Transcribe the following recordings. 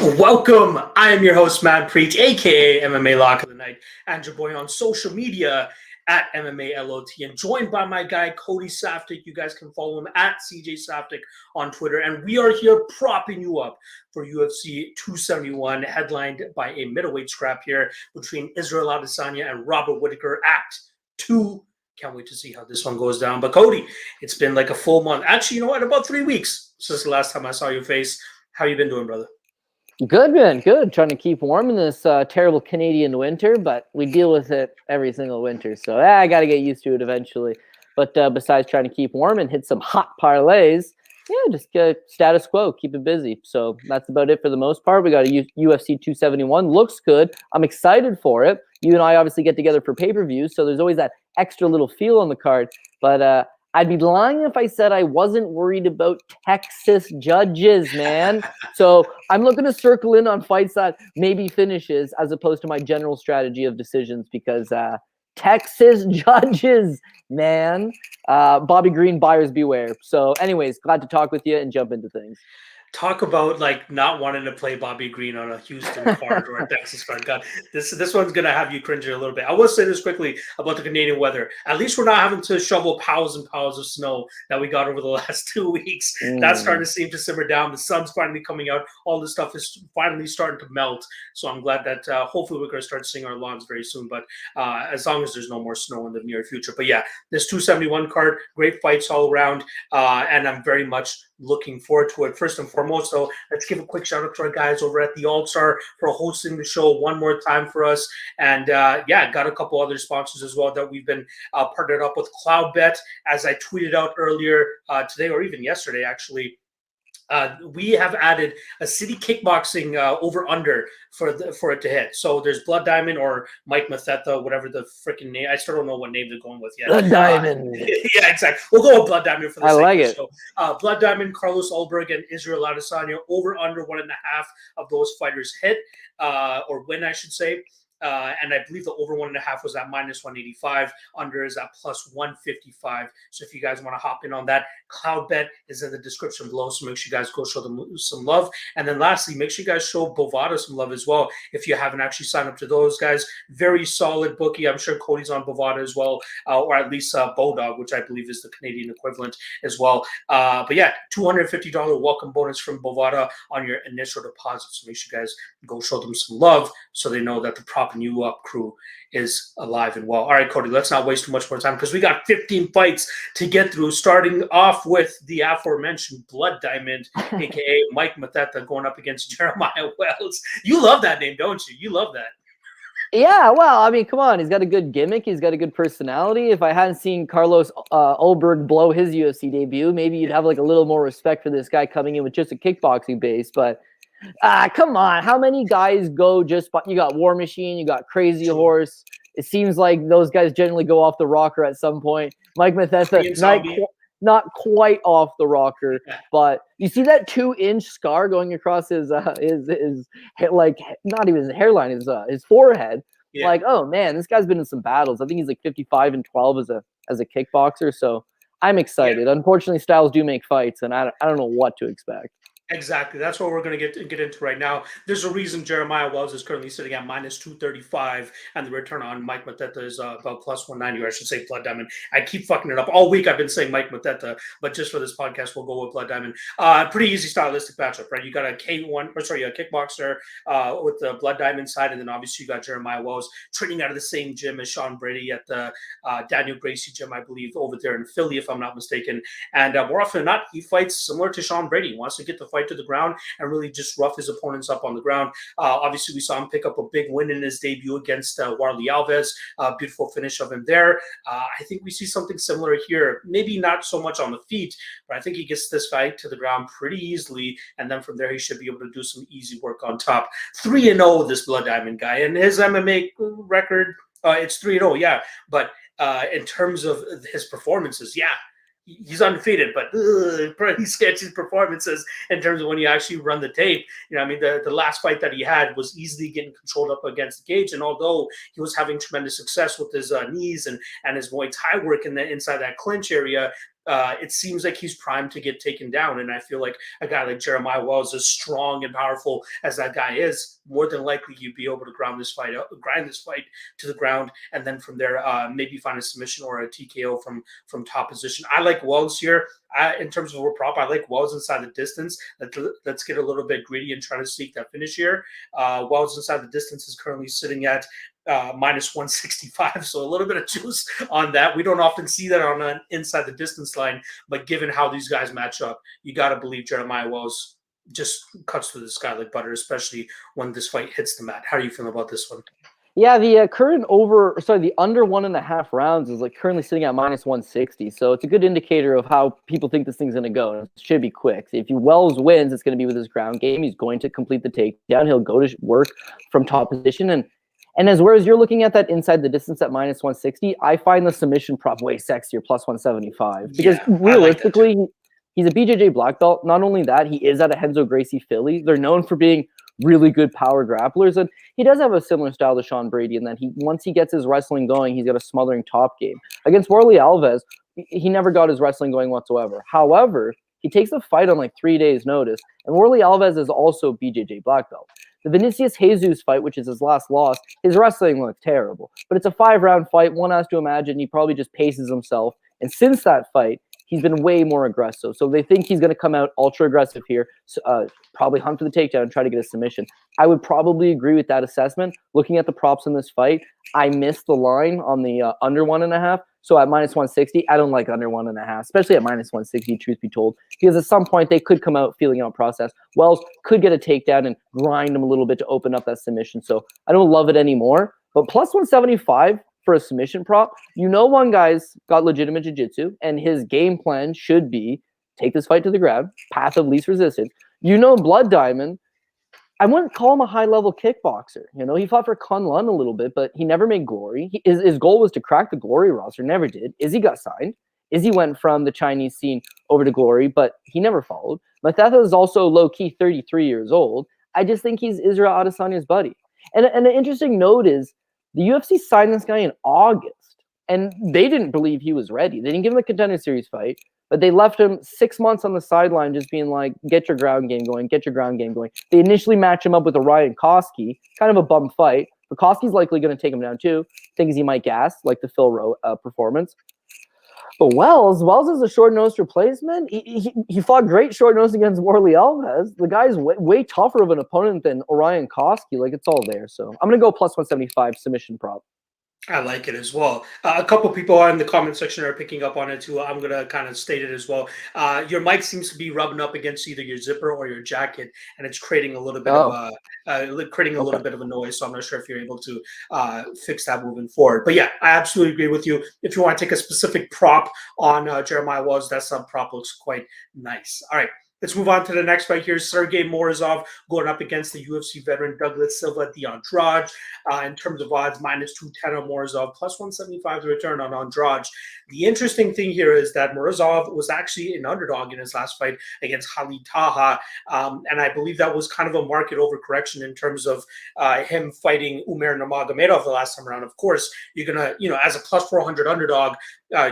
Welcome. I am your host, Manpreet, aka MMA Lock of the Night, and your boy on social media at MMA LOT, and joined by my guy Cody Saftic. You guys can follow him at CJ Saftic on Twitter, and we are here propping you up for UFC 271, headlined by a middleweight scrap here between Israel Adesanya and Robert Whittaker. Act 2. Can't wait to see how this one goes down. But Cody, it's been like a full month. Actually, you know what? About 3 weeks since the last time I saw your face. How you been doing, brother? Good, man. Good. Trying to keep warm in this terrible Canadian winter, but we deal with it every single winter. So I got to get used to it eventually. But besides trying to keep warm and hit some hot parlays, just status quo, keep it busy. So that's about it for the most part. We got a UFC 271. Looks good. I'm excited for it. You and I obviously get together for pay-per-views, so there's always that extra little feel on the card. But I'd be lying if I said I wasn't worried about Texas judges, man. So I'm looking to circle in on fights that maybe finishes as opposed to my general strategy of decisions because Texas judges, man. Bobby Green, buyers beware. So anyways, glad to talk with you and jump into things. Talk about like not wanting to play Bobby Green on a Houston card or a Texas card. God, this one's gonna have you cringing a little bit. I will say this quickly about the Canadian weather. At least we're not having to shovel piles and piles of snow that we got over the last 2 weeks. That's starting to seem to simmer down. The sun's finally coming out. All this stuff is finally starting to melt. So I'm glad that hopefully we're gonna start seeing our lawns very soon. But as long as there's no more snow in the near future. But yeah, this 271 card, great fights all around, and I'm very much looking forward to it. First and foremost, though, let's give a quick shout out to our guys over at the All-Star for hosting the show one more time for us. And got a couple other sponsors as well that we've been partnered up with. CLOUDBET, as I tweeted out earlier today or even yesterday, actually. We have added a city kickboxing over-under for it to hit. So there's Blood Diamond or Mike Mathetha, whatever the freaking name. I still don't know what name they're going with yet. Blood Diamond. Yeah, exactly. We'll go with Blood Diamond for the sake like of it. So, Blood Diamond, Carlos Ulberg, and Israel Adesanya over-under 1.5 of those fighters hit or win, I should say. And I believe the over 1.5 was at -185. Under is at +155. So if you guys want to hop in on that, CLOUDBET is in the description below. So make sure you guys go show them some love. And then lastly, make sure you guys show BOVADA some love as well. If you haven't actually signed up to those guys, very solid bookie. I'm sure Cody's on BOVADA as well, or at least Bodog, which I believe is the Canadian equivalent as well. But yeah, $250 welcome bonus from BOVADA on your initial deposit. So make sure you guys go show them some love so they know that the proper New Up crew is alive and well. All right, Cody, let's not waste too much more time because we got 15 fights to get through, starting off with the aforementioned Blood Diamond, a.k.a. Mike Mathetha, going up against Jeremiah Wells. You love that name, don't you? You love that. Yeah, well, I mean, come on. He's got a good gimmick. He's got a good personality. If I hadn't seen Carlos Ulberg blow his UFC debut, maybe you'd have like a little more respect for this guy coming in with just a kickboxing base, but come on. How many guys go just – you got War Machine, you got Crazy Horse. It seems like those guys generally go off the rocker at some point. Mike Mathetha, not quite off the rocker, but you see that 2-inch scar going across his like not even his hairline, his forehead. Yeah. Like, oh, man, this guy's been in some battles. I think he's like 55-12 as a kickboxer, so I'm excited. Yeah. Unfortunately, styles do make fights, and I don't know what to expect. Exactly. That's what we're going to get into right now. There's a reason Jeremiah Wells is currently sitting at -235, and the return on Mike Mathetha is about +190, or I should say Blood Diamond. I keep fucking it up. All week I've been saying Mike Mathetha, but just for this podcast, we'll go with Blood Diamond. Pretty easy stylistic matchup, right? You got a kickboxer with the Blood Diamond side, and then obviously you got Jeremiah Wells training out of the same gym as Sean Brady at the Daniel Gracie gym, I believe, over there in Philly, if I'm not mistaken. And more often than not, he fights similar to Sean Brady. He wants to get the fight to the ground and really just rough his opponents up on the ground. Obviously, we saw him pick up a big win in his debut against Warlley Alves. Beautiful finish of him there. I think we see something similar here. Maybe not so much on the feet, but I think he gets this fight to the ground pretty easily, and then from there he should be able to do some easy work on top. 3-0, this Blood Diamond guy, and his MMA record, it's 3-0, yeah. But in terms of his performances, yeah, he's undefeated, but pretty sketchy performances in terms of when you actually run the tape. You know, I mean, the last fight that he had was easily getting controlled up against the cage, and although he was having tremendous success with his knees and his Muay Thai work inside that clinch area, it seems like he's primed to get taken down. And I feel like a guy like Jeremiah Wells, as strong and powerful as that guy is, more than likely you'd be able to grind this fight to the ground, and then from there maybe find a submission or a TKO from top position. I like Wells here. In terms of a prop, I like Wells inside the distance. Let's get a little bit greedy and try to seek that finish here. Wells inside the distance is currently sitting at minus 165, so a little bit of juice on that. We don't often see that on an inside the distance line, but given how these guys match up, you got to believe Jeremiah Wells just cuts through the sky like butter, especially when this fight hits the mat. How are you feeling about this one? Yeah, the the under 1.5 rounds is like currently sitting at minus 160. So it's a good indicator of how people think this thing's going to go. It should be quick. If Wells wins, it's going to be with his ground game. He's going to complete the takedown. He'll go to work from top position. And whereas you're looking at that inside the distance at minus 160, I find the submission prop way sexier, plus 175. Because realistically, he's a BJJ black belt. Not only that, he is at a Renzo Gracie Philly. They're known for being really good power grapplers, and he does have a similar style to Sean Brady in that once he gets his wrestling going, he's got a smothering top game. Against Warlley Alves, he never got his wrestling going whatsoever. However, he takes the fight on like 3 days' notice, and Warlley Alves is also BJJ black belt. The Vinicius Jesus fight, which is his last loss, his wrestling looked terrible, but it's a 5-round fight. One has to imagine he probably just paces himself, and since that fight, he's been way more aggressive. So they think he's going to come out ultra aggressive here, probably hunt for the takedown and try to get a submission. I would probably agree with that assessment. Looking at the props in this fight, I missed the line on the under 1.5. So at minus 160, I don't like under 1.5, especially at minus 160, truth be told, because at some point they could come out feeling out process. Wells could get a takedown and grind him a little bit to open up that submission. So I don't love it anymore. But plus 175 for a submission prop, one guy's got legitimate jiu-jitsu, and his game plan should be take this fight to the ground, path of least resistance. Blood Diamond, I wouldn't call him a high-level kickboxer. He fought for Kunlun a little bit, but he never made Glory. His goal was to crack the Glory roster, never did. Izzy got signed. Izzy went from the Chinese scene over to Glory, but he never followed. Mathetha is also low-key 33 years old. I just think he's Israel Adesanya's buddy. And an interesting note is, the UFC signed this guy in August, and they didn't believe he was ready. They didn't give him a Contender Series fight, but they left him 6 months on the sideline just being like, get your ground game going, get your ground game going. They initially match him up with Ryan Koski, kind of a bum fight, but Koski's likely going to take him down too. Things he might gas, like the Phil Rowe performance. But Wells is a short-nosed replacement. He fought great short-nosed against Warlley Alves. The guy's way tougher of an opponent than Orion Koski. Like, it's all there. So I'm going to go plus 175 submission prop. I like it as well. A couple people in the comment section are picking up on it too. I'm going to kind of state it as well. Your mic seems to be rubbing up against either your zipper or your jacket, and it's creating a little bit of little bit of a noise. So I'm not sure if you're able to fix that moving forward. But yeah, I absolutely agree with you. If you want to take a specific prop on Jeremiah Wells, that sub prop looks quite nice. All right. Let's move on to the next fight here. Sergey Morozov going up against the UFC veteran Douglas Silva de Andrade. In terms of odds, minus 210 on Morozov, plus 175 to return on Andrade. The interesting thing here is that Morozov was actually an underdog in his last fight against Khalid Taha. And I believe that was kind of a market overcorrection in terms of him fighting Umer Nurmagomedov the last time around. Of course, you're going to, as a plus 400 underdog,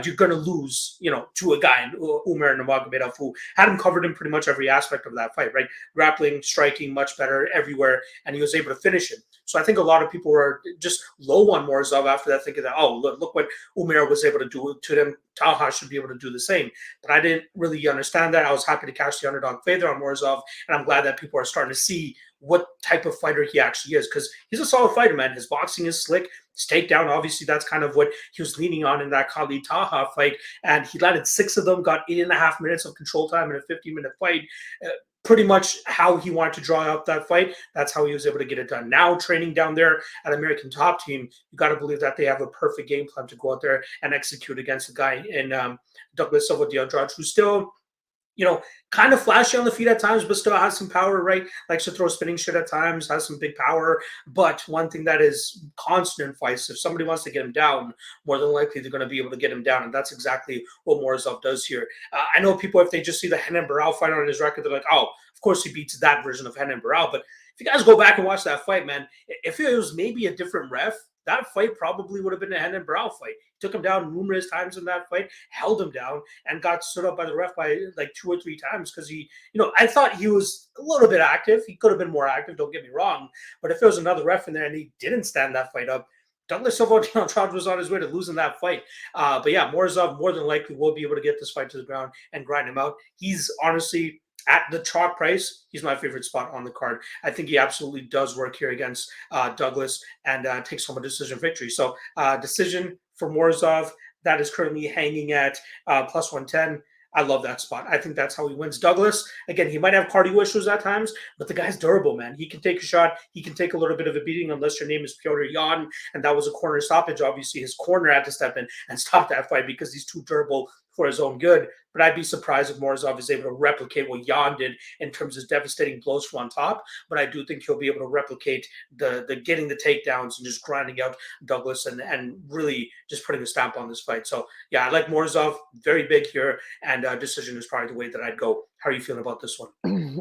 you're going to lose, to a guy, Umer Nurmagomedov, who had him covered in pretty much every aspect of that fight, right? Grappling, striking, much better everywhere, and he was able to finish him. So I think a lot of people were just low on Morozov after that, thinking that, oh, look what Umer was able to do to them. Taha should be able to do the same. But I didn't really understand that. I was happy to catch the underdog favor on Morozov, and I'm glad that people are starting to see what type of fighter he actually is, because he's a solid fighter, man. His boxing is slick. His takedown, obviously, that's kind of what he was leaning on in that Khalid Taha fight, and he landed 6 of them, got 8.5 minutes of control time in a 50-minute fight. Pretty much how he wanted to draw up that fight. That's how he was able to get it done. Now, training down there at American Top Team, you got to believe that they have a perfect game plan to go out there and execute against a guy in Douglas Silva de Andrade, who's still, kind of flashy on the feet at times, but still has some power, right? Likes to throw spinning shit at times, has some big power. But one thing that is constant in fights, if somebody wants to get him down, more than likely they're going to be able to get him down. And that's exactly what Morozov does here. I know people, if they just see the Renan Barão fight on his record, they're like, oh, of course he beats that version of Renan Barão. But if you guys go back and watch that fight, man, if it was maybe a different ref, that fight probably would have been a hand and brow fight. Took him down numerous times in that fight, held him down, and got stood up by the ref by like 2 or 3 times because he, I thought he was a little bit active. He could have been more active, don't get me wrong. But if there was another ref in there and he didn't stand that fight up, Douglas Silva was on his way to losing that fight. But yeah, Morozov more than likely will be able to get this fight to the ground and grind him out. He's honestly, at the chalk price, he's my favorite spot on the card. I think he absolutely does work here against Douglas and takes home a decision victory. So decision for Morozov, that is currently hanging at plus 110. I love that spot. I think that's how he wins. Douglas, again, he might have cardio issues at times, but the guy's durable, man. He can take a shot. He can take a little bit of a beating unless your name is Piotr Jan, and that was a corner stoppage. Obviously, his corner had to step in and stop that fight because he's too durable for his own good. But I'd be surprised if Morozov is able to replicate what Jan did in terms of devastating blows from on top. But I do think he'll be able to replicate the getting the takedowns and just grinding out Douglas and really just putting a stamp on this fight. So yeah, I like Morozov, very big here, and decision is probably the way that I'd go. How are you feeling about this one?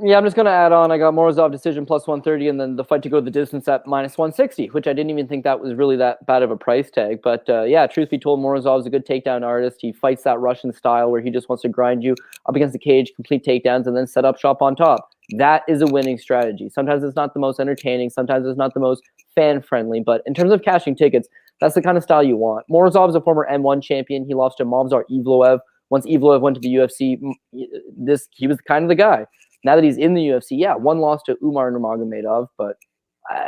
Yeah, I'm just going to add on. I got Morozov decision plus 130, and then the fight to go the distance at minus 160, which I didn't even think that was really that bad of a price tag. But yeah, truth be told, Morozov is a good takedown artist. He fights that Russian style where he just wants to grind you up against the cage, complete takedowns, and then set up shop on top. That is a winning strategy. Sometimes it's not the most entertaining. Sometimes it's not the most fan-friendly. But in terms of cashing tickets, that's the kind of style you want. Morozov is a former M1 champion. He lost to Movsar Evloev. Once Evloev went to the UFC, he was kind of the guy. Now that he's in the UFC, yeah, one loss to Umar Nurmagomedov, but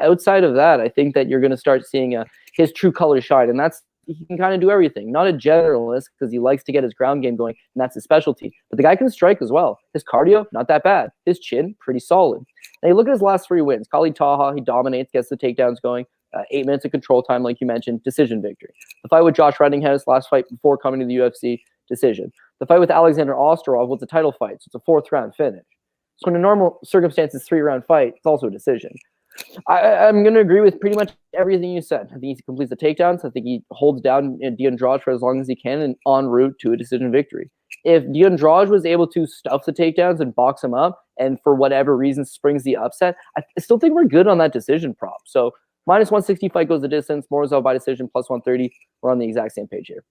outside of that, I think that you're going to start seeing his true color shine, and that's he can kind of do everything. Not a generalist because he likes to get his ground game going, and that's his specialty. But the guy can strike as well. His cardio, not that bad. His chin, pretty solid. Now you look at his last 3 wins. Khalid Taha, he dominates, gets the takedowns going. 8 minutes of control time, like you mentioned, decision victory. The fight with Josh Reddinghouse, last fight before coming to the UFC, decision. The fight with Alexander Osterov was a title fight, so it's a 4th round finish. So in a normal circumstances, 3-round fight, it's also a decision. I'm going to agree with pretty much everything you said. I think he completes the takedowns. I think he holds down Andrade for as long as he can and en route to a decision victory. If Andrade was able to stuff the takedowns and box him up and for whatever reason springs the upset, I still think we're good on that decision prop. So minus 160 fight goes the distance. Morozov by decision plus 130. We're on the exact same page here.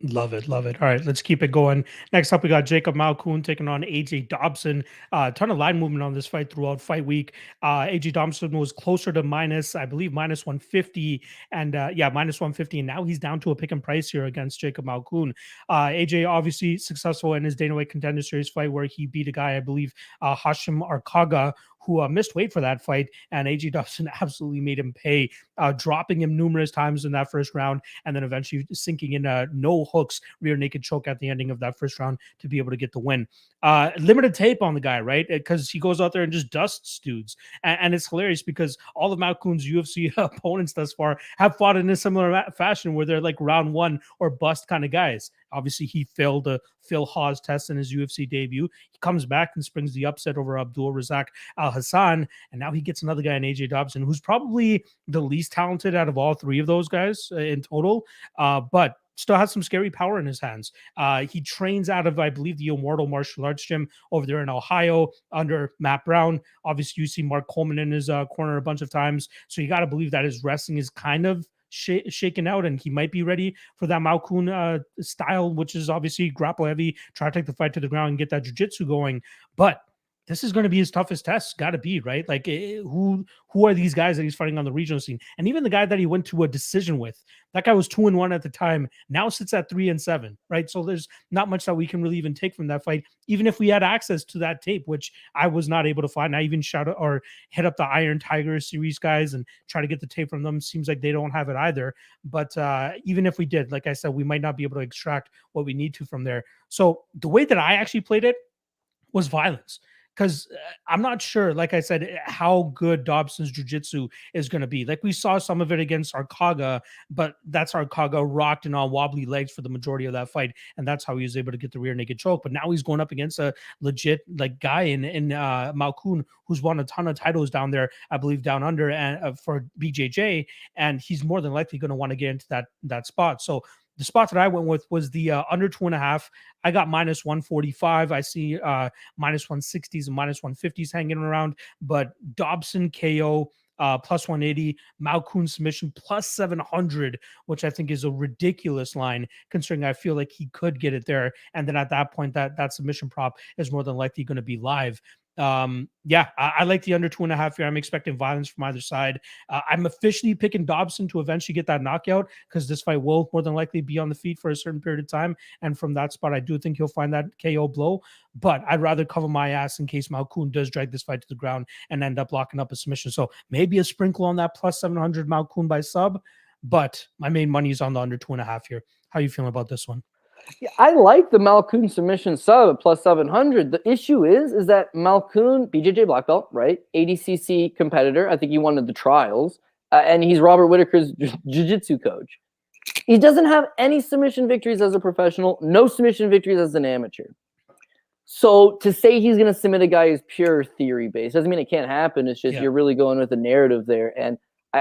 Love it. Love it. All right, let's keep it going. Next up, we got Jacob Malkoun taking on AJ Dobson. A ton of line movement on this fight throughout fight week. AJ Dobson was closer to minus 150, and minus 150, and now he's down to a pick and price here against Jacob Malkoun. AJ obviously successful in his Dana White Contender Series fight where he beat a guy, I believe, Hashim Arkaga, who missed weight for that fight, and AJ Dobson absolutely made him pay, dropping him numerous times in that first round, and then eventually sinking in a no hooks rear naked choke at the ending of that first round to be able to get the win. Limited tape on the guy, right? Because he goes out there and just dusts dudes, and it's hilarious because all of Malkoun's UFC opponents thus far have fought in a similar fashion where they're like round 1 or bust kind of guys. Obviously, he failed the Phil Hawes test in his UFC debut. He comes back and springs the upset over Abdul Razak Al Hassan, and now he gets another guy in AJ Dobson, who's probably the least talented out of all 3 of those guys in total, but still has some scary power in his hands. He trains out of, I believe, the Immortal Martial Arts Gym over there in Ohio under Matt Brown. Obviously, you see Mark Coleman in his corner a bunch of times, so you got to believe that his wrestling is kind of shaken out, and he might be ready for that Malkoun style, which is obviously grapple heavy, try to take the fight to the ground and get that jiu-jitsu going. But this is going to be his toughest test. Got to be, right? Like, who are these guys that he's fighting on the regional scene? And even the guy that he went to a decision with, that guy was 2-1 at the time, now sits at 3-7, right? So there's not much that we can really even take from that fight, even if we had access to that tape, which I was not able to find. I even shout out or hit up the Iron Tiger series guys and try to get the tape from them. Seems like they don't have it either. But even if we did, like I said, we might not be able to extract what we need to from there. So the way that I actually played it was violence. Because I'm not sure, like I said, how good Dobson's jiu-jitsu is going to be. Like, we saw some of it against Arkaga, but that's Arkaga rocked and on wobbly legs for the majority of that fight, and that's how he was able to get the rear naked choke. But now he's going up against a legit like guy in Malkoun, who's won a ton of titles down there, I believe, down under and for BJJ, and he's more than likely going to want to get into that spot. So the spot that I went with was the under 2.5. I got minus 145. I see minus 160s and minus 150s hanging around, but Dobson KO plus 180. Malkoun submission plus 700, which I think is a ridiculous line considering I feel like he could get it there. And then at that point, that submission prop is more than likely going to be live. I like the under 2.5 here. I'm expecting violence from either side. I'm officially picking Dobson to eventually get that knockout because this fight will more than likely be on the feet for a certain period of time. And from that spot, I do think he'll find that KO blow. But I'd rather cover my ass in case Malkoun does drag this fight to the ground and end up locking up a submission. So maybe a sprinkle on that plus 700 Malkoun by sub. But my main money is on the under 2.5 here. How are you feeling about this one? Yeah, I like the Malkoun submission sub at plus 700. The issue is that Malkoun, BJJ black belt, right? ADCC competitor. I think he won the trials. And he's Robert Whittaker's jiu-jitsu coach. He doesn't have any submission victories as a professional, no submission victories as an amateur. So to say he's going to submit a guy is pure theory-based. Doesn't mean it can't happen. It's just you're really going with the narrative there. And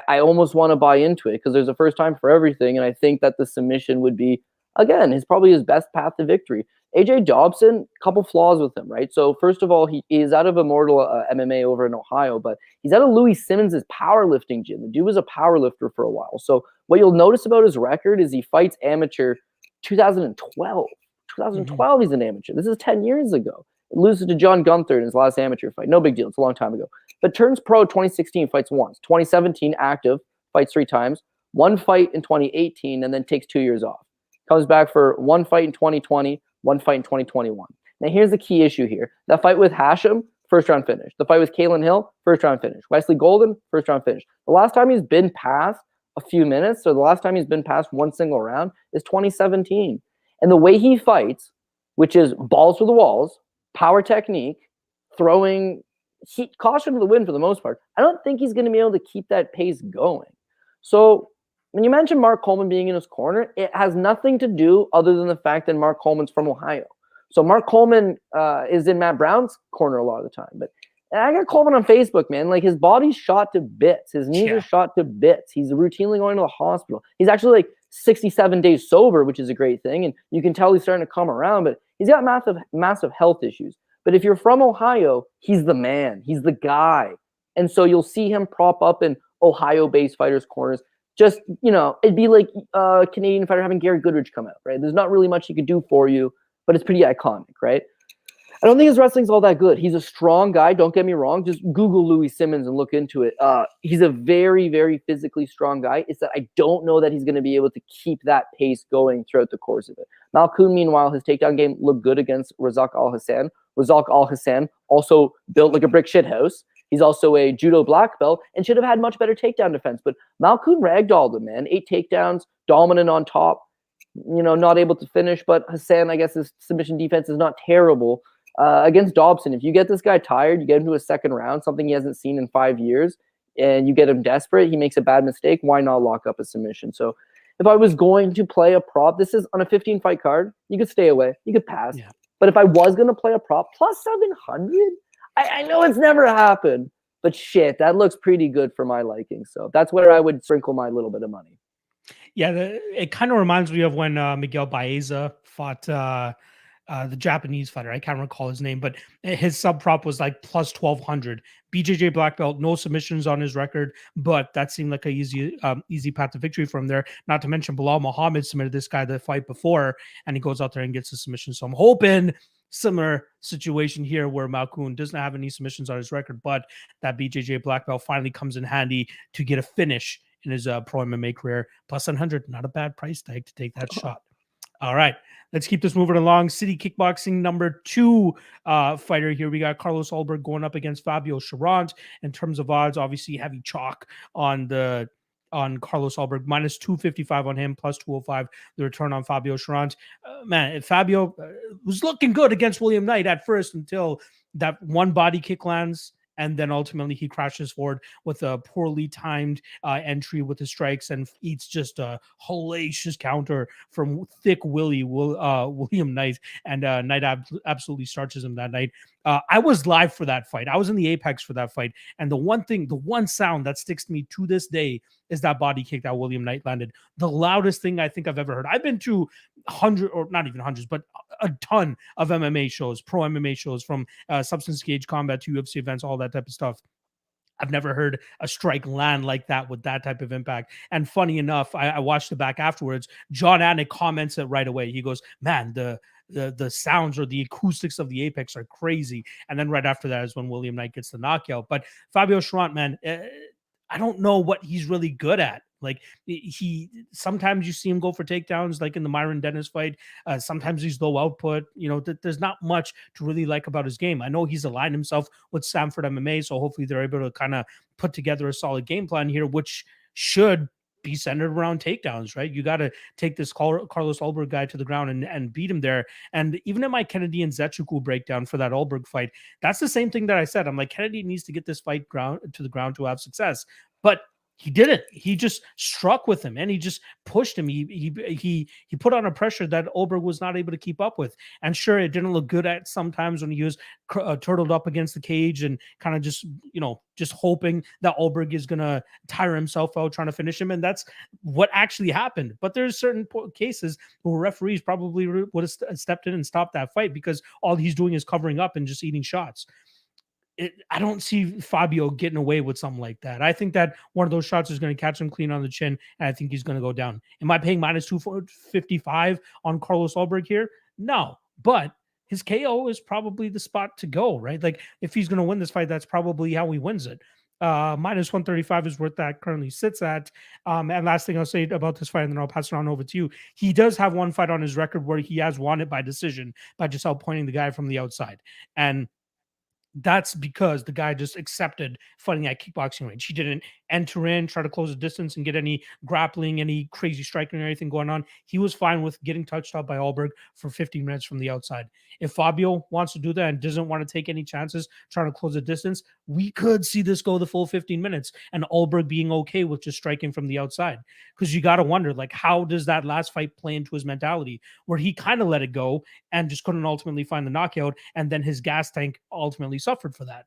I almost want to buy into it because there's a first time for everything. And I think that the submission would be, again, is probably his best path to victory. AJ Dobson, couple flaws with him, right? So first of all, he is out of Immortal MMA over in Ohio, but he's out of Louis Simmons' powerlifting gym. The dude was a powerlifter for a while. So what you'll notice about his record is he fights amateur 2012. 2012, he's an amateur. This is 10 years ago. He loses to John Gunther in his last amateur fight. No big deal. It's a long time ago. But turns pro 2016, fights once. 2017, active, fights 3 times. 1 fight in 2018, and then takes 2 years off. Comes back for 1 fight in 2020, 1 fight in 2021. Now, here's the key issue here. That fight with Hashem, first round finish. The fight with Kalen Hill, first round finish. Wesley Golden, first round finish. The last time he's been past a few minutes, or the last time he's been past one single round, is 2017. And the way he fights, which is balls to the walls, power technique, throwing heat, caution to the wind for the most part, I don't think he's going to be able to keep that pace going. So when you mention Mark Coleman being in his corner, it has nothing to do other than the fact that Mark Coleman's from Ohio. So Mark Coleman is in Matt Brown's corner a lot of the time. But I got Coleman on Facebook, man. Like, his body's shot to bits. His knees are shot to bits. He's routinely going to the hospital. He's actually like 67 days sober, which is a great thing. And you can tell he's starting to come around, but he's got massive health issues. But if you're from Ohio, he's the man. He's the guy. And so you'll see him prop up in Ohio-based fighters' corners. Just, you know, it'd be like a Canadian fighter having Gary Goodridge come out, right? There's not really much he could do for you, but it's pretty iconic, right? I don't think his wrestling's all that good. He's a strong guy. Don't get me wrong. Just Google Louis Simmons and look into it. He's a very, very physically strong guy. It's that I don't know that he's going to be able to keep that pace going throughout the course of it. Malkoun, meanwhile, his takedown game looked good against Razak Al-Hassan. Razak Al-Hassan also built like a brick shithouse. He's also a judo black belt and should have had much better takedown defense. But Malkoun ragdolled him, man. 8 takedowns, dominant on top, you know, not able to finish. But Hassan, I guess his submission defense is not terrible. Against Dobson, if you get this guy tired, you get him to a second round, something he hasn't seen in 5 years, and you get him desperate, he makes a bad mistake, why not lock up a submission? So if I was going to play a prop, this is on a 15-fight card, you could stay away, you could pass. Yeah. But if I was going to play a prop, plus 700, I know it's never happened, but shit, that looks pretty good for my liking. So that's where I would sprinkle my little bit of money. Yeah, it kind of reminds me of when Miguel Baeza fought the Japanese fighter. I can't recall his name, but his sub prop was like plus 1,200. BJJ black belt, no submissions on his record, but that seemed like a easy path to victory from there. Not to mention Bilal Muhammad submitted this guy the fight before, and he goes out there and gets a submission. So I'm hoping similar situation here where Malkoun doesn't have any submissions on his record, but that BJJ black belt finally comes in handy to get a finish in his pro MMA career. Plus 100, not a bad price tag to take that shot. All right, let's keep this moving along. City Kickboxing number 2 fighter here. We got Carlos Ulberg going up against Fabio Cherant. In terms of odds, obviously heavy chalk on Carlos Ulberg, minus 255 on him, plus 205 the return on Fabio Cherant. Man, Fabio was looking good against William Knight at first until that one body kick lands. And then ultimately he crashes forward with a poorly timed entry with the strikes and eats just a hellacious counter from thick William Knight. And Knight absolutely starches him that night. I was live for that fight. I was in the Apex for that fight. And the one sound that sticks to me to this day is that body kick that William Knight landed. The loudest thing I think I've ever heard. I've been to or not even hundreds, but a ton of MMA shows, pro MMA shows, from Substance Cage Combat to UFC events, all that type of stuff. I've never heard a strike land like that with that type of impact. And funny enough, I watched it back afterwards. John Anik comments it right away. He goes, man, the sounds or the acoustics of the apex are crazy. And then right after that is when William Knight gets the knockout. But Fabio Cherant, man, I don't know what he's really good at. Like he sometimes you see him go for takedowns, like in the Myron Dennis fight. Sometimes he's low output. There's not much to really like about his game. I know he's aligned himself with Sanford MMA, so hopefully they're able to kind of put together a solid game plan here, which should be centered around takedowns, right? You got to take this Carlos Ulberg guy to the ground and beat him there. And even in my Kennedy and Zechuku breakdown for that Ulberg fight, that's the same thing that I said. I'm like, Kennedy needs to get this fight to the ground to have success. But he didn't. He just struck with him and he just pushed him. He put on a pressure that Ulberg was not able to keep up with. And sure, it didn't look good at sometimes when he was turtled up against the cage and kind of just hoping that Ulberg is going to tire himself out trying to finish him. And that's what actually happened. But there's certain cases where referees probably would have stepped in and stopped that fight because all he's doing is covering up and just eating shots. I don't see Fabio getting away with something like that. I think that one of those shots is going to catch him clean on the chin, and I think he's going to go down. Am I paying minus 255 on Carlos Ulberg here? No, but his KO is probably the spot to go, right? Like if he's going to win this fight, that's probably how he wins it. Minus 135 is what that currently sits at. And last thing I'll say about this fight, and then I'll pass it on over to you. He does have one fight on his record where he has won it by decision by just outpointing the guy from the outside. And that's because the guy just accepted fighting at kickboxing range. He didn't enter in, try to close the distance and get any grappling, any crazy striking or anything going on. He was fine with getting touched up by Ulberg for 15 minutes from the outside. If Fabio wants to do that and doesn't want to take any chances trying to close the distance, we could see this go the full 15 minutes and Ulberg being okay with just striking from the outside. Because you got to wonder, like, how does that last fight play into his mentality where he kind of let it go and just couldn't ultimately find the knockout, and then his gas tank ultimately suffered for that?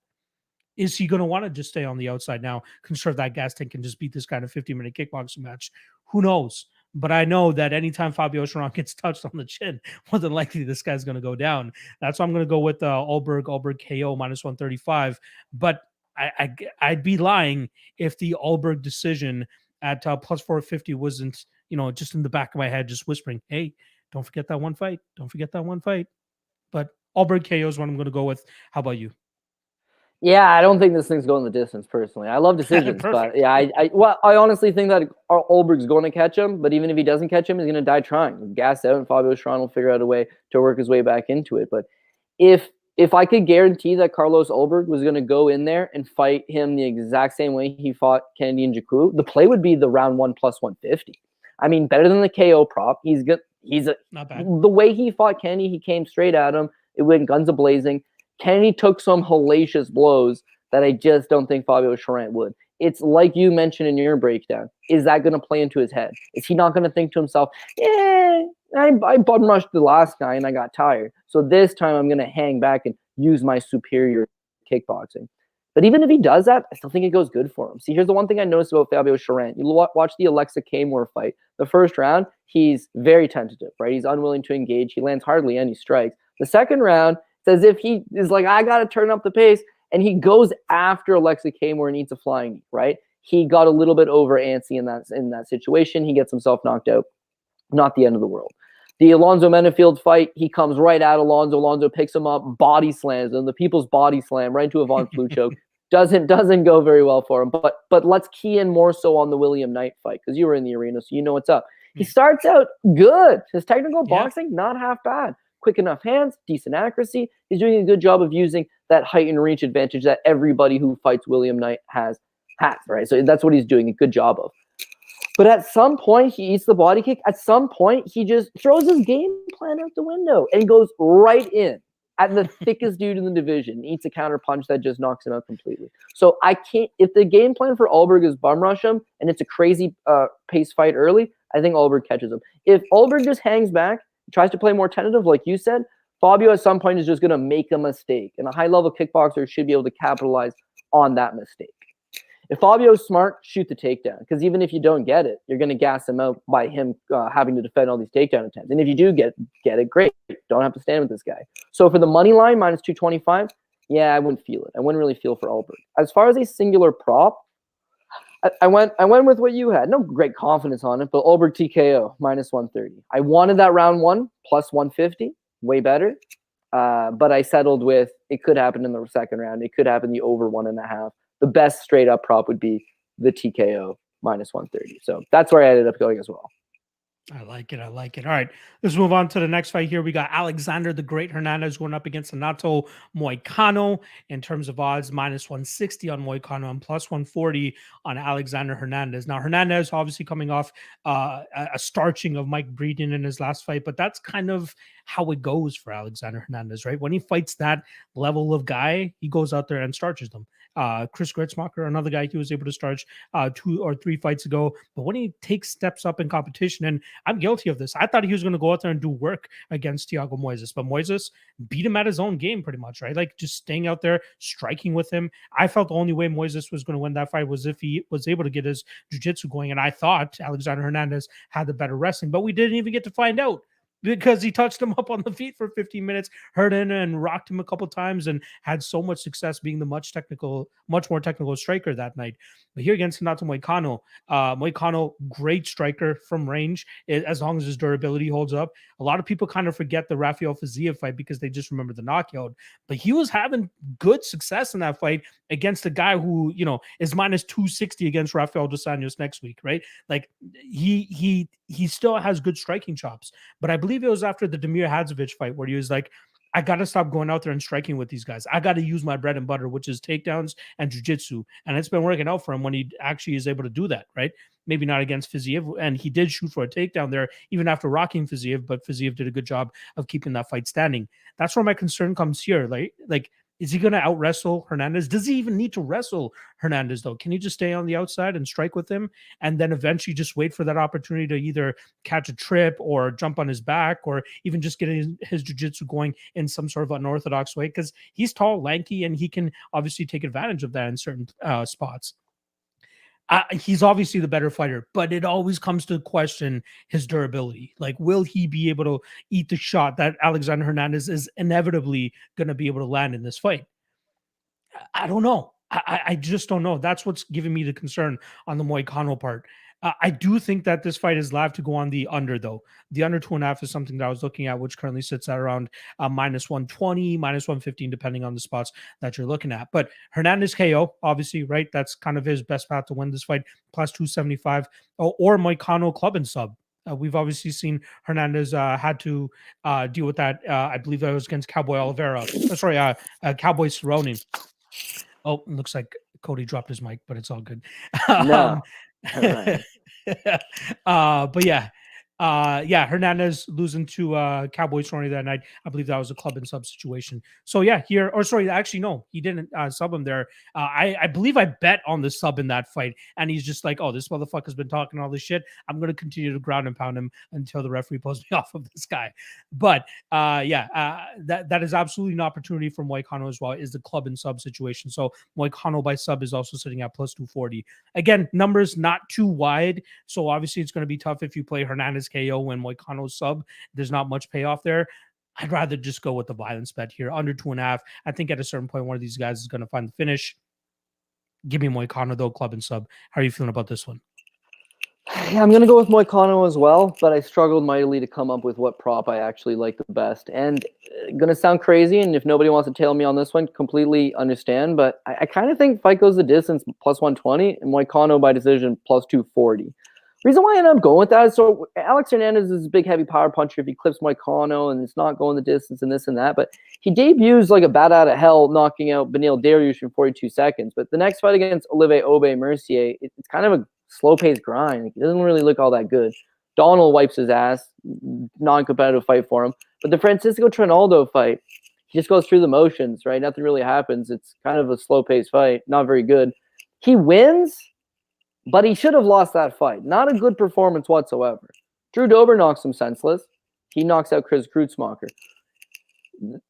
Is he going to want to just stay on the outside now, conserve that gas tank, and just beat this kind of 50-minute kickboxing match? Who knows? But I know that anytime Fabio Cherant gets touched on the chin, more than likely this guy's going to go down. That's why I'm going to go with Ulberg KO minus 135. But I'd be lying if the Ulberg decision at plus 450 wasn't, just in the back of my head, just whispering, hey, don't forget that one fight. Don't forget that one fight. But Ulberg KO is what I'm going to go with. How about you? Yeah, I don't think this thing's going the distance personally. I love decisions, but yeah, I honestly think that Ulberg's going to catch him, but even if he doesn't catch him, he's going to die trying. He's gassed out, and Fabio Cherant will figure out a way to work his way back into it. But if I could guarantee that Carlos Ulberg was going to go in there and fight him the exact same way he fought Kennedy and Njoku, the play would be the round 1 plus 150. I mean, better than the KO prop. He's good. Not bad. The way he fought Kennedy, he came straight at him. It went guns a-blazing. Kennedy took some hellacious blows that I just don't think Fabio Cherant would. It's like you mentioned in your breakdown. Is that going to play into his head? Is he not going to think to himself, I bum rushed the last guy and I got tired. So this time I'm going to hang back and use my superior kickboxing. But even if he does that, I still think it goes good for him. See, here's the one thing I noticed about Fabio Cherant. You watch the Alexa Kmore fight. The first round, he's very tentative, right? He's unwilling to engage. He lands hardly any strikes. The second round, it's as if he is like, I got to turn up the pace. And he goes after Alexa Kmore and eats a flying knee, right? He got a little bit over antsy in that situation. He gets himself knocked out. Not the end of the world. The Alonzo Menafield fight, he comes right at Alonzo. Alonzo picks him up, body slams him, the people's body slam right into a Von Flue choke. Doesn't go very well for him. But let's key in more so on the William Knight fight, because you were in the arena, so you know what's up. He starts out good. His technical boxing, not half bad. Quick enough hands, decent accuracy. He's doing a good job of using that height and reach advantage that everybody who fights William Knight has, right? So that's what he's doing a good job of. But at some point, he eats the body kick. At some point, he just throws his game plan out the window and goes right in at the thickest dude in the division. Eats a counter punch that just knocks him out completely. So I can't, if the game plan for Ulberg is bum rush him and it's a crazy pace fight early, I think Ulberg catches him. If Ulberg just hangs back, tries to play more tentative, like you said, Fabio at some point is just going to make a mistake. And a high-level kickboxer should be able to capitalize on that mistake. If Fabio's smart, shoot the takedown. Because even if you don't get it, you're going to gas him out by him having to defend all these takedown attempts. And if you do get it, great. Don't have to stand with this guy. So for the money line, minus 225, yeah, I wouldn't feel it. I wouldn't really feel for Ulberg. As far as a singular prop, I went with what you had. No great confidence on it, but Ulberg TKO -130. I wanted that round one +150, way better. But I settled with it could happen in the second round. It could happen the over 1.5. The best straight up prop would be the TKO -130. So that's where I ended up going as well. I like it. All right, let's move on to the next fight here. We got Alexander the Great Hernandez going up against Renato Moicano. In terms of odds, -160 on Moicano and +140 on Alexander Hernandez. Now, Hernandez obviously coming off a starching of Mike Breeden in his last fight, but that's kind of how it goes for Alexander Hernandez, right? When he fights that level of guy, he goes out there and starches them. Chris Gritzmacher, another guy he was able to starch 2 or 3 fights ago. But when he takes steps up in competition, and I'm guilty of this, I thought he was going to go out there and do work against Thiago Moises, but Moises beat him at his own game pretty much, right? Like just staying out there, striking with him. I felt the only way Moises was going to win that fight was if he was able to get his jiu-jitsu going, and I thought Alexander Hernandez had the better wrestling, but we didn't even get to find out, because he touched him up on the feet for 15 minutes, hurt him and rocked him a couple times, and had so much success being the much more technical striker that night. But here against Renato Moicano, Moicano, great striker from range, as long as his durability holds up. A lot of people kind of forget the Rafael Fiziev fight because they just remember the knockout, but he was having good success in that fight against a guy who, is -260 against Rafael dos Anjos next week, right? Like he still has good striking chops, but I believe it was after the Damir Hadzovic fight where he was like, I got to stop going out there and striking with these guys. I got to use my bread and butter, which is takedowns and jiu-jitsu. And it's been working out for him when he actually is able to do that, right? Maybe not against Fiziev. And he did shoot for a takedown there, even after rocking Fiziev, but Fiziev did a good job of keeping that fight standing. That's where my concern comes here. Like, is he going to out-wrestle Hernandez? Does he even need to wrestle Hernandez, though? Can he just stay on the outside and strike with him and then eventually just wait for that opportunity to either catch a trip or jump on his back or even just get his jiu-jitsu going in some sort of unorthodox way? Because he's tall, lanky, and he can obviously take advantage of that in certain spots. He's obviously the better fighter, but it always comes to question his durability. Like, will he be able to eat the shot that Alexander Hernandez is inevitably going to be able to land in this fight? I don't know. I just don't know. That's what's giving me the concern on the Moicano part. I do think that this fight is live to go on the under, though. The under 2.5 is something that I was looking at, which currently sits at around -120, -115, depending on the spots that you're looking at. But Hernandez KO, obviously, right? That's kind of his best path to win this fight, +275, or Moicano club and sub. We've obviously seen Hernandez had to deal with that. I believe that was against Cowboy Oliveira. Cowboy Cerrone. Oh, it looks like Cody dropped his mic, but it's all good. No. But yeah, Hernandez losing to Cowboy Cerrone that night. I believe that was a club and sub situation. So yeah, actually no, he didn't sub him there. I believe I bet on the sub in that fight, and he's just like, oh, this motherfucker's been talking all this shit. I'm gonna continue to ground and pound him until the referee pulls me off of this guy. But that is absolutely an opportunity for Moicano as well, is the club and sub situation. So Moicano by sub is also sitting at +240. Again, numbers not too wide, so obviously it's going to be tough if you play Hernandez KO and Moicano sub. There's not much payoff there. I'd rather just go with the violence bet here, under 2.5. I think at a certain point, one of these guys is going to find the finish. Give me Moicano, though, club and sub. How are you feeling about this one? Yeah, I'm going to go with Moicano as well, but I struggled mightily to come up with what prop I actually like the best. And going to sound crazy, and if nobody wants to tail me on this one, completely understand, but I kind of think fight goes the distance +120 and Moicano by decision +240. Reason why I ended up going with that is so Alex Hernandez is a big, heavy power puncher if he clips Moicano and it's not going the distance and this and that. But he debuts like a bat out of hell, knocking out Beneil Dariush in 42 seconds. But the next fight against Olivier Aubé-Mercier, it's kind of a slow-paced grind. Like, it doesn't really look all that good. Donald wipes his ass, non-competitive fight for him. But the Francisco Trinaldo fight, he just goes through the motions, right? Nothing really happens. It's kind of a slow-paced fight, not very good. He wins, but he should have lost that fight. Not a good performance whatsoever. Drew Dober knocks him senseless. He knocks out Chris Grutzmacher.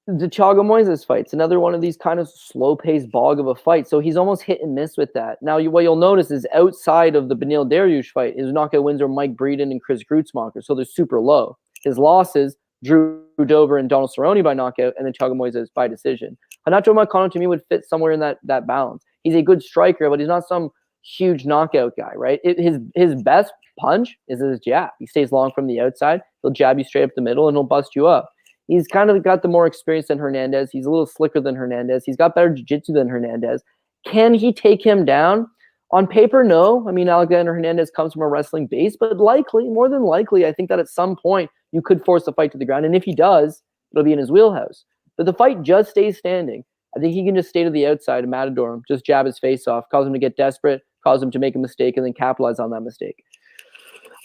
The Thiago Moises fight's another one of these kind of slow-paced bog of a fight. So he's almost hit and miss with that. Now, what you'll notice is outside of the Beneil Dariush fight, his knockout wins are Mike Breeden and Chris Grutzmacher. So they're super low. His losses, Drew Dober and Donald Cerrone by knockout, and then Thiago Moises by decision. Renato Moicano to me would fit somewhere in that balance. He's a good striker, but he's not some huge knockout guy, right? His best punch is his jab. He stays long from the outside. He'll jab you straight up the middle and he'll bust you up. He's kind of got the more experience than Hernandez. He's a little slicker than Hernandez. He's got better jiu-jitsu than Hernandez. Can he take him down? On paper, no. I mean, Alexander Hernandez comes from a wrestling base, but likely, more than likely, I think that at some point you could force the fight to the ground. And if he does, it'll be in his wheelhouse. But the fight just stays standing. I think he can just stay to the outside and matador him, just jab his face off, cause him to get desperate, cause him to make a mistake, and then capitalize on that mistake.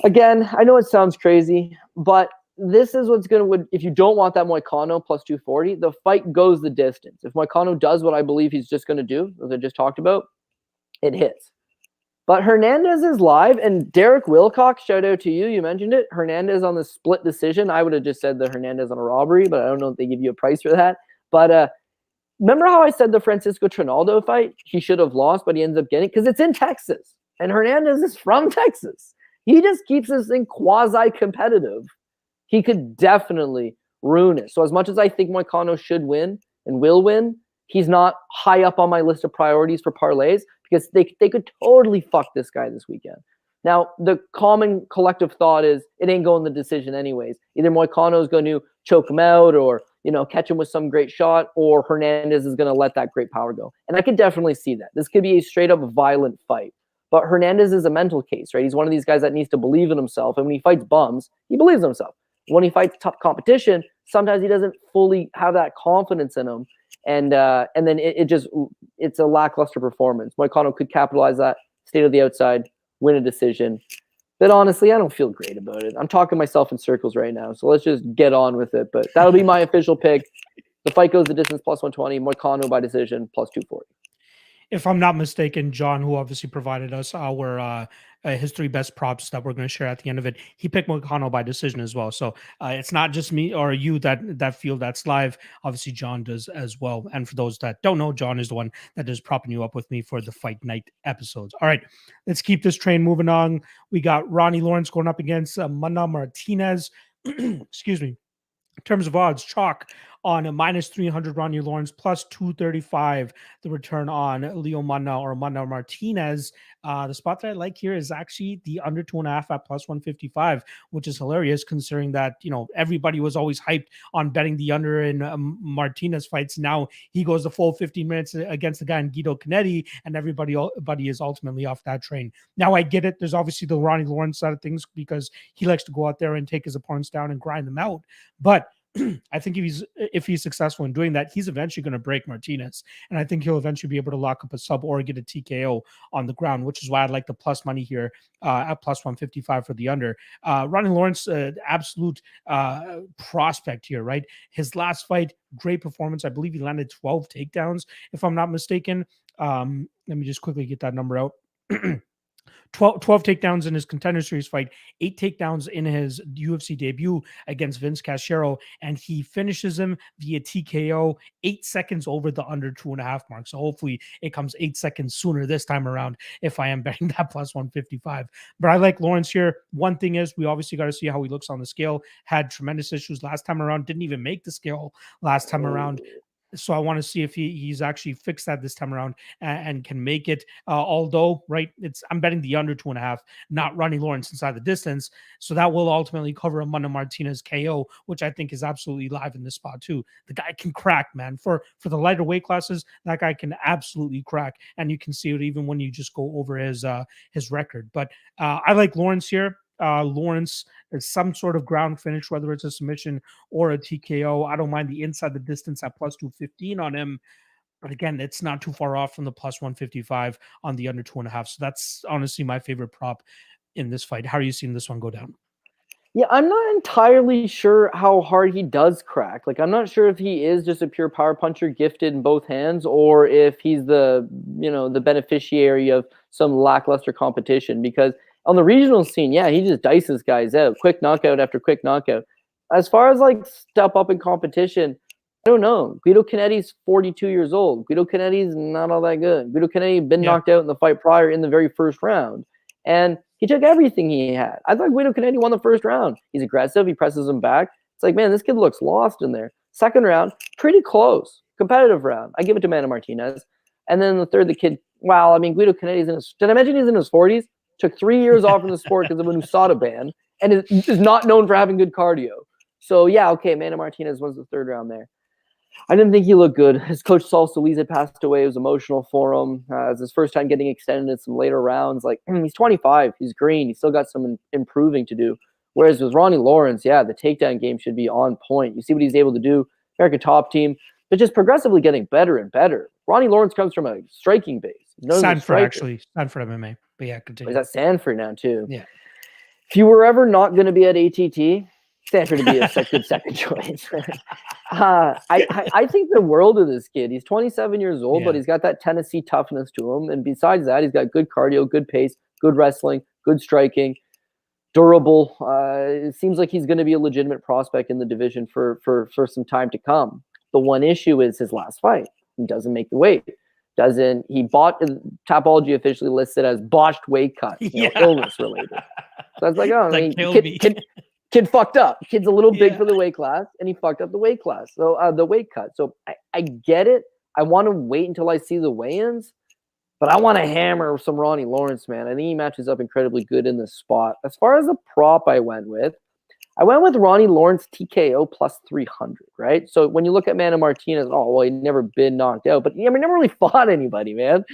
Again, I know it sounds crazy, but this is what's going to, if you don't want that Moicano plus 240, the fight goes the distance. If Moicano does what I believe he's just going to do, as I just talked about, it hits. But Hernandez is live, and Derek Wilcox, shout out to you. You mentioned it. Hernandez on the split decision. I would have just said the Hernandez on a robbery, but I don't know if they give you a price for that. But remember how I said the Francisco Trinaldo fight? He should have lost, but he ends up getting it because it's in Texas, and Hernandez is from Texas. He just keeps this thing quasi-competitive. He could definitely ruin it. So as much as I think Moicano should win and will win, he's not high up on my list of priorities for parlays because they could totally fuck this guy this weekend. Now, the common collective thought is it ain't going the decision anyways. Either Moicano is going to choke him out or, catch him with some great shot, or Hernandez is going to let that great power go. And I could definitely see that. This could be a straight up violent fight. But Hernandez is a mental case, right? He's one of these guys that needs to believe in himself. And when he fights bums, he believes in himself. When he fights tough competition, sometimes he doesn't fully have that confidence in him. And then it's a lackluster performance. Moicano could capitalize that, stay to the outside, win a decision. But honestly, I don't feel great about it. I'm talking myself in circles right now. So let's just get on with it. But that'll be my official pick. The fight goes the distance plus 120, Moicano by decision plus 240. If I'm not mistaken, John, who obviously provided us our history best props that we're going to share at the end of it, he picked Moicano by decision as well. So it's not just me or you that feel that's live. Obviously, John does as well. And for those that don't know, John is the one that is propping you up with me for the fight night episodes. All right, let's keep this train moving on. We got Ronnie Lawrence going up against Mana Martinez. Excuse me. In terms of odds, chalk on a minus 300 Ronnie Lawrence, plus 235 the return on Leo Mana or Mana Martinez. The spot that I like here is actually the under 2.5 at plus 155, which is hilarious considering that, everybody was always hyped on betting the under in Martinez fights. Now he goes the full 15 minutes against the guy in Guido Canetti, and everybody is ultimately off that train. Now I get it. There's obviously the Ronnie Lawrence side of things because he likes to go out there and take his opponents down and grind them out. But I think if he's successful in doing that, he's eventually going to break Martinez, and I think he'll eventually be able to lock up a sub or get a TKO on the ground, which is why I'd like the plus money here at plus 155 for the under. Ronnie Lawrence, absolute prospect here, right? His last fight, great performance. I believe he landed 12 takedowns, if I'm not mistaken. Let me just quickly get that number out. 12 takedowns in his Contender Series fight, 8 takedowns in his UFC debut against Vince Cachero, and he finishes him via TKO 8 seconds over the under 2.5 mark. So hopefully it comes 8 seconds sooner this time around if I am betting that plus 155. But I like Lawrence here. One thing is we obviously got to see how he looks on the scale. Had tremendous issues last time around, didn't even make the scale last time around. So I want to see if he's actually fixed that this time around and can make it. Although, right, I'm betting the under 2.5, not Ronnie Lawrence inside the distance. So that will ultimately cover a Mana Martinez KO, which I think is absolutely live in this spot too. The guy can crack, man. For the lighter weight classes, that guy can absolutely crack, and you can see it even when you just go over his record. But I like Lawrence here. Lawrence is some sort of ground finish, whether it's a submission or a TKO. I don't mind the inside the distance at plus 215 on him. But again, it's not too far off from the plus 155 on the under 2.5. So that's honestly my favorite prop in this fight. How are you seeing this one go down? Yeah, I'm not entirely sure how hard he does crack. Like, I'm not sure if he is just a pure power puncher gifted in both hands, or if he's the beneficiary of some lackluster competition. Because on the regional scene, yeah, he just dices guys out, quick knockout after quick knockout. As far as like step up in competition, I don't know. Guido Canetti's 42 years old. Guido Canetti's not all that good. Guido Canetti been knocked out in the fight prior in the very first round, and he took everything he had. I thought Guido Canetti won the first round. He's aggressive. He presses him back. It's like, man, this kid looks lost in there. Second round, pretty close. competitive round. I give it to Mana Martinez. And then the third, the kid, wow, I mean, Guido Canetti's in his, did I mention he's in his 40s? Took 3 years off from the sport because of an USADA ban and is not known for having good cardio. So, yeah, okay, Mana Martinez was the third round there. I didn't think he looked good. His coach, Saul Solis, had passed away. It was emotional for him. It was his first time getting extended in some later rounds. Like, he's 25. He's green. He's still got some improving to do. Whereas with Ronnie Lawrence, yeah, the takedown game should be on point. You see what he's able to do. American top team, but just progressively getting better and better. Ronnie Lawrence comes from a striking base. Sanford, actually. Sanford MMA. But yeah, continue. He's at Sanford now, too. Yeah. If you were ever not going to be at ATT, Sanford would be a good second choice. I think the world of this kid. He's 27 years old, but he's got that Tennessee toughness to him. And besides that, he's got good cardio, good pace, good wrestling, good striking, durable. It seems like he's going to be a legitimate prospect in the division for some time to come. The one issue is his last fight. He doesn't make the weight. Tapology officially listed as botched weight cut, illness related. So I was like, oh, I mean, kid fucked up. Kid's a little big for the weight class, and he fucked up the weight class. So the weight cut. So I get it. I want to wait until I see the weigh-ins, but I want to hammer some Ronnie Lawrence, man. I think he matches up incredibly good in this spot. As far as the prop I went with Ronnie Lawrence TKO plus 300, right? So when you look at Mana Martinez, he'd never been knocked out, but he never really fought anybody, man.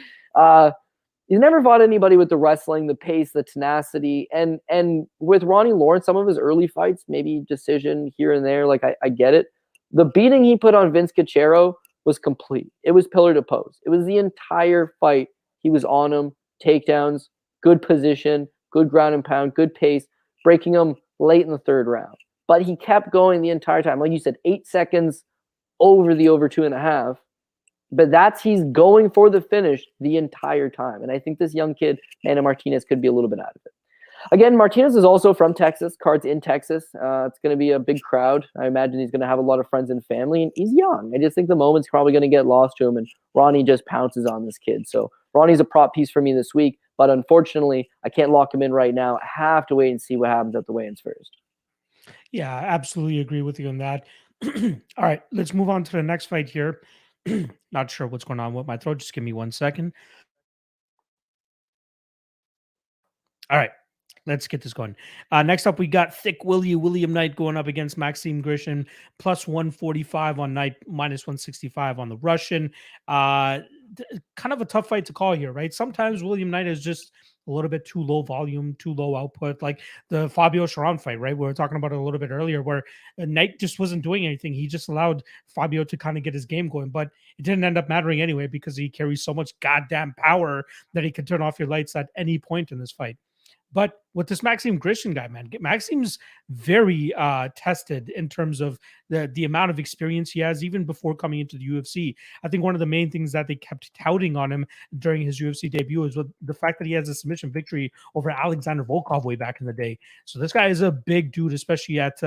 He's never fought anybody with the wrestling, the pace, the tenacity. And with Ronnie Lawrence, some of his early fights, maybe decision here and there, like I get it. The beating he put on Vince Cachero was complete. It was pillar to post. It was the entire fight. He was on him, takedowns, good position, good ground and pound, good pace, breaking him late in the third round. But he kept going the entire time. Like you said, 8 seconds over 2.5. But he's going for the finish the entire time. And I think this young kid, Mana Martinez, could be a little bit out of it. Again, Martinez is also from Texas. Card's in Texas. It's going to be a big crowd. I imagine he's going to have a lot of friends and family. And he's young. I just think the moment's probably going to get lost to him. And Ronnie just pounces on this kid. So Ronnie's a prop piece for me this week. But unfortunately, I can't lock him in right now. I have to wait and see what happens at the weigh-ins first. Yeah, I absolutely agree with you on that. All right, let's move on to the next fight here. Not sure what's going on with my throat. Just give me 1 second. All right, let's get this going. Next up, we got Thick William Knight going up against Maxime Grishin, plus 145 on Knight, minus 165 on the Russian. Kind of a tough fight to call here, right? Sometimes William Knight is just a little bit too low volume, too low output, like the Fabio Cherant fight, right? We were talking about it a little bit earlier, where Knight just wasn't doing anything. He just allowed Fabio to kind of get his game going, but it didn't end up mattering anyway because he carries so much goddamn power that he can turn off your lights at any point in this fight. But with this Maxime Grishin guy, man, Maxime's very tested in terms of the amount of experience he has, even before coming into the UFC. I think one of the main things that they kept touting on him during his UFC debut is with the fact that he has a submission victory over Alexander Volkov way back in the day. So this guy is a big dude, especially at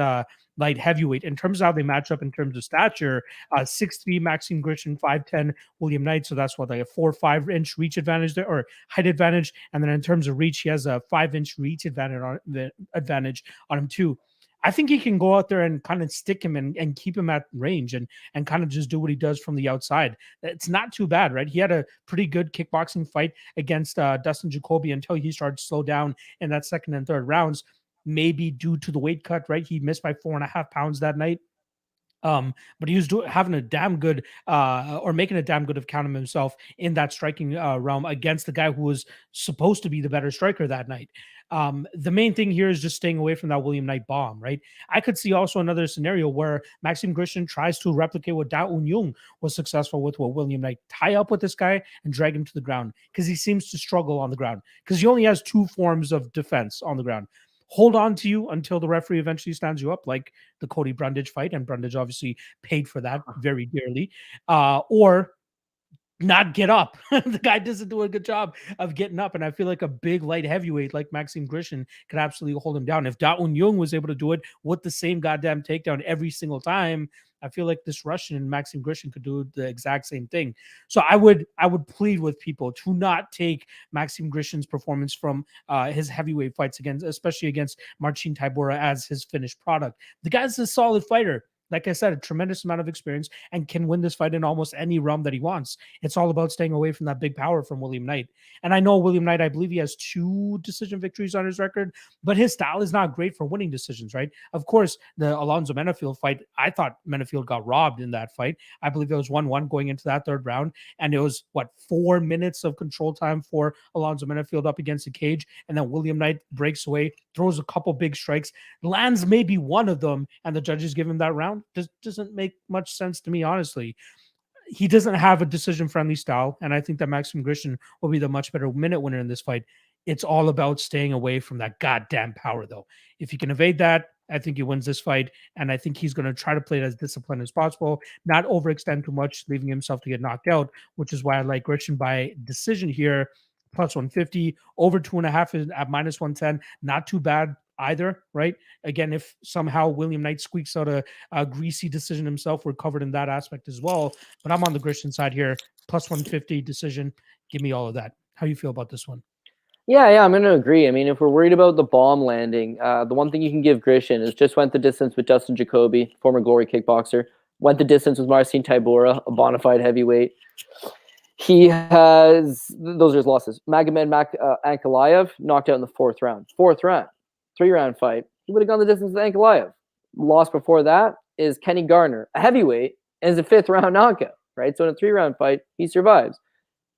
light heavyweight. In terms of how they match up in terms of stature, 6'3" Maxime Grishin, 5'10" William Knight. So that's what, like a 4 or 5 inch reach advantage there, or height advantage. And then in terms of reach, he has a 5-inch reach advantage on him too. I think he can go out there and kind of stick him and keep him at range and kind of just do what he does from the outside. It's not too bad, right? He had a pretty good kickboxing fight against Dustin Jacoby until he started to slow down in that second and third rounds, maybe due to the weight cut, right? He missed by 4.5 pounds that night. But he was having a damn good or making a damn good account of himself in that striking realm against the guy who was supposed to be the better striker that night. The main thing here is just staying away from that William Knight bomb, right? I could see also another scenario where Maxime Grishin tries to replicate what Da Un Jung was successful with William Knight, tie up with this guy and drag him to the ground, because he seems to struggle on the ground, because he only has 2 forms of defense on the ground. Hold on to you until the referee eventually stands you up, like the Cody Brundage fight, and Brundage obviously paid for that very dearly, or not get up. The guy doesn't do a good job of getting up, and I feel like a big light heavyweight like Maxime Grishin could absolutely hold him down. If Da Un Jung was able to do it with the same goddamn takedown every single time, I feel like this Russian and Maxime Grishin could do the exact same thing. So I would plead with people to not take Maxime Grishin's performance from his heavyweight fights against, especially against Marcin Tybura, as his finished product. The guy's a solid fighter. like I said, a tremendous amount of experience and can win this fight in almost any realm that he wants. It's all about staying away from that big power from William Knight. And I know William Knight, I believe he has 2 decision victories on his record, but his style is not great for winning decisions, right? Of course, the Alonzo Menafield fight, I thought Menafield got robbed in that fight. I believe it was 1-1 going into that 3rd round. And it was, 4 minutes of control time for Alonzo Menafield up against the cage. And then William Knight breaks away, throws a couple big strikes, lands maybe one of them, and the judges give him that round. Doesn't make much sense to me, honestly. He doesn't have a decision-friendly style, and I think that Maxim Grishin will be the much better minute winner in this fight. It's all about staying away from that goddamn power, though. If he can evade that, I think he wins this fight, and I think he's going to try to play it as disciplined as possible, not overextend too much, leaving himself to get knocked out, which is why I like Grishin by decision here, plus 150, over 2.5 is at minus 110. Not too bad either, right? Again, if somehow William Knight squeaks out a greasy decision himself, we're covered in that aspect as well. But I'm on the Grishin side here, plus 150 decision. Give me all of that. How you feel about this one? Yeah, I'm going to agree. I mean, if we're worried about the bomb landing, the one thing you can give Grishin is just went the distance with Dustin Jacoby, former Glory kickboxer. Went the distance with Marcin Tybura, a bona fide heavyweight. He has, those are his losses. Magomed Ankalaev knocked out in the 4th round. 4th round. 3-round fight. He would have gone the distance with Ankalaev. Loss before that is Kenny Garner, a heavyweight, and is a 5th round knockout, right? So in a 3-round fight, he survives.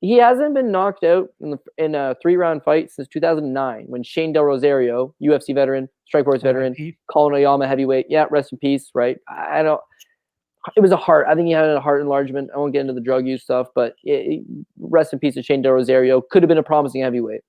He hasn't been knocked out in a 3-round fight since 2009 when Shane Del Rosario, UFC veteran, Strikeforce veteran, Colin Oyama heavyweight. Yeah, rest in peace, right? It was a heart. I think he had a heart enlargement. I won't get into the drug use stuff, but rest in peace to Shane Del Rosario. Could have been a promising heavyweight.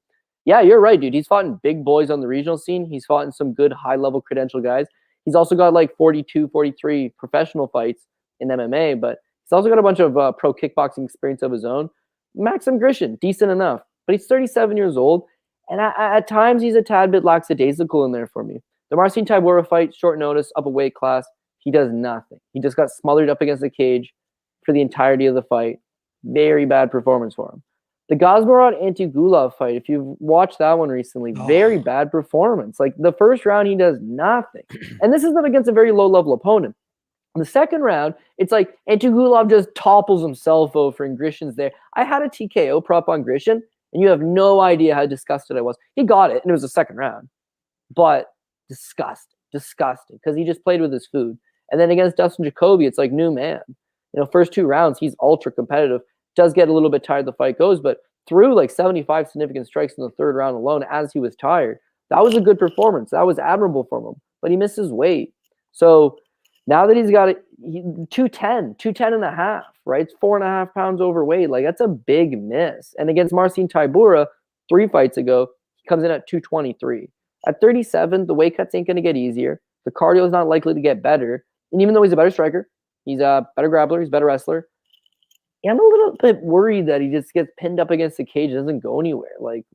Yeah, you're right, dude. He's fought in big boys on the regional scene. He's fought in some good high-level credential guys. He's also got like 42, 43 professional fights in MMA, but he's also got a bunch of pro kickboxing experience of his own. Maxim Grishin, decent enough, but he's 37 years old, and at times he's a tad bit lackadaisical in there for me. The Marcin Tybura fight, short notice, up a weight class, he does nothing. He just got smothered up against the cage for the entirety of the fight. Very bad performance for him. The Gazmarov Antigulov fight, if you've watched that one recently, very bad performance. Like the 1st round, he does nothing. And this is not against a very low-level opponent. In the 2nd round, it's like Antigulov just topples himself over and Grishin's there. I had a TKO prop on Grishin, and you have no idea how disgusted I was. He got it, and it was the 2nd round. But disgusting, because he just played with his food. And then against Dustin Jacoby, it's like new man. First 2 rounds, he's ultra competitive. Does get a little bit tired the fight goes, but threw like 75 significant strikes in the 3rd round alone as he was tired. That was a good performance. That was admirable from him, but he misses weight. So now that he's got 210 and a half, right? It's 4.5 pounds overweight. Like that's a big miss. And against Marcin Tybura 3 fights ago, he comes in at 223. At 37, the weight cuts ain't going to get easier. The cardio is not likely to get better. And even though he's a better striker, he's a better grappler, he's a better wrestler, I'm a little bit worried that he just gets pinned up against the cage and doesn't go anywhere. Like,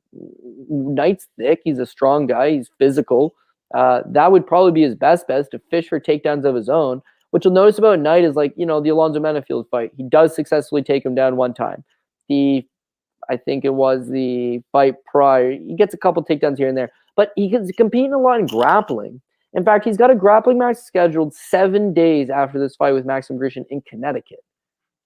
Knight's thick. He's a strong guy. He's physical. That would probably be his best bet to fish for takedowns of his own. What you'll notice about Knight is the Alonzo Menafield fight. He does successfully take him down one time. I think it was the fight prior. He gets a couple takedowns here and there. But he's competing a lot in grappling. In fact, he's got a grappling match scheduled 7 days after this fight with Maxim Grishin in Connecticut.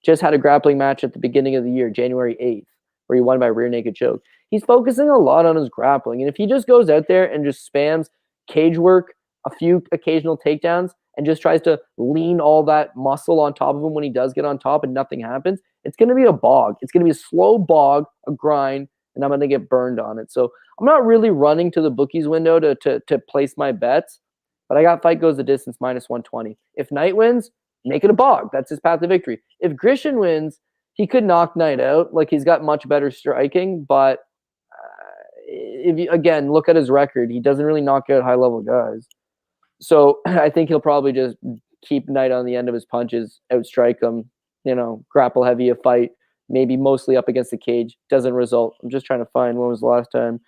Just had a grappling match at the beginning of the year, January 8th, where he won by rear naked choke. He's focusing a lot on his grappling. And if he just goes out there and just spams cage work, a few occasional takedowns, and just tries to lean all that muscle on top of him when he does get on top and nothing happens, it's going to be a bog. It's going to be a slow bog, a grind, and I'm going to get burned on it. So I'm not really running to the bookies window to place my bets, but I got fight goes the distance minus 120. If Knight wins, make it a bog. That's his path to victory. If Grishin wins, he could knock Knight out. Like, he's got much better striking, but if you, again, look at his record, he doesn't really knock out high-level guys. So I think he'll probably just keep Knight on the end of his punches, outstrike him, grapple heavy a fight, maybe mostly up against the cage. Doesn't result. I'm just trying to find when was the last time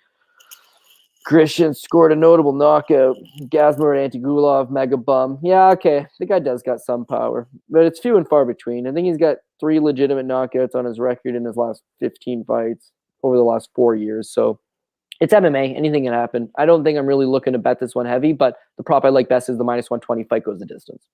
Grishin scored a notable knockout. Gazmar Antigulov, mega bum. Yeah, okay. The guy does got some power, but it's few and far between. I think he's got 3 legitimate knockouts on his record in his last 15 fights over the last 4 years. So it's MMA. Anything can happen. I don't think I'm really looking to bet this one heavy, but the prop I like best is the minus 120 fight goes the distance.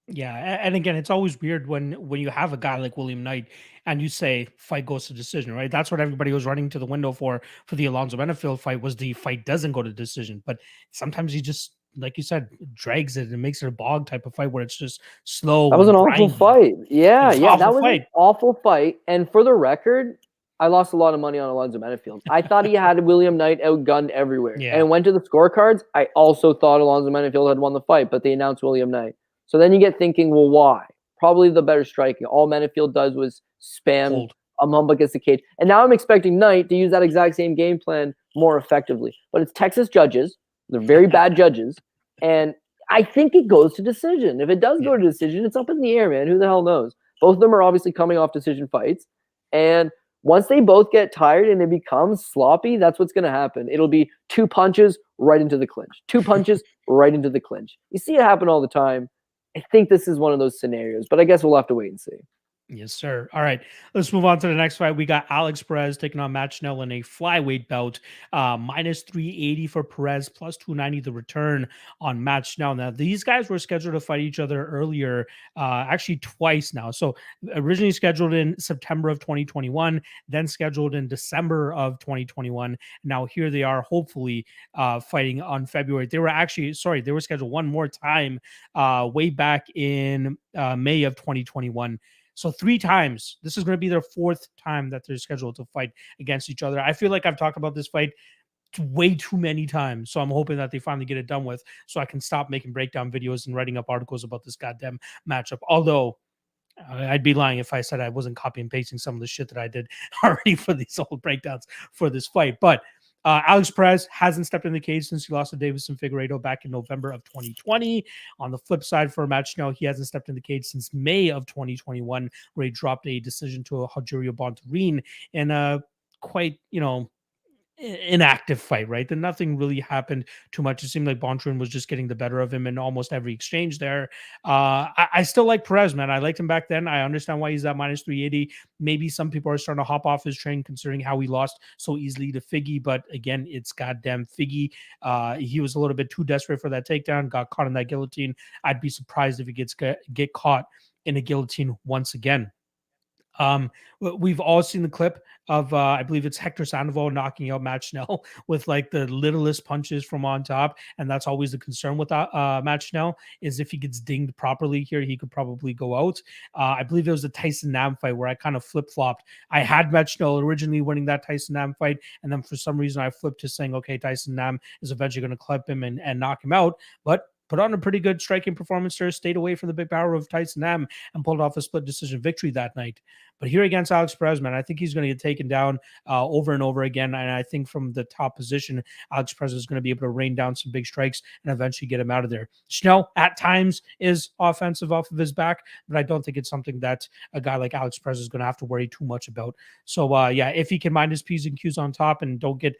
Yeah, and again, it's always weird when you have a guy like William Knight and you say fight goes to decision, right? That's what everybody was running to the window for the Alonzo Benefield fight, was the fight doesn't go to decision. But sometimes he just, like you said, drags it and makes it a bog type of fight where it's just That slow was and an awful grindy. fight. Yeah, It was an yeah, that awful was an fight. awful fight. And for the record, I lost a lot of money on Alonzo Benefield. I thought he had William Knight outgunned everywhere. Yeah. And went to the scorecards. I also thought Alonzo Benefield had won the fight, but they announced William Knight. So then you get thinking, well, why? Probably the better striking. All Benefield does was spam Hold. a mumble against the cage. And now I'm expecting Knight to use that exact same game plan more effectively. But it's Texas judges. They're very bad judges. And I think it goes to decision. If it does go to decision, it's up in the air, man. Who the hell knows? Both of them are obviously coming off decision fights. And once they both get tired and it becomes sloppy, that's what's going to happen. It'll be 2 punches right into the clinch. 2 punches right into the clinch. You see it happen all the time. I think this is one of those scenarios, but I guess we'll have to wait and see. Yes, sir. All right, let's move on to the next fight. We got Alex Perez taking on Matt Schnell in a flyweight bout. Minus 380 for Perez, plus 290 the return on Matt Schnell. Now, these guys were scheduled to fight each other earlier, actually twice now. So originally scheduled in September of 2021, then scheduled in December of 2021. Now here they are, hopefully fighting on February. They were scheduled one more time way back in May of 2021. So 3 times. This is going to be their 4th time that they're scheduled to fight against each other. I feel like I've talked about this fight way too many times. So I'm hoping that they finally get it done with so I can stop making breakdown videos and writing up articles about this goddamn matchup. Although I'd be lying if I said I wasn't copy and pasting some of the shit that I did already for these old breakdowns for this fight. But Alex Perez hasn't stepped in the cage since he lost to Davison Figueiredo back in November of 2020. On the flip side, for Matt Schnell, he hasn't stepped in the cage since May of 2021, where he dropped a decision to a Rogerio Bontorin in a quite, inactive fight, right? Then nothing really happened too much. It seemed like Bontorin was just getting the better of him in almost every exchange there. I still like Perez, man. I liked him back then. I understand why he's at minus 380. Maybe some people are starting to hop off his train considering how he lost so easily to Figgy. But again, it's goddamn Figgy. He was a little bit too desperate for that takedown, got caught in that guillotine. I'd be surprised if he get caught in a guillotine once again. We've all seen the clip of I believe it's Hector Sandoval knocking out Matt Schnell with like the littlest punches from on top, and that's always the concern with Matt Schnell, is if he gets dinged properly here, he could probably go out. I believe it was the Tyson Nam fight where I kind of flip-flopped. I had Matt Schnell originally winning that Tyson Nam fight, and then for some reason I flipped to saying, okay, Tyson Nam is eventually going to clip him and knock him out, but put on a pretty good striking performance there, stayed away from the big power of Tyson Nam, and pulled off a split decision victory that night. But here against Alex Perez, man, I think he's going to get taken down over and over again. And I think from the top position, Alex Perez is going to be able to rain down some big strikes and eventually get him out of there. Schnell, at times, is offensive off of his back, but I don't think it's something that a guy like Alex Perez is going to have to worry too much about. So, yeah, if he can mind his P's and Q's on top and don't get,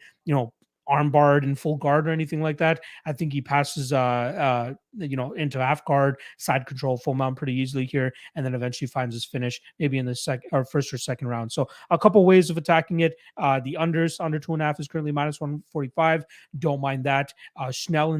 armbarred and full guard or anything like that, I think he passes into half guard, side control, full mount pretty easily here, and then eventually finds his finish maybe in the first or second round. So a couple ways of attacking it. The unders under 2.5 is currently minus 145. Don't mind that. Schnell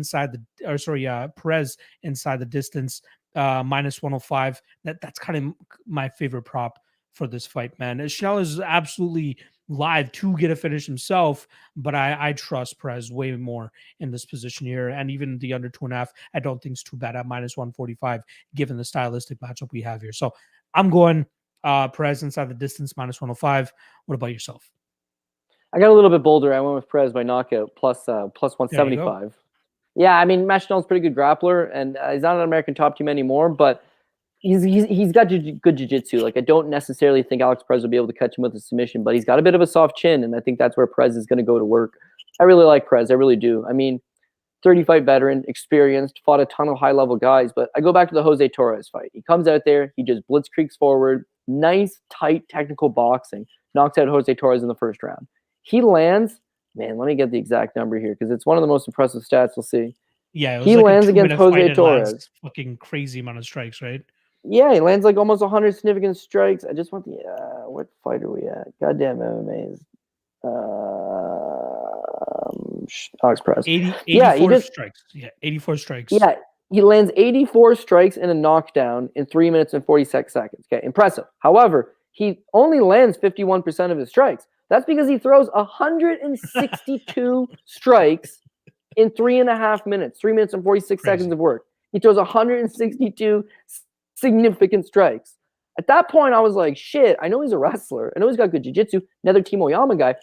Perez inside the distance, minus 105. That's kind of my favorite prop for this fight, man. Schnell is absolutely live to get a finish himself, but I trust Perez way more in this position here. And even the under 2.5, I don't think it's too bad at minus 145, given the stylistic matchup we have here. So I'm going Perez inside the distance, minus 105. What about yourself? I got a little bit bolder. I went with Perez by knockout, plus 175. Yeah, I mean, Matt Schnell's a pretty good grappler, and he's not an American top team anymore, but he's got good jiu-jitsu. Like, I don't necessarily think Alex Perez will be able to catch him with a submission, but he's got a bit of a soft chin, and I think that's where Perez is going to go to work. I really like Perez. I really do. I mean, 30-fight veteran, experienced, fought a ton of high-level guys, but I go back to the Jose Torres fight. He comes out there, he just blitzkriegs forward, nice, tight, technical boxing, knocks out Jose Torres in the first round. He lands, man, let me get the exact number here, because it's one of the most impressive stats we'll see. Yeah, he lands against Jose Torres. Fucking crazy amount of strikes, right? Yeah, he lands like almost 100 significant strikes. I just want the what fight are we at? Goddamn MMA's. Alex Perez. 84 strikes. Yeah, 84 strikes. Yeah, He lands 84 strikes and a knockdown in 3 minutes and 46 seconds. Okay, impressive. However, he only lands 51% of his strikes. That's because he throws 162 strikes in 3.5 minutes, 3 minutes and 46 seconds of work. He throws 162 significant strikes. At that point, I was like, shit, I know he's a wrestler. I know he's got good jiu-jitsu. Another Team Oyama guy.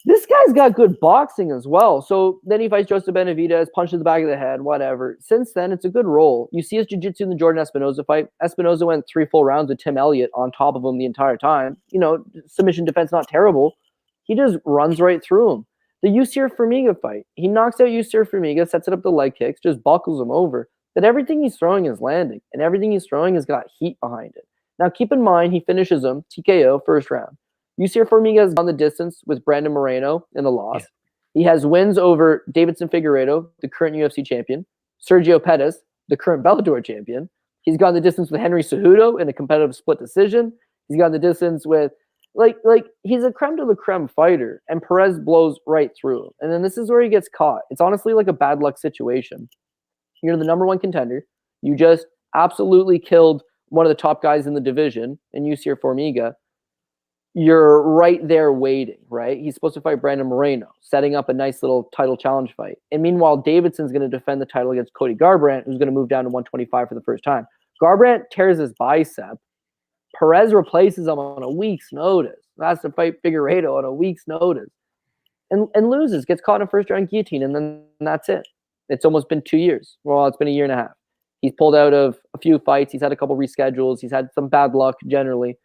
This guy's got good boxing as well. So then he fights Joseph Benavidez, punches the back of the head, whatever. Since then, it's a good roll. You see his jiu-jitsu in the Jordan Espinoza fight. Espinoza went 3 full rounds with Tim Elliott on top of him the entire time. You know, submission defense, not terrible. He just runs right through him. The Yusir Formiga fight. He knocks out Yusir Formiga, sets it up the leg kicks, just buckles him over. But everything he's throwing is landing, and everything he's throwing has got heat behind it. Now, keep in mind, he finishes him TKO first round. Yusir Formiga has gone the distance with Brandon Moreno in the loss. Yeah. He has wins over Davidson Figueiredo, the current UFC champion, Sergio Pettis, the current Bellator champion. He's gone the distance with Henry Cejudo in a competitive split decision. He's gone the distance with, like he's a creme de la creme fighter, and Perez blows right through him. And then this is where he gets caught. It's honestly like a bad luck situation. You're the number 1 contender. You just absolutely killed one of the top guys in the division in Yusir Formiga. You're right there waiting, right? He's supposed to fight Brandon Moreno, setting up a nice little title challenge fight. And meanwhile, Davidson's going to defend the title against Cody Garbrandt, who's going to move down to 125 for the first time. Garbrandt tears his bicep. Perez replaces him on a week's notice. Has to fight Figueiredo on a week's notice. And loses, gets caught in a first-round guillotine, and then that's it. It's almost been 2 years. Well, it's been 1.5 years. He's pulled out of a few fights. He's had a couple reschedules. He's had some bad luck generally.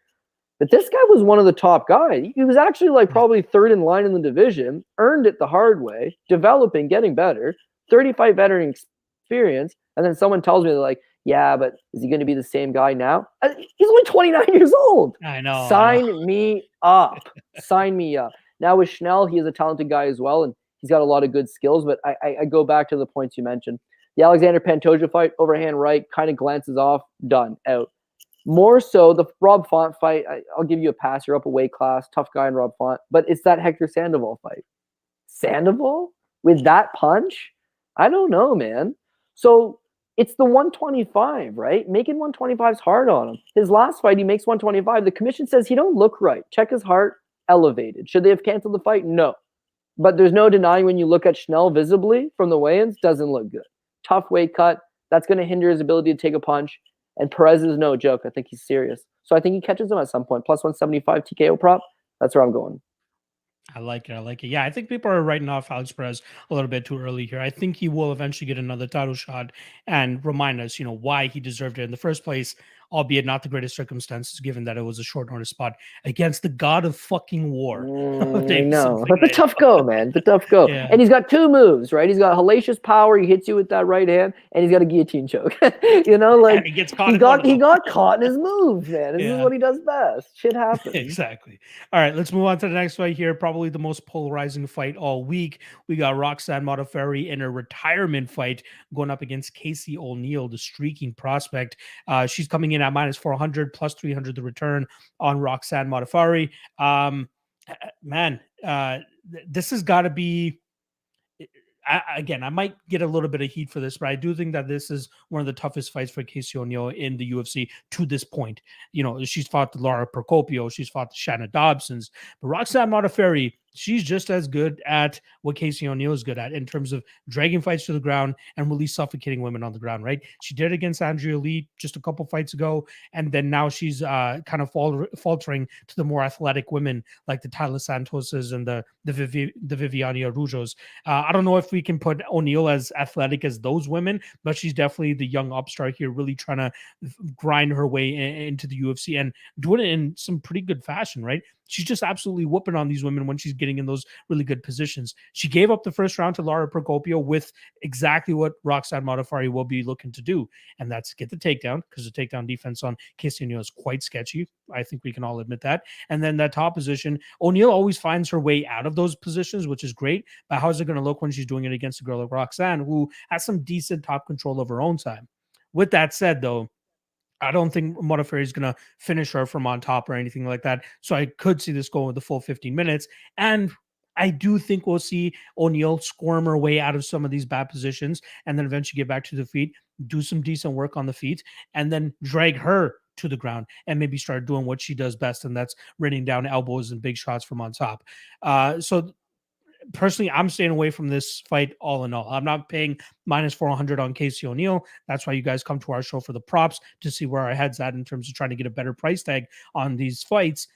But this guy was one of the top guys. He was actually like probably 3rd in line in the division, earned it the hard way, developing, getting better, 35 veteran experience. And then someone tells me, like, yeah, but is he going to be the same guy now? He's only 29 years old. I know. Sign me up. Sign me up. Now with Schnell, he is a talented guy as well, and he's got a lot of good skills. But I go back to the points you mentioned. The Alexander Pantoja fight, overhand right, kind of glances off, done, out. More so, the Rob Font fight, I'll give you a pass. You're up a weight class, tough guy in Rob Font. But it's that Hector Sandoval fight. Sandoval? With that punch? I don't know, man. So it's the 125, right? Making 125 is hard on him. His last fight, he makes 125. The commission says he don't look right. Check his heart, elevated. Should they have canceled the fight? No. But there's no denying when you look at Schnell visibly from the weigh-ins, doesn't look good. Tough weight cut. That's going to hinder his ability to take a punch. And Perez is no joke. I think he's serious. So I think he catches him at some point. Plus 175 TKO prop. That's where I'm going. I like it. Yeah, I think people are writing off Alex Perez a little bit too early here. I think he will eventually get another title shot and remind us, why he deserved it in the first place, albeit not the greatest circumstances, given that it was a short notice spot against the god of fucking war. I know. That's a tough go, man. It's a tough go. Yeah. And he's got 2 moves, right? He's got hellacious power. He hits you with that right hand, and he's got a guillotine choke. Like he gets caught. He got caught in his moves, man. This is what he does best. Shit happens. Exactly. All right, let's move on to the next fight here. Probably the most polarizing fight all week. We got Roxanne Modafferi in a retirement fight going up against Casey O'Neill, the streaking prospect. She's coming in at -400, plus 300 the return on Roxanne Modafferi. This has got to be. Again, I might get a little bit of heat for this, but I do think that this is one of the toughest fights for Casey O'Neill in the UFC to this point. She's fought the Laura Procopio, she's fought the Shanna Dobsons, but Roxanne Modafferi, she's just as good at what Casey O'Neill is good at in terms of dragging fights to the ground and really suffocating women on the ground, right? She did it against Andrea Lee just a couple fights ago, and then now she's kind of faltering to the more athletic women like the Tyler Santoses and the Viviane Arujos. I don't know if we can put O'Neill as athletic as those women, but she's definitely the young upstart here, really trying to grind her way into the UFC and doing it in some pretty good fashion, right? She's just absolutely whooping on these women when she's getting in those really good positions. She gave up the first round to Laura Procopio with exactly what Roxanne Modafferi will be looking to do, and that's get the takedown, because the takedown defense on Casey O'Neill is quite sketchy. I think we can all admit that. And then that top position, O'Neill always finds her way out of those positions, which is great, but how's it going to look when she's doing it against a girl like Roxanne, who has some decent top control of her own time? With that said, though, I don't think Modafferi is going to finish her from on top or anything like that. So I could see this going with the full 15 minutes. And I do think we'll see O'Neal squirm her way out of some of these bad positions and then eventually get back to the feet, do some decent work on the feet, and then drag her to the ground and maybe start doing what she does best, and that's raining down elbows and big shots from on top. So personally, I'm staying away from this fight all in all. I'm not paying minus 400 on Casey O'Neal. That's why you guys come to our show for the props to see where our head's at in terms of trying to get a better price tag on these fights.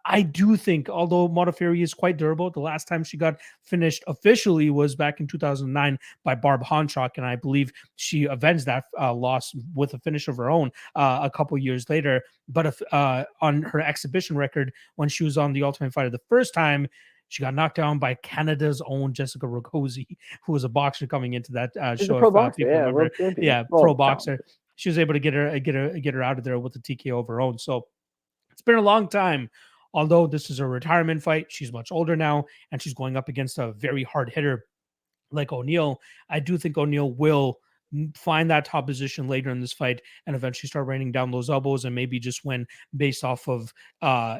I do think, although Modafferi is quite durable, the last time she got finished officially was back in 2009 by Barb Honchak, and I believe she avenged that loss with a finish of her own a couple years later. But if, on her exhibition record, when she was on the Ultimate Fighter the first time, she got knocked down by Canada's own Jessica Rogosi, who was a boxer coming into that She's show. a pro If, boxer, people yeah, remember. world champion. Yeah, Well, pro boxer. She was able to get her out of there with the TKO of her own. So it's been a long time. Although this is a retirement fight, she's much older now, and she's going up against a very hard hitter like O'Neal. I do think O'Neal will find that top position later in this fight and eventually start raining down those elbows and maybe just win based off of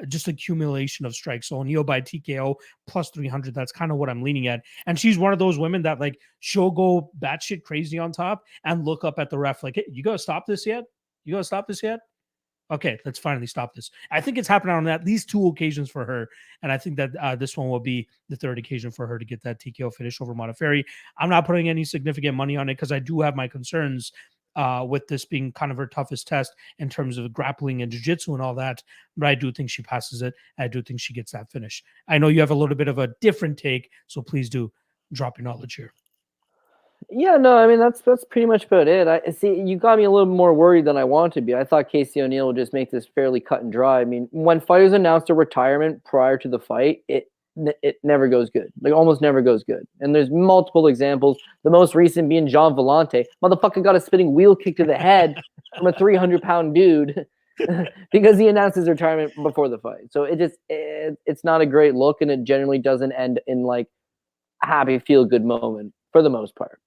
just accumulation of strikes. So O'Neal by TKO plus 300, that's kind of what I'm leaning at. And she's one of those women that, like, she'll go batshit crazy on top and look up at the ref like, hey, you gotta stop this yet? You gotta stop this yet? Okay, let's finally stop this. I think it's happened on at least 2 occasions for her, and I think that this one will be the 3rd occasion for her to get that TKO finish over Modafferi. I'm not putting any significant money on it because I do have my concerns with this being kind of her toughest test in terms of grappling and jiu-jitsu and all that, but I do think she passes it. I do think she gets that finish. I know you have a little bit of a different take, so please do drop your knowledge here. Yeah, no, I mean that's pretty much about it. I see you got me a little more worried than I want to be. I thought Casey O'Neal would just make this fairly cut and dry. I mean, when fighters announce a retirement prior to the fight, it never goes good. Like almost never goes good. And there's multiple examples. The most recent being John Vellante. Motherfucker got a spinning wheel kick to the head from a 300-pound dude because he announced his retirement before the fight. So it's not a great look, and it generally doesn't end in like a happy feel good moment. For the most part.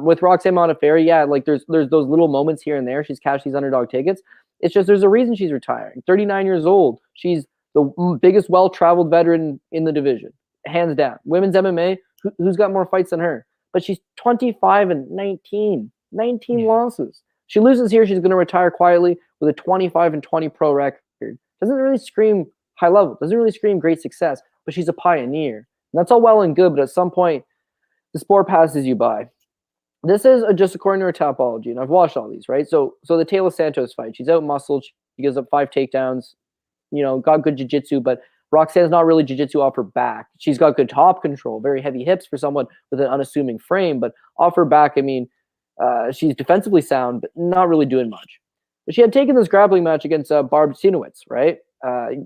With Roxanne Modafferi, yeah, like there's those little moments here and there. She's cashed these underdog tickets. It's just there's a reason she's retiring. 39 years old. She's the biggest well-traveled veteran in the division, hands down. Women's MMA, who's got more fights than her? But she's 25-19, 19 losses. She loses here, she's going to retire quietly with a 25-20 pro record. Doesn't really scream high level. Doesn't really scream great success, but she's a pioneer. And that's all well and good, but at some point, the sport passes you by. This is just according to her topology, and I've watched all these, right? So the Taylor Santos fight, she's out-muscled, she gives up 5 takedowns, got good jiu-jitsu, but Roxanne's not really jiu-jitsu off her back. She's got good top control, very heavy hips for someone with an unassuming frame, but off her back, I mean, she's defensively sound, but not really doing much. But she had taken this grappling match against Barb Sinowitz, right?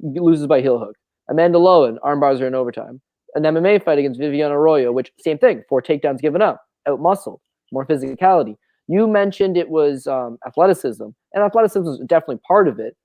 Loses by heel hook. Amanda Lowen, armbars her in overtime. An MMA fight against Viviane Arroyo, which same thing, 4 takedowns given up, out-muscled, more physicality. You mentioned it was athleticism, and athleticism was definitely part of it,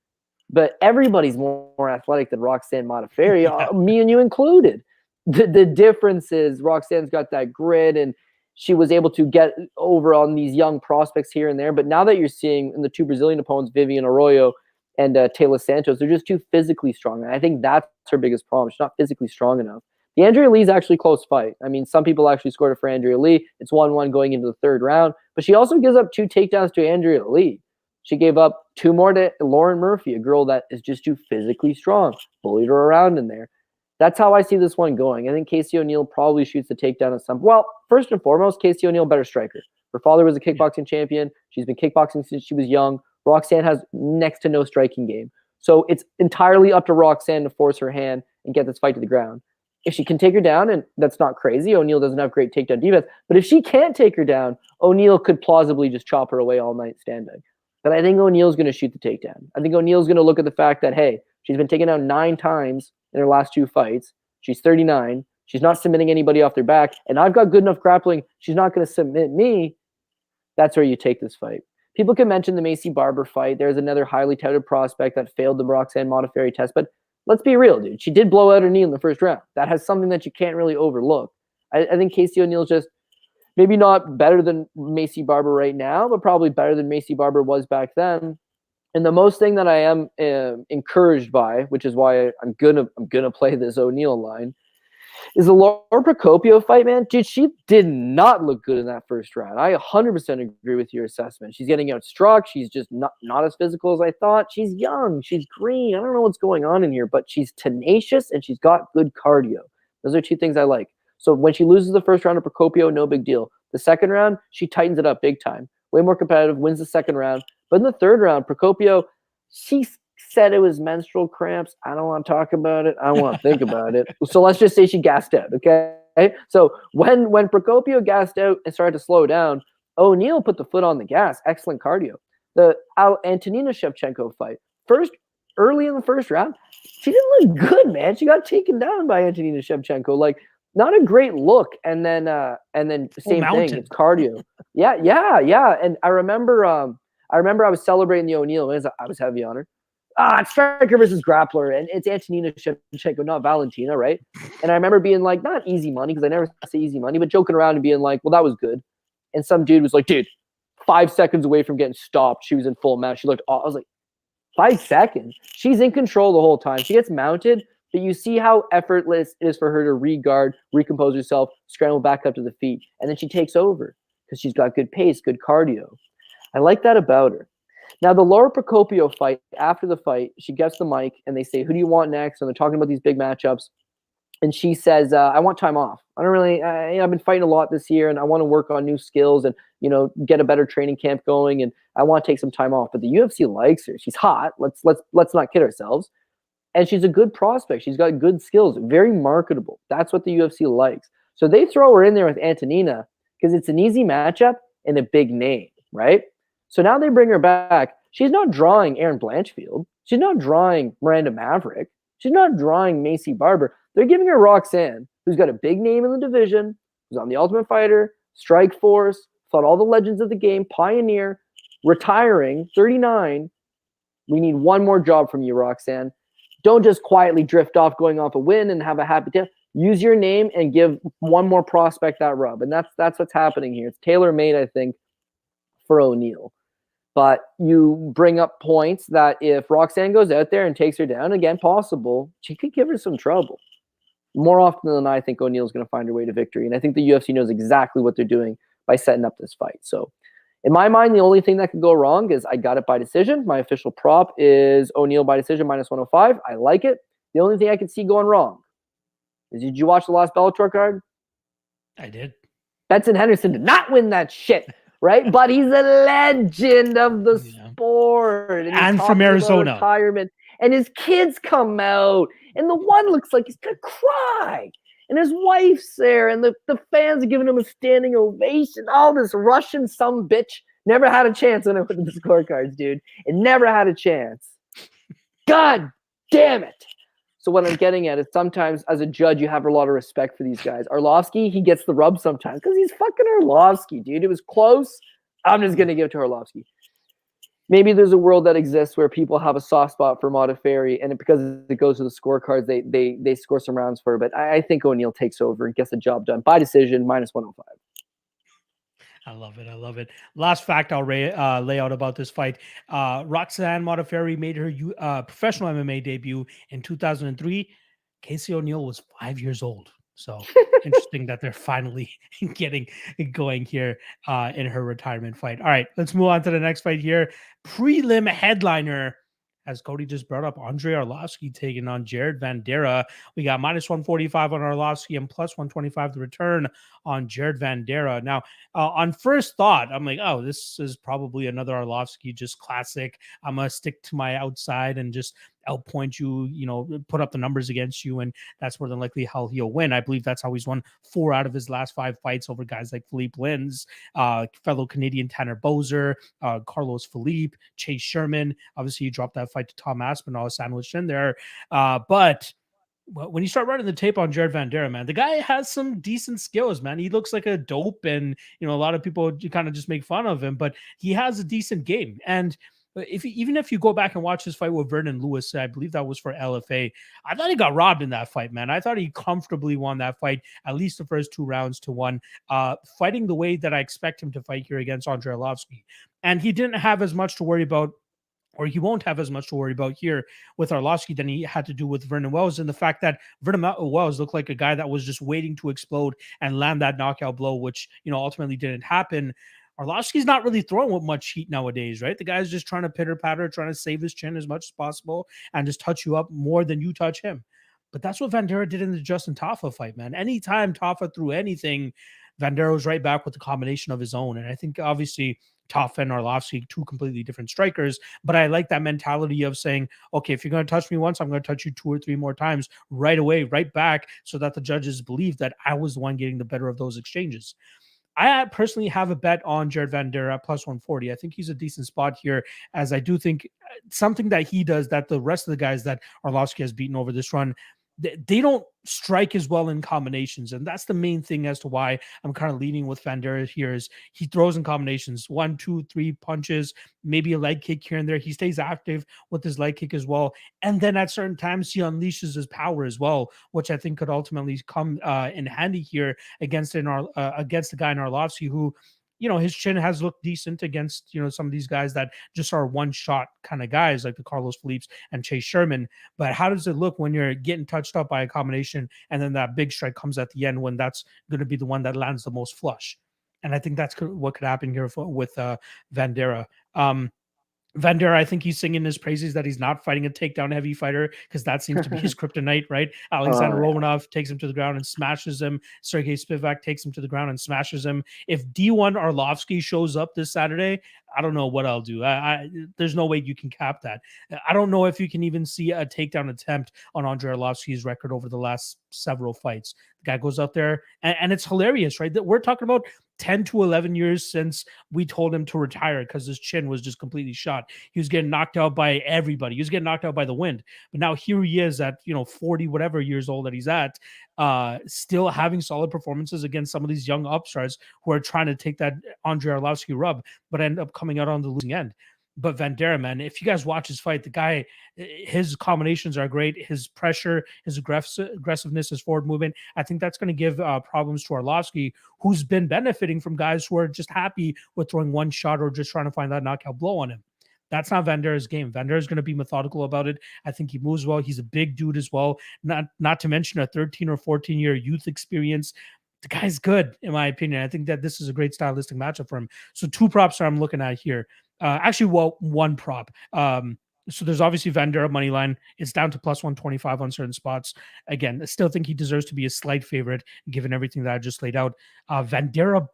but everybody's more athletic than Roxanne Modafferi, me and you included. The difference is Roxanne's got that grit, and she was able to get over on these young prospects here and there, but now that you're seeing in the 2 Brazilian opponents, Viviane Arroyo and Taylor Santos, they're just too physically strong, and I think that's her biggest problem. She's not physically strong enough. The Andrea Lee's actually a close fight. I mean, some people actually scored it for Andrea Lee. It's 1-1 going into the 3rd round. But she also gives up 2 takedowns to Andrea Lee. She gave up 2 more to Lauren Murphy, a girl that is just too physically strong. Bullied her around in there. That's how I see this one going. I think Casey O'Neal probably shoots the takedown at some. Well, first and foremost, Casey O'Neal, better striker. Her father was a kickboxing champion. She's been kickboxing since she was young. Roxanne has next to no striking game. So it's entirely up to Roxanne to force her hand and get this fight to the ground. If she can take her down, and that's not crazy, O'Neal doesn't have great takedown defense, but if she can't take her down, O'Neal could plausibly just chop her away all night standing. But I think O'Neal's going to shoot the takedown. I think O'Neal's going to look at the fact that, hey, she's been taken down 9 times in her last 2 fights. She's 39. She's not submitting anybody off their back, and I've got good enough grappling. She's not going to submit me. That's where you take this fight. People can mention the Macy Barber fight. There's another highly touted prospect that failed the Roxanne Modafferi test, but let's be real, dude. She did blow out her knee in the 1st round. That has something that you can't really overlook. I think Casey O'Neal's just maybe not better than Macy Barber right now, but probably better than Macy Barber was back then. And the most thing that I am encouraged by, which is why I'm gonna play this O'Neal line, is the Laura Procopio fight, man. Dude, she did not look good in that first round. I 100% agree with your assessment. She's getting outstruck. She's just not as physical as I thought. She's young. She's green. I don't know what's going on in here, but she's tenacious and she's got good cardio. Those are two things I like. So when she loses the first round of Procopio, no big deal. The second round, she tightens it up big time. Way more competitive, wins the second round. But in the third round, Procopio, she said it was menstrual cramps. I don't want to talk about it. I don't want to think about it. So let's just say she gassed out, okay? So when Procopio gassed out and started to slow down, O'Neal put the foot on the gas. Excellent cardio. The Antonina Shevchenko fight, early in the first round, she didn't look good, man. She got taken down by Antonina Shevchenko. Like, not a great look. And then same thing. It's cardio. Yeah. And I remember I was celebrating the O'Neal. I was heavy on her. It's striker versus grappler, and it's Antonina Shevchenko, not Valentina, right? And I remember being like, not easy money, because I never say easy money, but joking around and being like, well, that was good. And some dude was like, dude, 5 seconds away from getting stopped. She was in full mount. She looked I was like, 5 seconds? She's in control the whole time. She gets mounted, but you see how effortless it is for her to re-guard, recompose herself, scramble back up to the feet, and then she takes over because she's got good pace, good cardio. I like that about her. Now, the Laura Procopio fight, after the fight, she gets the mic and they say, who do you want next? And they're talking about these big matchups. And she says, I want time off. I don't really, I've been fighting a lot this year and I want to work on new skills and, get a better training camp going. And I want to take some time off. But the UFC likes her. She's hot. Let's not kid ourselves. And she's a good prospect. She's got good skills, very marketable. That's what the UFC likes. So they throw her in there with Antonina because it's an easy matchup and a big name, right? So now they bring her back. She's not drawing Erin Blanchfield. She's not drawing Miranda Maverick. She's not drawing Macy Barber. They're giving her Roxanne, who's got a big name in the division, who's on the Ultimate Fighter, Strike Force, fought all the legends of the game, Pioneer, retiring, 39. We need one more job from you, Roxanne. Don't just quietly drift off going off a win and have a happy day. Use your name and give one more prospect that rub. And that's what's happening here. It's tailor-made, I think, for O'Neal. But you bring up points that if Roxanne goes out there and takes her down, again, possible, she could give her some trouble. More often than not, I think O'Neal's going to find her way to victory. And I think the UFC knows exactly what they're doing by setting up this fight. So in my mind, the only thing that could go wrong is I got it by decision. My official prop is O'Neal by decision minus 105. I like it. The only thing I could see going wrong is, did you watch the last Bellator card? I did. Benson Henderson did not win that shit. Right, but he's a legend of the sport, and from Arizona, retirement. And his kids come out, and the one looks like he's gonna cry, and his wife's there, and the fans are giving him a standing ovation. All this Russian bitch never had a chance when I went to the scorecards, dude. It never had a chance. God damn it. So what I'm getting at is sometimes as a judge, you have a lot of respect for these guys. Arlovski, he gets the rub sometimes because he's fucking Arlovski, dude. It was close. I'm just going to give it to Arlovski. Maybe there's a world that exists where people have a soft spot for Modafferi, and because it goes to the scorecards, they score some rounds for her. But I think O'Neal takes over and gets the job done by decision, minus 105. I love it. Last fact I'll lay out about this fight. Roxanne Modafferi made her professional MMA debut in 2003. Casey O'Neal was 5 years old. So interesting that they're finally getting going here in her retirement fight. All right, let's move on to the next fight here. Prelim headliner, as Cody just brought up, Andrei Arlovski taking on Jared Vanderaa. We got minus 145 on Arlovski and plus 125 the return on Jared Vanderaa. Now, on first thought, I'm like, oh, this is probably another Arlovski, just classic. I'm going to stick to my outside and just outpoint you, put up the numbers against you, and that's more than likely how he'll win. I believe that's how he's won 4 out of his last 5 fights over guys like Philippe Lins, fellow Canadian Tanner Bozer, Carlos Philippe, Chase Sherman. Obviously, he dropped that fight to Tom Aspinall sandwiched in there. But when you start running the tape on Jared Vanderaa, man, the guy has some decent skills, man. He looks like a dope, and a lot of people kind of just make fun of him, but he has a decent game. And even if you go back and watch his fight with Vernon Lewis, I believe that was for LFA, I thought he got robbed in that fight, man. I thought he comfortably won that fight, at least the first 2 rounds to 1, fighting the way that I expect him to fight here against Andrei Arlovski. And he didn't have as much to worry about or he won't have as much to worry about here with Arlovski than he had to do with Vernon Wells. And the fact that Vernon Wells looked like a guy that was just waiting to explode and land that knockout blow, which, ultimately didn't happen. Arlovski's not really throwing with much heat nowadays, right? The guy's just trying to pitter patter, trying to save his chin as much as possible and just touch you up more than you touch him. But that's what Vanderaa did in the Justin Tafa fight, man. Anytime Tafa threw anything, Vanderaa was right back with the combination of his own. And I think obviously Tafa and Arlovski, two completely different strikers, but I like that mentality of saying, okay, if you're going to touch me once, I'm going to touch you 2 or 3 more times right away, right back, so that the judges believe that I was the one getting the better of those exchanges. I personally have a bet on Jared Vanderaa at plus 140. I think he's a decent spot here, as I do think something that he does that the rest of the guys that Arlovski has beaten over this run, they don't strike as well in combinations. And that's the main thing as to why I'm kind of leaning with Vanderaa here is he throws in combinations, 1, 2, 3 punches, maybe a leg kick here and there. He stays active with his leg kick as well. And then at certain times he unleashes his power as well, which I think could ultimately come in handy here against the guy in Arlovski who, his chin has looked decent against, some of these guys that just are one-shot kind of guys like the Carlos Phillips and Chase Sherman. But how does it look when you're getting touched up by a combination and then that big strike comes at the end when that's going to be the one that lands the most flush? And I think that's what could happen here with Vanderaa. Vanderaa, I think he's singing his praises that he's not fighting a takedown heavy fighter because that seems to be his kryptonite, right? Alexander Romanov takes him to the ground and smashes him. Sergey Spivak takes him to the ground and smashes him. If D1 Arlovski shows up this Saturday, I don't know what I'll do. There's no way you can cap that. I don't know if you can even see a takedown attempt on Andrei Arlovski's record over the last several fights. The guy goes out there, and it's hilarious, right? That we're talking about 10 to 11 years since we told him to retire because his chin was just completely shot. He was getting knocked out by everybody. He was getting knocked out by the wind. But now here he is at, 40 whatever years old that he's at, still having solid performances against some of these young upstarts who are trying to take that Andrei Arlovski rub, but end up coming out on the losing end. But Vanderaa, man, if you guys watch his fight, the guy, his combinations are great. His pressure, his aggressiveness, his forward movement, I think that's going to give problems to Arlovski, who's been benefiting from guys who are just happy with throwing one shot or just trying to find that knockout blow on him. That's not Vandeera's game. Vanderaa is going to be methodical about it. I think he moves well. He's a big dude as well. Not to mention a 13 or 14-year youth experience. The guy's good, in my opinion. I think that this is a great stylistic matchup for him. So 2 props that I'm looking at here. Actually, 1 prop. So there's obviously Vanderaa money line. It's down to plus 125 on certain spots. Again, I still think he deserves to be a slight favorite given everything that I just laid out. Vanderaa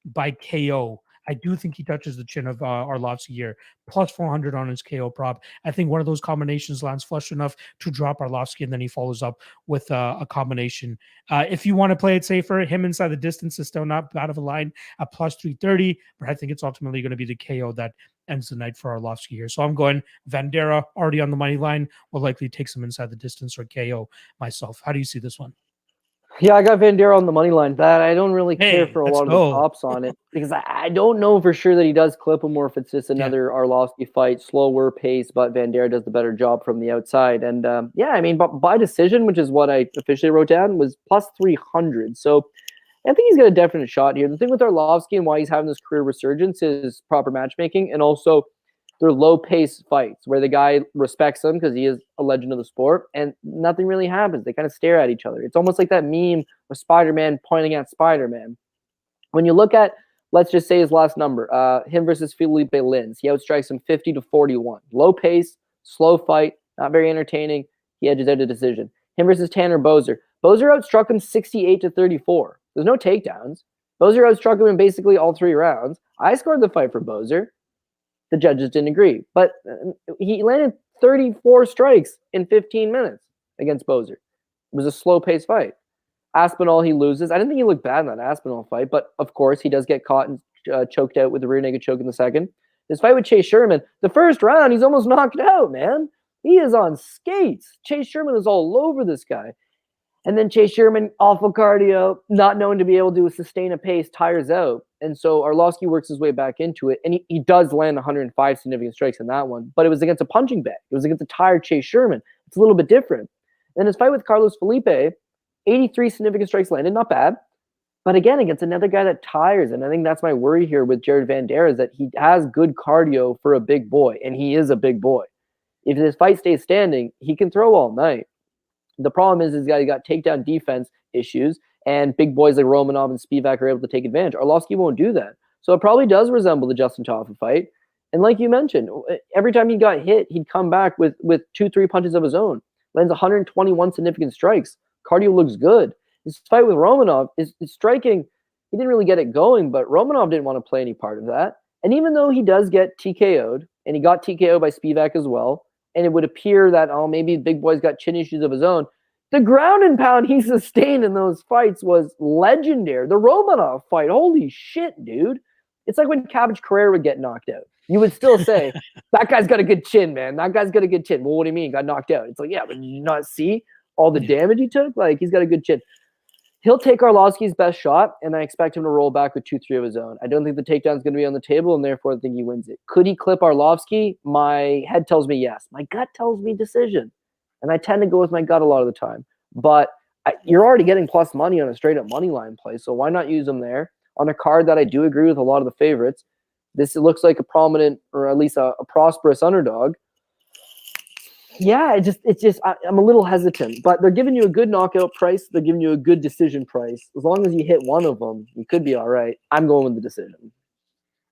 by KO. I do think he touches the chin of Arlovski here. Plus 400 on his KO prop. I think one of those combinations lands flush enough to drop Arlovski, and then he follows up with a combination. If you want to play it safer, him inside the distance is still not bad of a line at plus 330, but I think it's ultimately going to be the KO that ends the night for Arlovski here. So I'm going Vanderaa already on the money line. Will likely take some inside the distance or KO myself. How do you see this one? Yeah, I got Vanderaa on the money line. That I don't really care for a lot of the props on it because I don't know for sure that he does clip him or if it's just another Arlovski fight, slower pace, but Vanderaa does the better job from the outside. And but by decision, which is what I officially wrote down, was plus 300. So I think he's got a definite shot here. The thing with Arlovski and why he's having this career resurgence is proper matchmaking and also they're low-pace fights where the guy respects him because he is a legend of the sport, and nothing really happens. They kind of stare at each other. It's almost like that meme of Spider-Man pointing at Spider-Man. When you look at, let's just say his last number, him versus Felipe Lins, he outstrikes him 50 to 41. Low pace, slow fight, not very entertaining. He edges out a decision. Him versus Tanner Boser. Boser outstruck him 68 to 34. There's no takedowns. Boser outstruck him in basically all 3 rounds. I scored the fight for Boser. The judges didn't agree. But he landed 34 strikes in 15 minutes against Boser. It was a slow-paced fight. Aspinall, he loses. I didn't think he looked bad in that Aspinall fight, but of course, he does get caught and choked out with the rear naked choke in the second. His fight with Chase Sherman, the first round, he's almost knocked out, man. He is on skates. Chase Sherman is all over this guy. And then Chase Sherman, awful cardio, not known to be able to sustain a pace, tires out. And so Arlovski works his way back into it, and he does land 105 significant strikes in that one. But it was against a punching bag. It was against a tired Chase Sherman. It's a little bit different. Then his fight with Carlos Felipe, 83 significant strikes landed, not bad. But again, against another guy that tires, and I think that's my worry here with Jared Vanderaa is that he has good cardio for a big boy, and he is a big boy. If this fight stays standing, he can throw all night. The problem is he's got takedown defense issues, and big boys like Romanov and Spivak are able to take advantage. Arlovski won't do that. So it probably does resemble the Justin Tafa fight. And like you mentioned, every time he got hit, he'd come back with 2-3 punches of his own. Lands 121 significant strikes. Cardio looks good. This fight with Romanov is striking. He didn't really get it going, but Romanov didn't want to play any part of that. And even though he does get TKO'd, and he got TKO'd by Spivak as well, and it would appear that, oh, maybe Big Boy's got chin issues of his own, the ground and pound he sustained in those fights was legendary. The Romanov fight, holy shit, dude. It's like when Cabbage Carrera would get knocked out. You would still say, that guy's got a good chin, man. That guy's got a good chin. Well, what do you mean? He got knocked out. It's like, yeah, but did you not see all the damage he took? Like, he's got a good chin. He'll take Arlovski's best shot, and I expect him to roll back with 2-3 of his own. I don't think the takedown's going to be on the table, and therefore I think he wins it. Could he clip Arlovski? My head tells me yes. My gut tells me decision. And I tend to go with my gut a lot of the time. But you're already getting plus money on a straight-up money line play, so why not use them there? On a card that I do agree with a lot of the favorites, this looks like a prominent, or at least a prosperous underdog. Yeah, I'm a little hesitant, but they're giving you a good knockout price. They're giving you a good decision price. As long as you hit one of them, you could be all right. I'm going with the decision.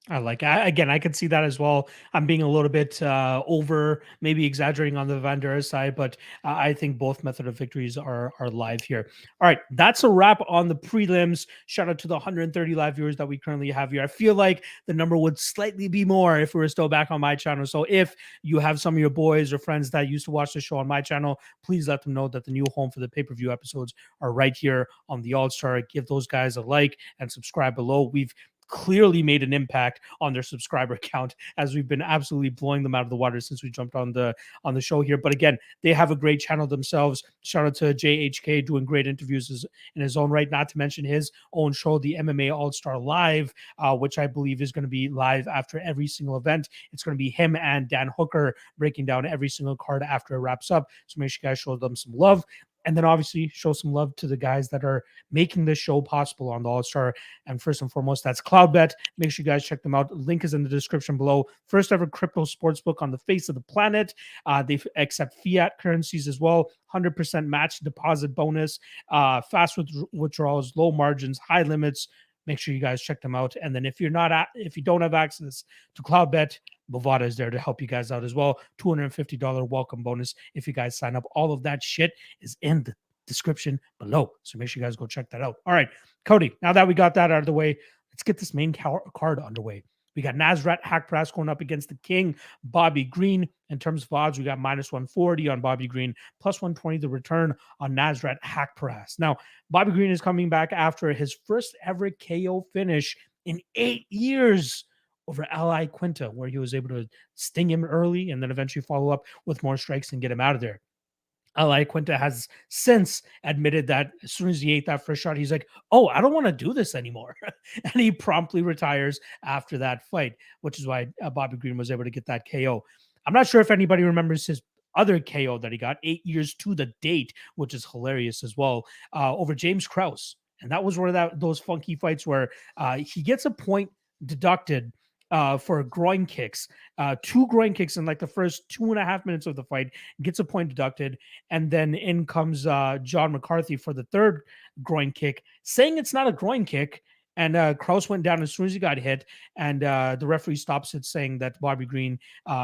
I could see that as well. I'm being a little bit over, maybe exaggerating on the Vanderaa side, but I think both method of victories are live here. All right, that's a wrap on the prelims. Shout out to the 130 live viewers that we currently have here. I feel like the number would slightly be more if we were still back on my channel. So if you have some of your boys or friends that used to watch the show on my channel, please let them know that the new home for the pay-per-view episodes are right here on the All-Star. Give those guys a like and subscribe below. We've clearly made an impact on their subscriber count as we've been absolutely blowing them out of the water since we jumped on the show here. But again, they have a great channel themselves. Shout out to JHK doing great interviews in his own right, not to mention his own show, the MMA All-Star Live, which I believe is going to be live after every single event. It's going to be him and Dan Hooker breaking down every single card after it wraps up. So make sure you guys show them some love. And then obviously show some love to the guys that are making this show possible on the All-Star. And first and foremost, that's CLOUDBET. Make sure you guys check them out. Link is in the description below. First ever crypto sportsbook on the face of the planet. They accept fiat currencies as well. 100% match deposit bonus. Fast withdrawals, low margins, high limits. Make sure you guys check them out. And then if you don't have access to CLOUDBET, BOVADA is there to help you guys out as well. $250 welcome bonus if you guys sign up. All of that shit is in the description below. So make sure you guys go check that out. All right, Cody, now that we got that out of the way, let's get this main card underway. We got Nasrat Haqparast going up against the King, Bobby Green. In terms of odds, we got -140 on Bobby Green, +120 the return on Nasrat Haqparast. Now, Bobby Green is coming back after his first ever KO finish in 8 years over Ali Quinta, where he was able to sting him early and then eventually follow up with more strikes and get him out of there. Ali Quinta has since admitted that as soon as he ate that first shot, he's like, oh, I don't want to do this anymore. And he promptly retires after that fight, which is why Bobby Green was able to get that KO. I'm not sure if anybody remembers his other KO that he got 8 years to the date, which is hilarious as well, over James Krause. And that was one of those funky fights where he gets a point deducted for groin kicks, 2 groin kicks in like the first 2.5 minutes of the fight, gets a point deducted. And then in comes John McCarthy for the third groin kick, saying it's not a groin kick. And Krause went down as soon as he got hit. And the referee stops it, saying that Bobby Green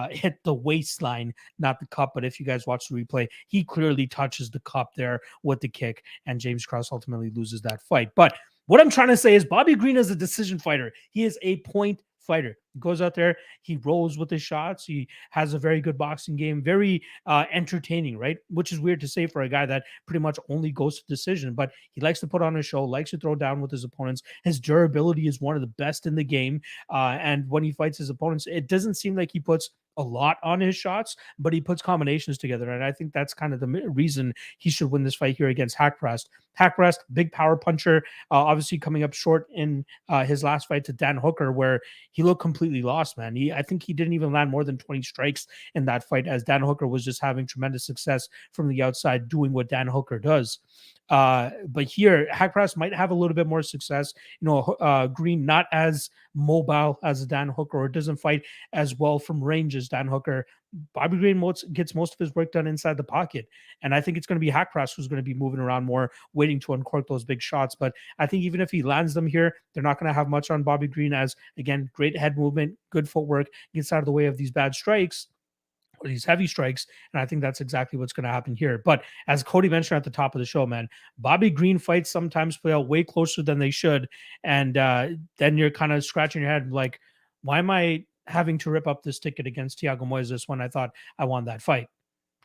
hit the waistline, not the cup. But if you guys watch the replay, he clearly touches the cup there with the kick. And James Krause ultimately loses that fight. But what I'm trying to say is Bobby Green is a decision fighter. He is a point fighter. He goes out there, he rolls with his shots. He has a very good boxing game, very entertaining, right? Which is weird to say for a guy that pretty much only goes to decision, but he likes to put on a show, likes to throw down with his opponents. His durability is one of the best in the game. And when he fights his opponents, it doesn't seem like he puts a lot on his shots, but he puts combinations together. And I think that's kind of the reason he should win this fight here against Haqparast. Haqparast, big power puncher, obviously coming up short in his last fight to Dan Hooker, where he looked completely completely lost, man. I think he didn't even land more than 20 strikes in that fight, as Dan Hooker was just having tremendous success from the outside doing what Dan Hooker does. But here, Haqparast might have a little bit more success. Green not as mobile as Dan Hooker, or doesn't fight as well from range as Dan Hooker. Bobby Green gets most of his work done inside the pocket. And I think it's going to be Haqparast who's going to be moving around more, waiting to uncork those big shots. But I think even if he lands them here, they're not going to have much on Bobby Green, as, again, great head movement, good footwork, gets out of the way of these bad strikes, or these heavy strikes. And I think that's exactly what's going to happen here. But as Cody mentioned at the top of the show, man, Bobby Green fights sometimes play out way closer than they should. And then you're kind of scratching your head like, why am I having to rip up this ticket against Thiago Moises when I thought I won that fight?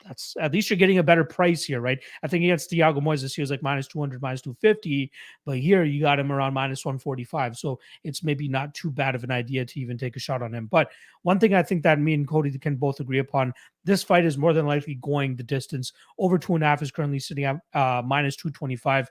That's, at least you're getting a better price here, right? I think against Thiago Moises, he was like minus 200, minus 250, but here you got him around minus 145. So it's maybe not too bad of an idea to even take a shot on him. But one thing I think that me and Cody can both agree upon, this fight is more than likely going the distance. Over 2.5 is currently sitting at minus 225.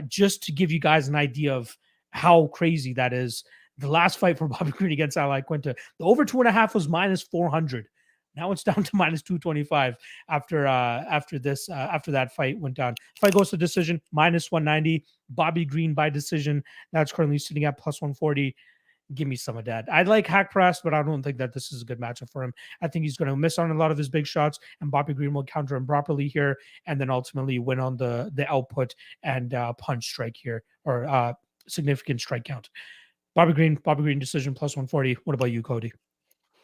Just to give you guys an idea of how crazy that is, the last fight for Bobby Green against Al Iaquinta, the over 2.5 was minus 400. Now it's down to minus 225 after that fight went down. Fight goes to decision, minus 190. Bobby Green by decision. That's currently sitting at plus 140. Give me some of that. I like Haqparast, but I don't think that this is a good matchup for him. I think he's going to miss on a lot of his big shots, and Bobby Green will counter him properly here, and then ultimately win on the output and punch strike here, or significant strike count. Bobby Green decision plus 140. What about you, Cody?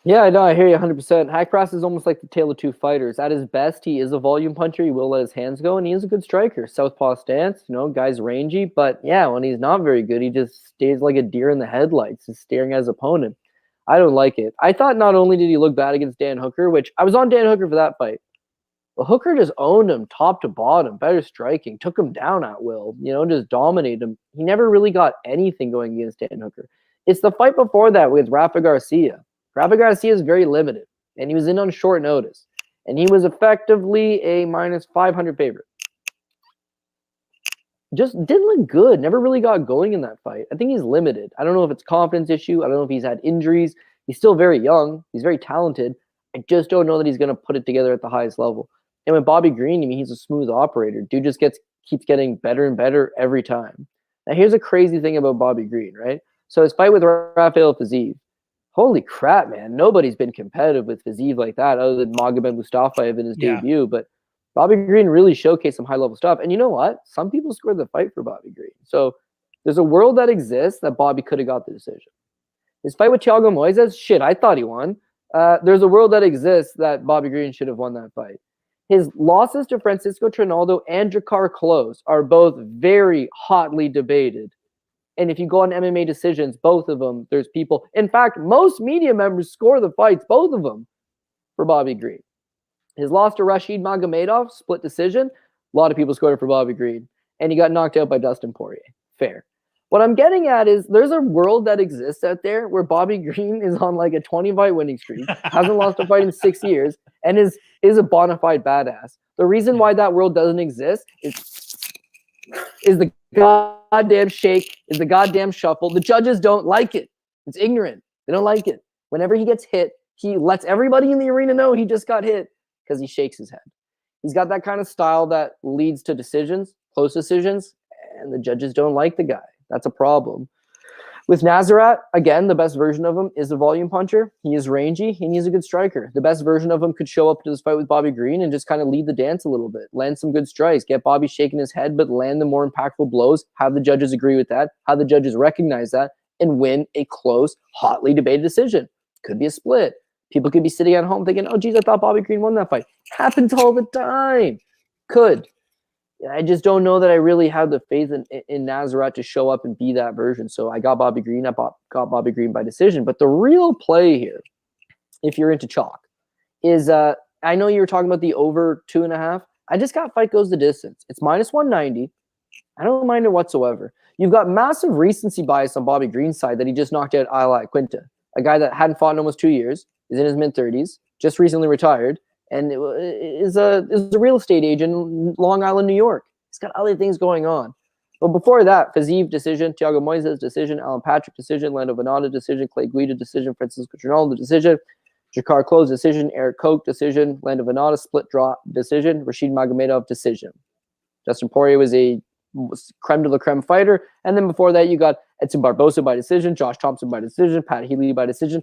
Yeah, no, I hear you 100%. Haqparast is almost like the tale of two fighters. At his best, he is a volume puncher. He will let his hands go, and he is a good striker. Southpaw stance, guy's rangy. But yeah, when he's not very good, he just stays like a deer in the headlights, just staring at his opponent. I don't like it. I thought not only did he look bad against Dan Hooker, which I was on Dan Hooker for that fight, but Hooker just owned him top to bottom, better striking, took him down at will, just dominated him. He never really got anything going against Dan Hooker. It's the fight before that with Rafa Garcia. Rafa Garcia is very limited, and he was in on short notice, and he was effectively a minus 500 favorite. Just didn't look good. Never really got going in that fight. I think he's limited. I don't know if it's a confidence issue. I don't know if he's had injuries. He's still very young. He's very talented. I just don't know that he's going to put it together at the highest level. And with Bobby Green, he's a smooth operator. Dude just keeps getting better and better every time. Now, here's a crazy thing about Bobby Green, right? So his fight with Rafael Fiziev, holy crap, man. Nobody's been competitive with Fiziev like that other than Magomed Mustafayev in his debut. But Bobby Green really showcased some high-level stuff. And you know what? Some people scored the fight for Bobby Green. So there's a world that exists that Bobby could have got the decision. His fight with Thiago Moises, shit, I thought he won. There's a world that exists that Bobby Green should have won that fight. His losses to Francisco Trinaldo and Jakar Close are both very hotly debated. And if you go on MMA decisions, both of them, there's people. In fact, most media members score the fights, both of them, for Bobby Green. His loss to Rashid Magomedov, split decision, a lot of people scored it for Bobby Green. And he got knocked out by Dustin Poirier. Fair. What I'm getting at is there's a world that exists out there where Bobby Green is on like a 20-fight winning streak, hasn't lost a fight in 6 years, and is a bona fide badass. The reason why that world doesn't exist is the goddamn shake, is the goddamn shuffle. The judges don't like it. It's ignorant. They don't like it. Whenever he gets hit, he lets everybody in the arena know he just got hit because he shakes his head. He's got that kind of style that leads to decisions, close decisions, and the judges don't like the guy. That's a problem. With Nasrat, again, the best version of him is a volume puncher. He is rangy, and he's a good striker. The best version of him could show up to this fight with Bobby Green and just kind of lead the dance a little bit, land some good strikes, get Bobby shaking his head, but land the more impactful blows, have the judges agree with that, have the judges recognize that, and win a close, hotly debated decision. Could be a split. People could be sitting at home thinking, oh, geez, I thought Bobby Green won that fight. Happens all the time. Could. I just don't know that I really have the faith in Nasrat to show up and be that version. So I got Bobby Green. I got Bobby Green by decision. But the real play here, if you're into chalk, is I know you were talking about the over 2.5. I just got fight goes the distance. It's minus 190. I don't mind it whatsoever. You've got massive recency bias on Bobby Green's side that he just knocked out Al Iaquinta, a guy that hadn't fought in almost 2 years, is in his mid-30s, just recently retired, and is a real estate agent in Long Island, New York. He's got other things going on. But before that, Fiziev decision, Thiago Moises decision, Alan Patrick decision, Lando Venata decision, Clay Guida decision, Francisco Trinaldo decision, Jakar Close decision, Eric Koch decision, Lando Venata split draw decision, Rashid Magomedov decision. Justin Poirier was a creme de la creme fighter. And then before that, you got Edson Barbosa by decision, Josh Thompson by decision, Pat Healy by decision.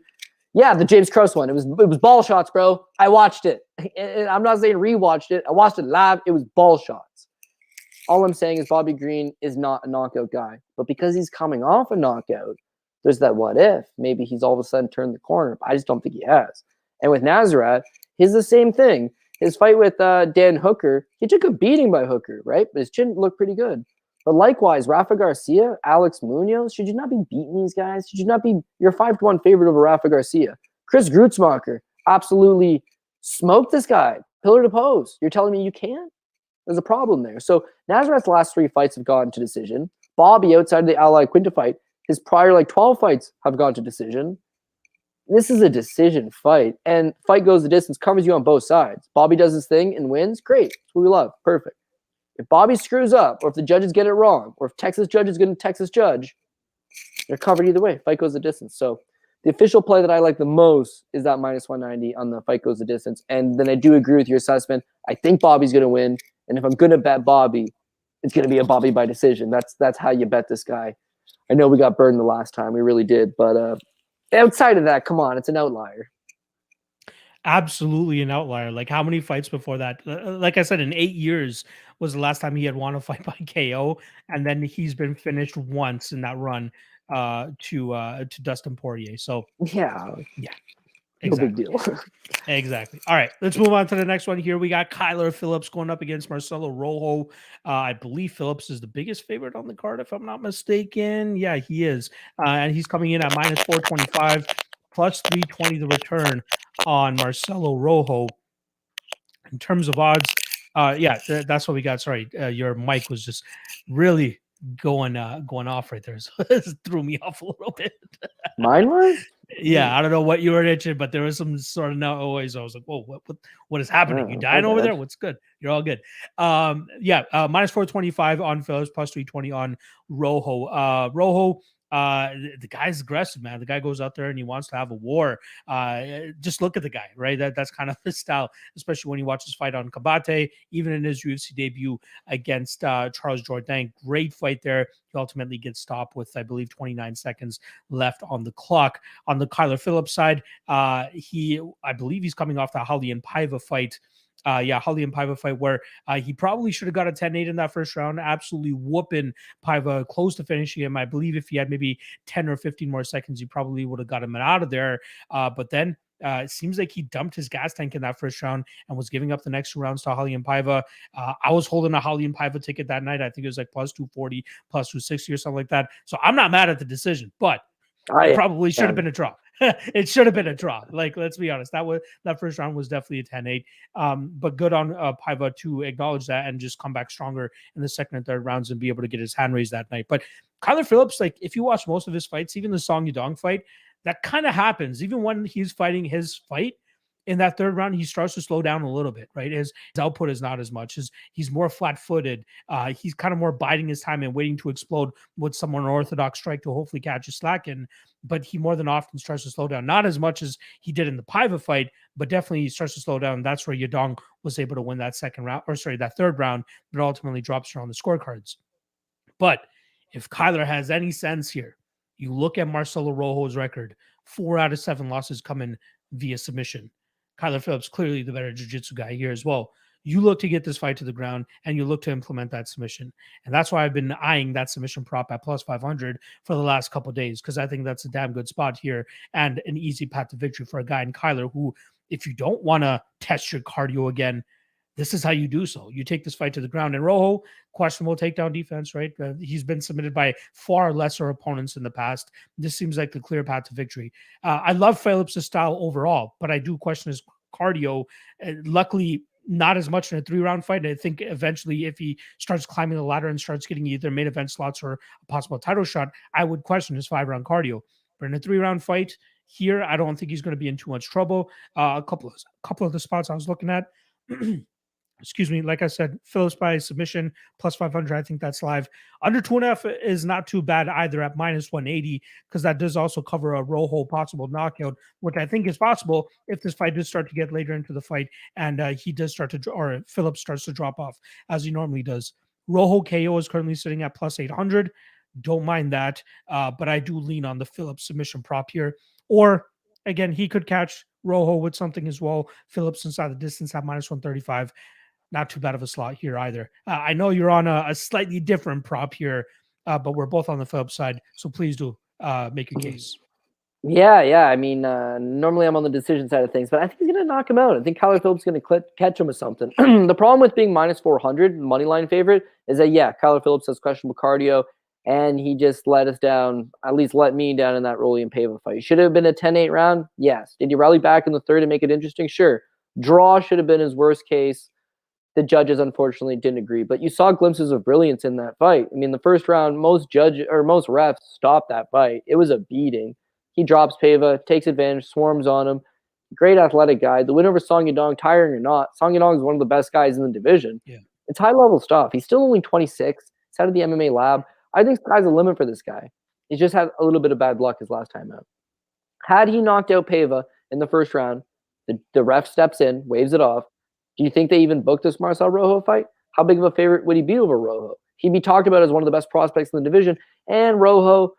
Yeah, the James Krause one. It was ball shots, bro. I watched it. I'm not saying rewatched it. I watched it live. It was ball shots. All I'm saying is Bobby Green is not a knockout guy. But because he's coming off a knockout, there's that what if. Maybe he's all of a sudden turned the corner. But I just don't think he has. And with Nasrat, he's the same thing. His fight with Dan Hooker, he took a beating by Hooker, right? But his chin looked pretty good. But likewise, Rafa Garcia, Alex Munoz, should you not be beating these guys? Should you not be – you're 5-1 favorite over Rafa Garcia. Chris Grutzmacher absolutely smoked this guy, pillar to post. You're telling me you can't? There's a problem there. So Nasrat's last 3 fights have gone to decision. Bobby, outside of the Ally Quinta fight, his prior 12 fights have gone to decision. This is a decision fight. And fight goes the distance, covers you on both sides. Bobby does his thing and wins. Great. That's what we love. Perfect. If Bobby screws up, or if the judges get it wrong, or if Texas judge is going to Texas judge, they're covered either way. Fight goes the distance. So the official play that I like the most is that -190 on the fight goes the distance. And then I do agree with your assessment. I think Bobby's going to win. And if I'm going to bet Bobby, it's going to be a Bobby by decision. That's how you bet this guy. I know we got burned the last time. We really did. But outside of that, come on, it's an outlier. Absolutely an outlier. Like, how many fights before that? Like I said, in 8 years was the last time he had won a fight by KO, and then he's been finished once in that run to Dustin Poirier. So yeah, exactly. No big deal. Exactly. All right, let's move on to the next one here. We got Kyler Phillips going up against Marcelo Rojo. I believe Phillips is the biggest favorite on the card, if I'm not mistaken. Yeah, he is, and he's coming in at -425. Plus 320 the return on Marcelo Rojo. In terms of odds, that's what we got. Sorry, your mic was just really going off right there. So it threw me off a little bit. Mine was? Yeah, I don't know what you were itching, but there was some sort of noise. I was like, whoa, what is happening? You dying over there? What's good? You're all good. -425 on Phillips, plus 320 on Rojo. Rojo, the guy's aggressive, man. The guy goes out there and he wants to have a war. Just look at the guy, right? That's kind of his style, especially when you watch his fight on Kabate, even in his UFC debut against Charles Jourdain. Great fight there. He ultimately gets stopped with, I believe, 29 seconds left on the clock. On the Kyler Phillips side, I believe he's coming off the Raulian Paiva fight. Raulian Paiva fight where he probably should have got a 10-8 in that first round, absolutely whooping Paiva close to finishing him. I believe if he had maybe 10 or 15 more seconds, he probably would have got him out of there. But then it seems like he dumped his gas tank in that first round and was giving up the next 2 rounds to Raulian Paiva. I was holding a Raulian Paiva ticket that night. I think it was like plus 240, plus 260 or something like that. So I'm not mad at the decision, but it probably should have been a draw. It should have been a draw. Like, let's be honest. That first round was definitely a 10-8. But good on Paiva to acknowledge that and just come back stronger in the second and third rounds and be able to get his hand raised that night. But Kyler Phillips, like, if you watch most of his fights, even the Song Yadong fight, that kind of happens. Even when he's fighting his fight, in that third round, he starts to slow down a little bit, right? His output is not as much. He's more flat-footed. He's kind of more biding his time and waiting to explode with some unorthodox strike to hopefully catch a slack in. But he more than often starts to slow down. Not as much as he did in the Paiva fight, but definitely he starts to slow down. That's where Yadong was able to win that that third round, but ultimately drops her on the scorecards. But if Kyler has any sense here, you look at Marcelo Rojo's record, 4 out of 7 losses coming via submission. Kyler Phillips, clearly the better jiu-jitsu guy here as well. You look to get this fight to the ground and you look to implement that submission. And that's why I've been eyeing that submission prop at plus 500 for the last couple of days, because I think that's a damn good spot here and an easy path to victory for a guy in Kyler who, if you don't want to test your cardio again, this is how you do so. You take this fight to the ground. And Rojo, questionable takedown defense, right? He's been submitted by far lesser opponents in the past. This seems like the clear path to victory. I love Phillips' style overall, but I do question his cardio. Luckily, not as much in a 3-round fight. And I think eventually, if he starts climbing the ladder and starts getting either main event slots or a possible title shot, I would question his 5-round cardio. But in a 3-round fight here, I don't think he's going to be in too much trouble. A couple of the spots I was looking at. excuse me, like I said, Phillips by submission, plus 500. I think that's live. Under 2.5 is not too bad either at minus 180, because that does also cover a Rojo possible knockout, which I think is possible if this fight does start to get later into the fight and he does start to, or Phillips starts to drop off as he normally does. Rojo KO is currently sitting at plus 800. Don't mind that, but I do lean on the Phillips submission prop here. Or again, he could catch Rojo with something as well. Phillips inside the distance at minus 135. Not too bad of a slot here either. I know you're on a slightly different prop here, but we're both on the Phillips side, so please do make your case. Yeah. I mean, normally I'm on the decision side of things, but I think he's going to knock him out. I think Kyler Phillips is going to catch him with something. The problem with being minus 400 money line favorite is that, yeah, Kyler Phillips has questionable cardio, and he just let us down, at least let me down in that Rolly and Pava fight. Should it have been a 10-8 round? Yes. Did he rally back in the third and make it interesting? Sure. Draw should have been his worst case. The judges unfortunately didn't agree, but you saw glimpses of brilliance in that fight. I mean, the first round, most refs stopped that fight. It was a beating. He drops Pava, takes advantage, swarms on him. Great athletic guy. The win over Song Yadong, tiring or not, Song Yadong is one of the best guys in the division. Yeah. It's high-level stuff. He's still only 26. He's out of the MMA lab. I think sky's the limit for this guy. He's just had a little bit of bad luck his last time out. Had he knocked out Pava in the first round, the ref steps in, waves it off. Do you think they even booked this Marcel Rojo fight? How big of a favorite would he be over Rojo? He'd be talked about as one of the best prospects in the division. And Rojo,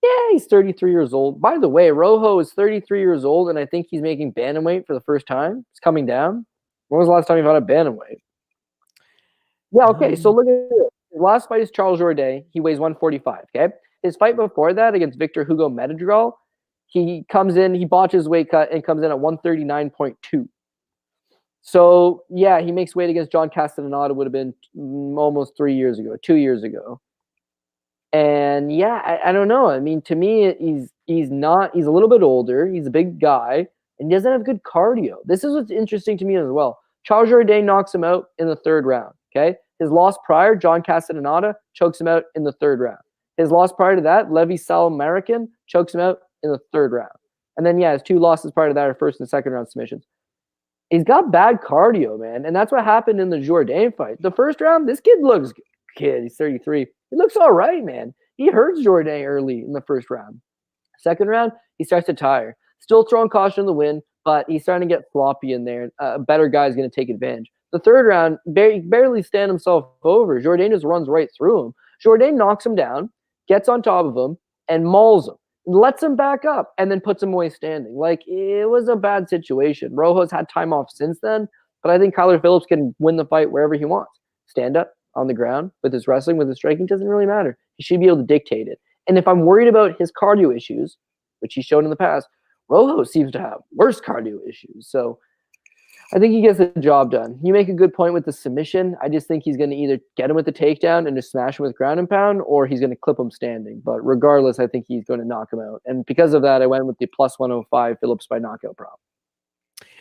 yeah, he's 33 years old. By the way, Rojo is 33 years old, and I think he's making bantamweight for the first time. He's coming down. When was the last time he fought at bantamweight? Yeah, okay, so look at this. His last fight is Charles Jourdain. He weighs 145, okay? His fight before that against Victor Hugo Madrigal, he comes in, he botches weight cut and comes in at 139.2. So, yeah, he makes weight against John Castellaneta, would have been almost 2 years ago. And, yeah, I don't know. I mean, to me, he's a little bit older. He's a big guy, and he doesn't have good cardio. This is what's interesting to me as well. Charles Jourdain knocks him out in the third round, okay? His loss prior, John Castellaneta, chokes him out in the third round. His loss prior to that, Levi Sal-American, chokes him out in the third round. And then, yeah, his two losses prior to that are first and second round submissions. He's got bad cardio, man, and that's what happened in the Jourdain fight. The first round, this kid looks good. He's 33. He looks all right, man. He hurts Jourdain early in the first round. Second round, he starts to tire. Still throwing caution in the wind, but he's starting to get floppy in there. A better guy is going to take advantage. The third round, barely stand himself over. Jourdain just runs right through him. Jourdain knocks him down, gets on top of him, and mauls him. Lets him back up, and then puts him away standing. Like, it was a bad situation. Rojo's had time off since then, but I think Kyler Phillips can win the fight wherever he wants. Stand up on the ground with his wrestling, with his striking, doesn't really matter. He should be able to dictate it. And if I'm worried about his cardio issues, which he's shown in the past, Rojo seems to have worse cardio issues. So I think he gets the job done. You make a good point with the submission. I just think he's going to either get him with the takedown and just smash him with ground and pound, or he's going to clip him standing. But regardless, I think he's going to knock him out. And because of that, I went with the plus 105 Phillips by knockout prop.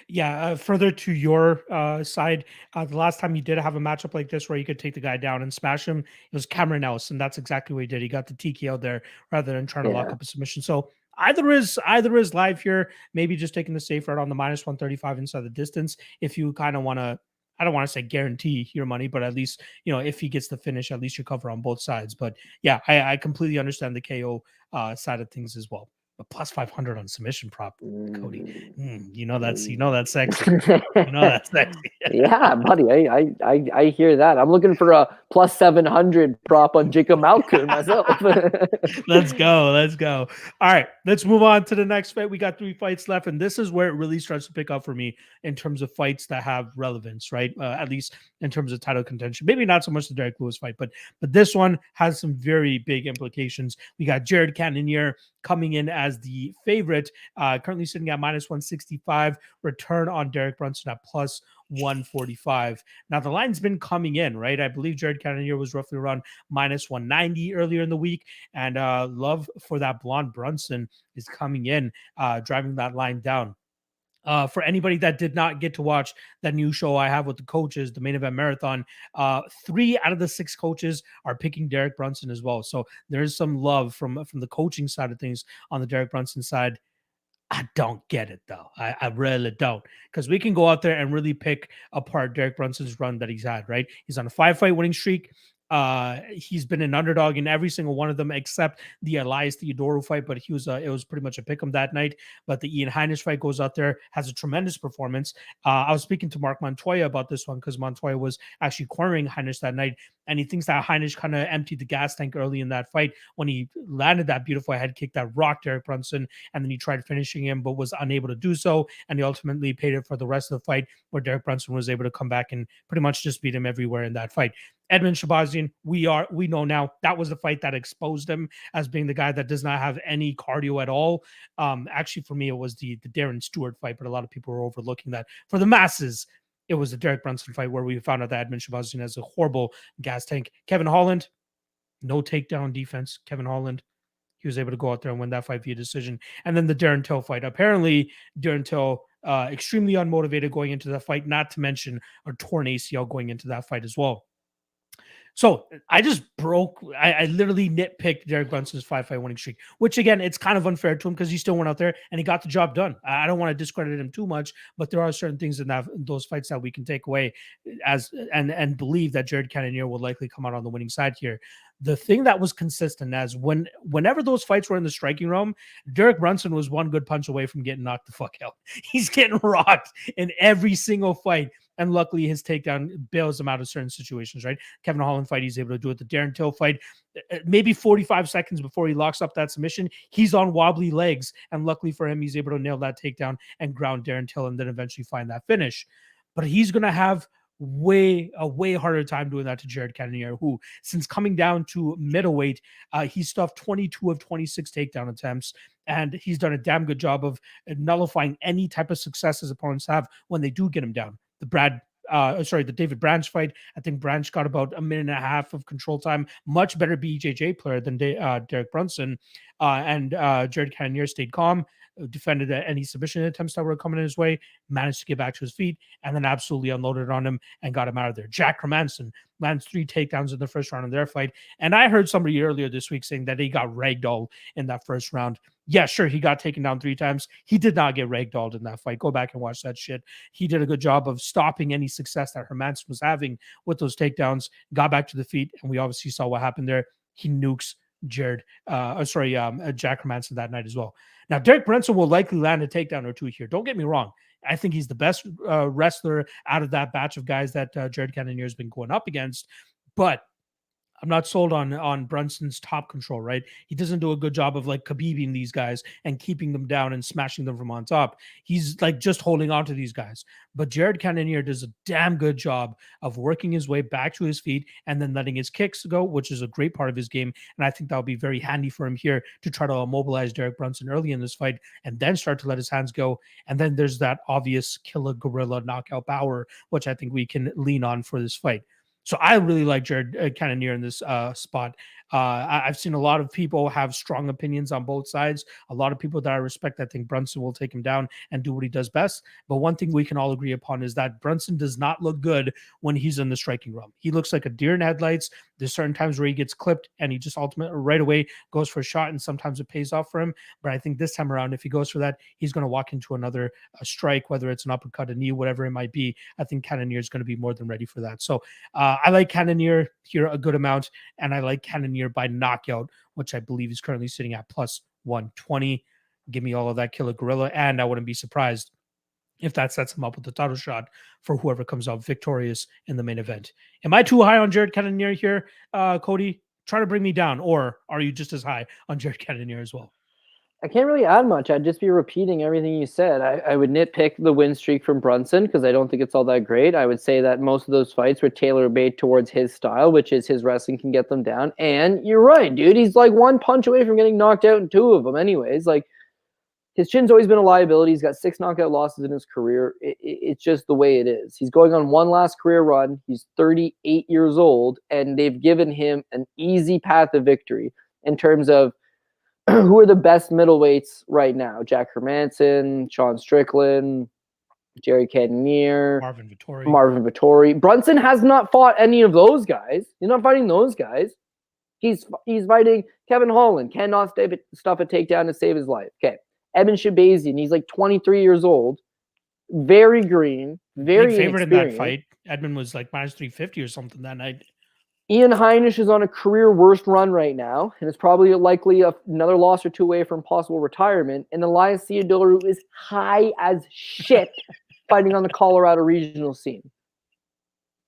Yeah, further to your side, the last time you did have a matchup like this where you could take the guy down and smash him, it was Cameron Else, and that's exactly what he did. He got the TKO there rather than trying to lock up a submission. So either is live here. Maybe just taking the safe route on the minus 135 inside the distance. If you kind of want to, I don't want to say guarantee your money, but at least, if he gets the finish, at least you cover on both sides. But yeah, I completely understand the KO side of things as well. But plus 500 on submission prop, Cody. That's sexy. That's sexy. Yeah, buddy. I hear that. I'm looking for a plus 700 prop on Jacob Malkoun myself. Let's go. All right, let's move on to the next fight. We got 3 fights left, and this is where it really starts to pick up for me in terms of fights that have relevance, right? At least in terms of title contention. Maybe not so much the Derek Lewis fight, but this one has some very big implications. We got Jared Cannonier coming in as the favorite, currently sitting at minus 165, return on Derek Brunson at plus 145. Now, the line's been coming in, right? I believe Jared Cannonier was roughly around minus 190 earlier in the week, and love for that blonde Brunson is coming in, driving that line down. For anybody that did not get to watch that new show I have with the coaches, the Main Event Marathon, 3 out of the 6 coaches are picking Derek Brunson as well. So there's some love from the coaching side of things on the Derek Brunson side. I don't get it though. I really don't, because we can go out there and really pick apart Derek Brunson's run that he's had. Right, he's on a 5-fight winning streak. He's been an underdog in every single one of them except the Elias Theodorou fight, but it was pretty much a pick 'em that night. But the Ian Heinisch fight goes out there, has a tremendous performance. I was speaking to Mark Montoya about this one because Montoya was actually cornering Heinisch that night, and he thinks that Heinisch kind of emptied the gas tank early in that fight when he landed that beautiful head kick that rocked Derek Brunson, and then he tried finishing him but was unable to do so, and he ultimately paid it for the rest of the fight, where Derek Brunson was able to come back and pretty much just beat him everywhere in that fight. Edmund Shabazian, we know now that was the fight that exposed him as being the guy that does not have any cardio at all. Actually, for me, it was the Darren Stewart fight, but a lot of people were overlooking that. For the masses, it was the Derek Brunson fight where we found out that Edmund Shabazian has a horrible gas tank. Kevin Holland, no takedown defense. Kevin Holland, he was able to go out there and win that fight via decision. And then the Darren Till fight. Apparently, Darren Till, extremely unmotivated going into that fight, not to mention a torn ACL going into that fight as well. So I literally nitpicked Derek Brunson's 5-fight winning streak, which again, it's kind of unfair to him because he still went out there and he got the job done. I don't want to discredit him too much, but there are certain things in those fights that we can take away and believe that Jared Cannonier will likely come out on the winning side here. The thing that was consistent as whenever those fights were in the striking realm, Derek Brunson was one good punch away from getting knocked the fuck out. He's getting rocked in every single fight. And luckily, his takedown bails him out of certain situations, right? Kevin Holland fight, he's able to do it. The Darren Till fight, maybe 45 seconds before he locks up that submission, he's on wobbly legs. And luckily for him, he's able to nail that takedown and ground Darren Till and then eventually find that finish. But he's going to have a way harder time doing that to Jared Cannonier, who, since coming down to middleweight, he stuffed 22 of 26 takedown attempts. And he's done a damn good job of nullifying any type of success his opponents have when they do get him down. The David Branch fight, I think Branch got about a minute and a half of control time. Much better BJJ player than Derek Brunson. And Jared Cannonier stayed calm, defended any submission attempts that were coming in his way, managed to get back to his feet, and then absolutely unloaded on him and got him out of there. Jack Hermanson lands 3 takedowns in the first round of their fight. And I heard somebody earlier this week saying that he got ragdolled in that first round. Yeah, sure, he got taken down 3 times. He did not get ragdolled in that fight. Go back and watch that shit. He did a good job of stopping any success that Hermanson was having with those takedowns, got back to the feet, and we obviously saw what happened there. He nukes Jack Hermanson that night as well. Now, Derek Brunson will likely land a takedown or 2 here. Don't get me wrong. I think he's the best wrestler out of that batch of guys that Jared Cannonier has been going up against. But I'm not sold on Brunson's top control, right? He doesn't do a good job of like Khabibing these guys and keeping them down and smashing them from on top. He's like just holding on to these guys. But Jared Cannonier does a damn good job of working his way back to his feet and then letting his kicks go, which is a great part of his game. And I think that'll be very handy for him here to try to immobilize Derek Brunson early in this fight and then start to let his hands go. And then there's that obvious killer gorilla knockout power, which I think we can lean on for this fight. So I really like Jared Cannonier in this spot. I've seen a lot of people have strong opinions on both sides. A lot of people that I respect, I think Brunson will take him down and do what he does best. But one thing we can all agree upon is that Brunson does not look good when he's in the striking realm. He looks like a deer in headlights. There's certain times where he gets clipped and he just ultimately right away goes for a shot, and sometimes it pays off for him. But I think this time around, if he goes for that, he's going to walk into another strike, whether it's an uppercut, a knee, whatever it might be. I think Cannonier is going to be more than ready for that. So I like Cannonier here a good amount, and I like Cannonier by knockout, which I believe is currently sitting at plus 120. Give me all of that killer gorilla, and I wouldn't be surprised if that sets him up with the title shot for whoever comes out victorious in the main event. Am I too high on Jared Cannonier here, Cody? Try to bring me down, or are you just as high on Jared Cannonier as well? I can't really add much. I'd just be repeating everything you said. I would nitpick the win streak from Brunson because I don't think it's all that great. I would say that most of those fights were tailor-made towards his style, which is his wrestling can get them down. And you're right, dude. He's like one punch away from getting knocked out in 2 of them anyways. Like, his chin's always been a liability. He's got 6 knockout losses in his career. It's just the way it is. He's going on one last career run. He's 38 years old, and they've given him an easy path of victory in terms of who are the best middleweights right now? Jack Hermanson, Sean Strickland, Jerry Cannonier, Marvin Vittori. Brunson has not fought any of those guys. He's not fighting those guys. He's fighting Kevin Holland. Cannot stuff a takedown to save his life. Okay. Edmund Shabazian, he's like 23 years old, very green, very Big favorite in that inexperienced. fight. Edmund was like minus 350 or something that night. Ian Heinisch is on a career worst run right now, and is probably likely another loss or two away from possible retirement. And Elias Theodorou is high as shit fighting on the Colorado regional scene.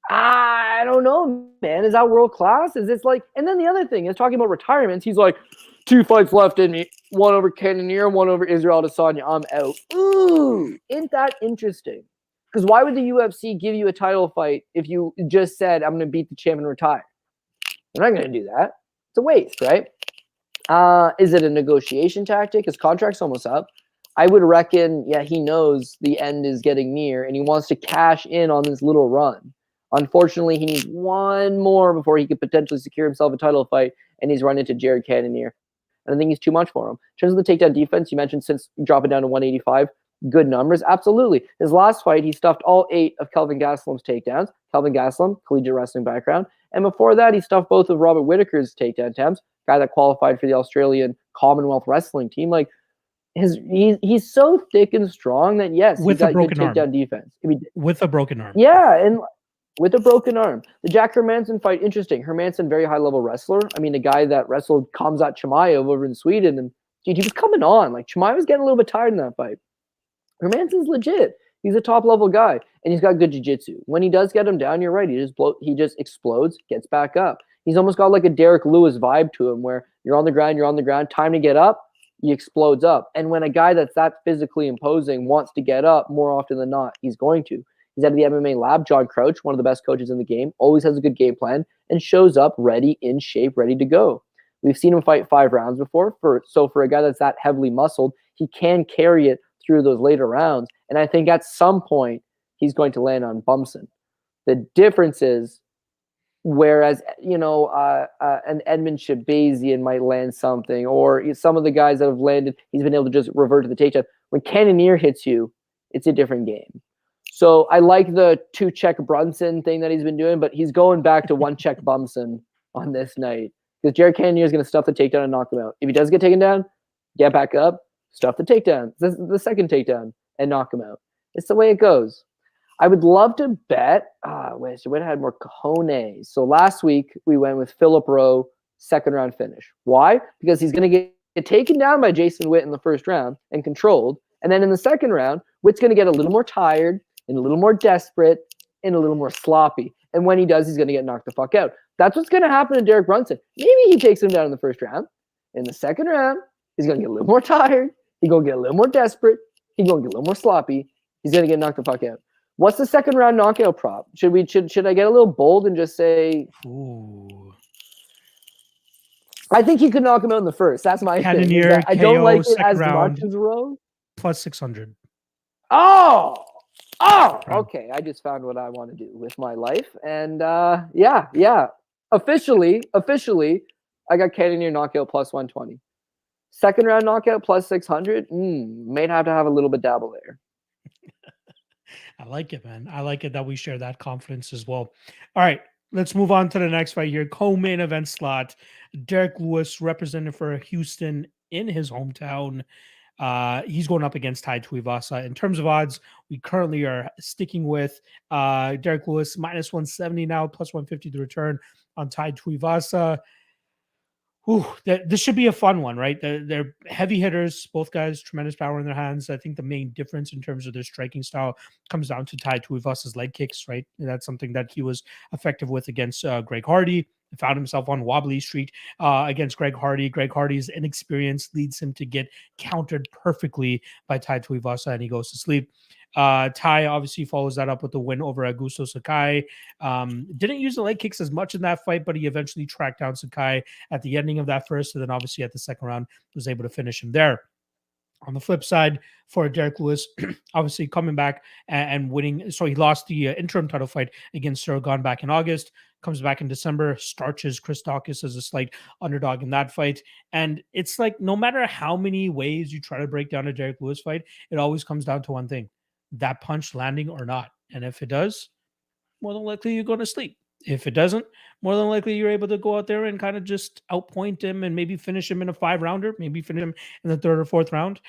I don't know, man. Is that world class? Is this like? And then the other thing is talking about retirements. He's like, 2 fights left in me, one over Cannonier, one over Israel Adesanya. I'm out. Ooh, isn't that interesting? Because why would the UFC give you a title fight if you just said, I'm going to beat the champ and retire? They're not going to do that. It's a waste, right? Is it a negotiation tactic? His contract's almost up. I would reckon, yeah, he knows the end is getting near, and he wants to cash in on this little run. Unfortunately, he needs one more before he could potentially secure himself a title fight, and he's run into Jared Cannonier. And I think he's too much for him. In terms of the takedown defense, you mentioned since dropping down to 185, good numbers. Absolutely. His last fight, he stuffed all 8 of Kelvin Gastelum's takedowns. Kelvin Gastelum, collegiate wrestling background. And before that, he stuffed both of Robert Whittaker's takedown attempts, guy that qualified for the Australian Commonwealth Wrestling team. Like, he's so thick and strong that, yes, With he's got a broken good takedown arm. defense. With a broken arm. Yeah, and with a broken arm. The Jack Hermansson fight, interesting. Hermansson, very high-level wrestler. I mean, a guy that wrestled Khamzat Chimaev over in Sweden, and dude, he was coming on. Like, Chimaev was getting a little bit tired in that fight. Hermansson's legit. He's a top-level guy, and he's got good jiu-jitsu. When he does get him down, you're right. He just explodes, gets back up. He's almost got like a Derek Lewis vibe to him, where you're on the ground, time to get up, he explodes up. And when a guy that's that physically imposing wants to get up, more often than not, he's going to. He's out of the MMA lab. John Crouch, one of the best coaches in the game, always has a good game plan and shows up ready, in shape, ready to go. We've seen him fight 5 rounds before. So for a guy that's that heavily muscled, he can carry it through those later rounds. And I think at some point, he's going to land on Brunson. The difference is, whereas, an Edmund Shabazian might land something, or some of the guys that have landed, he's been able to just revert to the takedown. When Cannonier hits you, it's a different game. So I like the 2-check Brunson thing that he's been doing, but he's going back to 1-check Brunson on this night, because Jared Cannonier is going to stuff the takedown and knock him out. If he does get taken down, get back up, stuff the takedown, the second takedown, and knock him out. It's the way it goes. I would love to bet. Wait, so we had more cojones. So last week we went with Philip Rowe, 2nd round finish. Why? Because he's going to get taken down by Jason Witt in the 1st round and controlled. And then in the 2nd round, Witt's going to get a little more tired and a little more desperate and a little more sloppy. And when he does, he's going to get knocked the fuck out. That's what's going to happen to Derek Brunson. Maybe he takes him down in the 1st round. In the 2nd round, he's going to get a little more tired. He's going to get a little more desperate. He's going to get a little more sloppy. He's going to get knocked the fuck out. What's the 2nd round knockout prop? Should I get a little bold and just say? Ooh. I think he could knock him out in the 1st. That's my Cannonier, thing. I don't like it as round, much as Rowe. Plus 600. Oh, okay. I just found what I want to do with my life, and yeah. Officially, I got Cannonier knockout plus 120. 2nd round knockout plus 600. May have to have a little bit dabble there. I like it, man. I like it that we share that confidence as well. All right, let's move on to the next fight here. Co-main event slot. Derek Lewis, represented for Houston in his hometown. He's going up against Tai Tuivasa. In terms of odds, we currently are sticking with Derek Lewis minus 170 now, plus 150 to return on Tai Tuivasa. This should be a fun one, right? They're heavy hitters, both guys, tremendous power in their hands. I think the main difference in terms of their striking style comes down to Tai Tuivasa's leg kicks, right? And that's something that he was effective with against Greg Hardy. He found himself on wobbly street against Greg Hardy. Greg Hardy's inexperience leads him to get countered perfectly by Tai Tuivasa, and he goes to sleep. Tai obviously follows that up with the win over Augusto Sakai. Didn't use the leg kicks as much in that fight, but he eventually tracked down Sakai at the ending of that 1st, and then obviously at the 2nd round was able to finish him there. On the flip side, for Derek Lewis, obviously coming back and winning. So he lost the interim title fight against Suragan back in August, comes back in December, starches Chris Daukaus as a slight underdog in that fight. And it's like, no matter how many ways you try to break down a Derek Lewis fight, it always comes down to one thing: that punch landing or not. And if it does, more than likely you're going to sleep. If it doesn't, more than likely you're able to go out there and kind of just outpoint him and maybe finish him in a 5-rounder, maybe finish him in the 3rd or 4th round.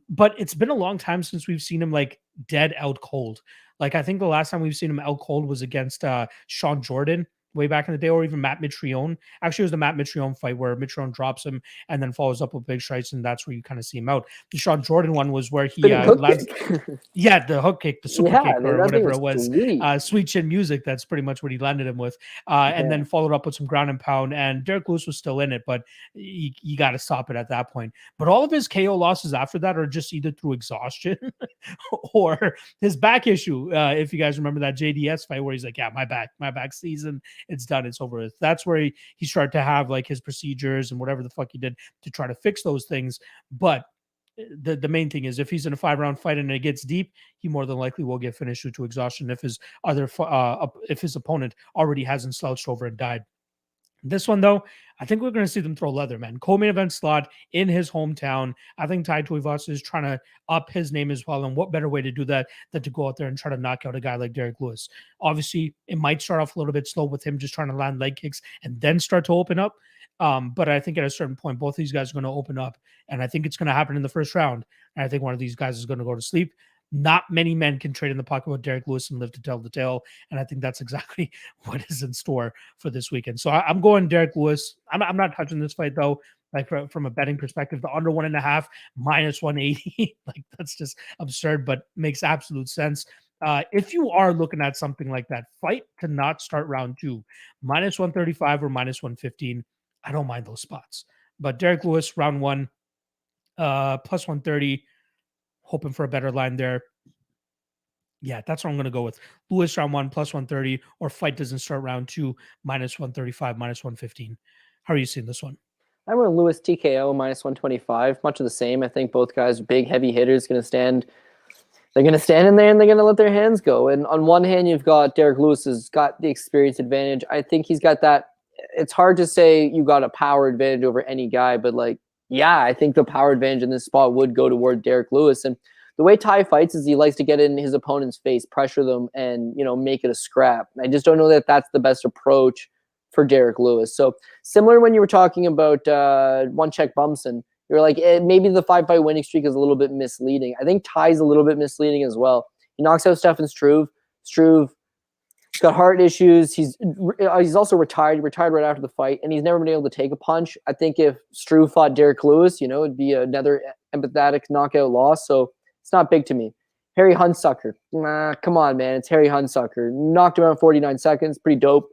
But it's been a long time since we've seen him like dead out cold. Like I think the last time we've seen him out cold was against Sean Jordan way back in the day, or even Matt Mitrione. Actually, it was the Matt Mitrione fight where Mitrione drops him and then follows up with big strikes, and that's where you kind of see him out. The Sean Jordan one was where he lands, the hook kick, the super kick, or whatever it was. Sweet Chin Music, that's pretty much what he landed him with. And then followed up with some ground and pound, and Derek Lewis was still in it, but you got to stop it at that point. But all of his KO losses after that are just either through exhaustion or his back issue. If you guys remember that JDS fight where he's like, yeah, my back season, it's done, it's over. That's where he started to have like his procedures and whatever the fuck he did to try to fix those things. But the main thing is if he's in a 5-round fight and it gets deep, he more than likely will get finished due to exhaustion if his opponent already hasn't slouched over and died. This one, though, I think we're going to see them throw leather, man. Co-main event slot in his hometown. I think Tai Tuivasa is trying to up his name as well. And what better way to do that than to go out there and try to knock out a guy like Derek Lewis? Obviously, it might start off a little bit slow with him just trying to land leg kicks and then start to open up. But I think at a certain point, both of these guys are going to open up. And I think it's going to happen in the first round. And I think one of these guys is going to go to sleep. Not many men can trade in the pocket with Derek Lewis and live to tell the tale. And I think that's exactly what is in store for this weekend. So I'm going Derek Lewis. I'm not touching this fight, though. Like from a betting perspective, the under 1.5 minus 180, like that's just absurd, but makes absolute sense. If you are looking at something like that, fight to not start round 2, minus 135 or minus 115, I don't mind those spots. But Derek Lewis, round 1, plus 130, hoping for a better line there. Yeah, that's what I'm going to go with. Lewis, round 1, plus 130, or fight doesn't start round 2, minus 135, minus 115. How are you seeing this one? I went Lewis TKO minus 125, much of the same. I think both guys are big, heavy hitters, going to stand. They're going to stand in there and they're going to let their hands go. And on one hand, you've got Derek Lewis has got the experience advantage. I think he's got that. It's hard to say you got a power advantage over any guy, but like, yeah, I think the power advantage in this spot would go toward Derek Lewis. And the way Tai fights is he likes to get in his opponent's face, pressure them, and make it a scrap. I just don't know that that's the best approach for Derek Lewis. So similar when you were talking about one check Brunson, you're like, maybe the 5-fight winning streak is a little bit misleading. I think Tai's a little bit misleading as well. He knocks out Stefan Struve. Struve, he's got heart issues. He's also retired. He retired right after the fight, and he's never been able to take a punch. I think if Struve fought Derek Lewis, it'd be another empathetic knockout loss. So it's not big to me. Harry Hunsucker. Come on, man. It's Harry Hunsucker. Knocked him out in 49 seconds. Pretty dope.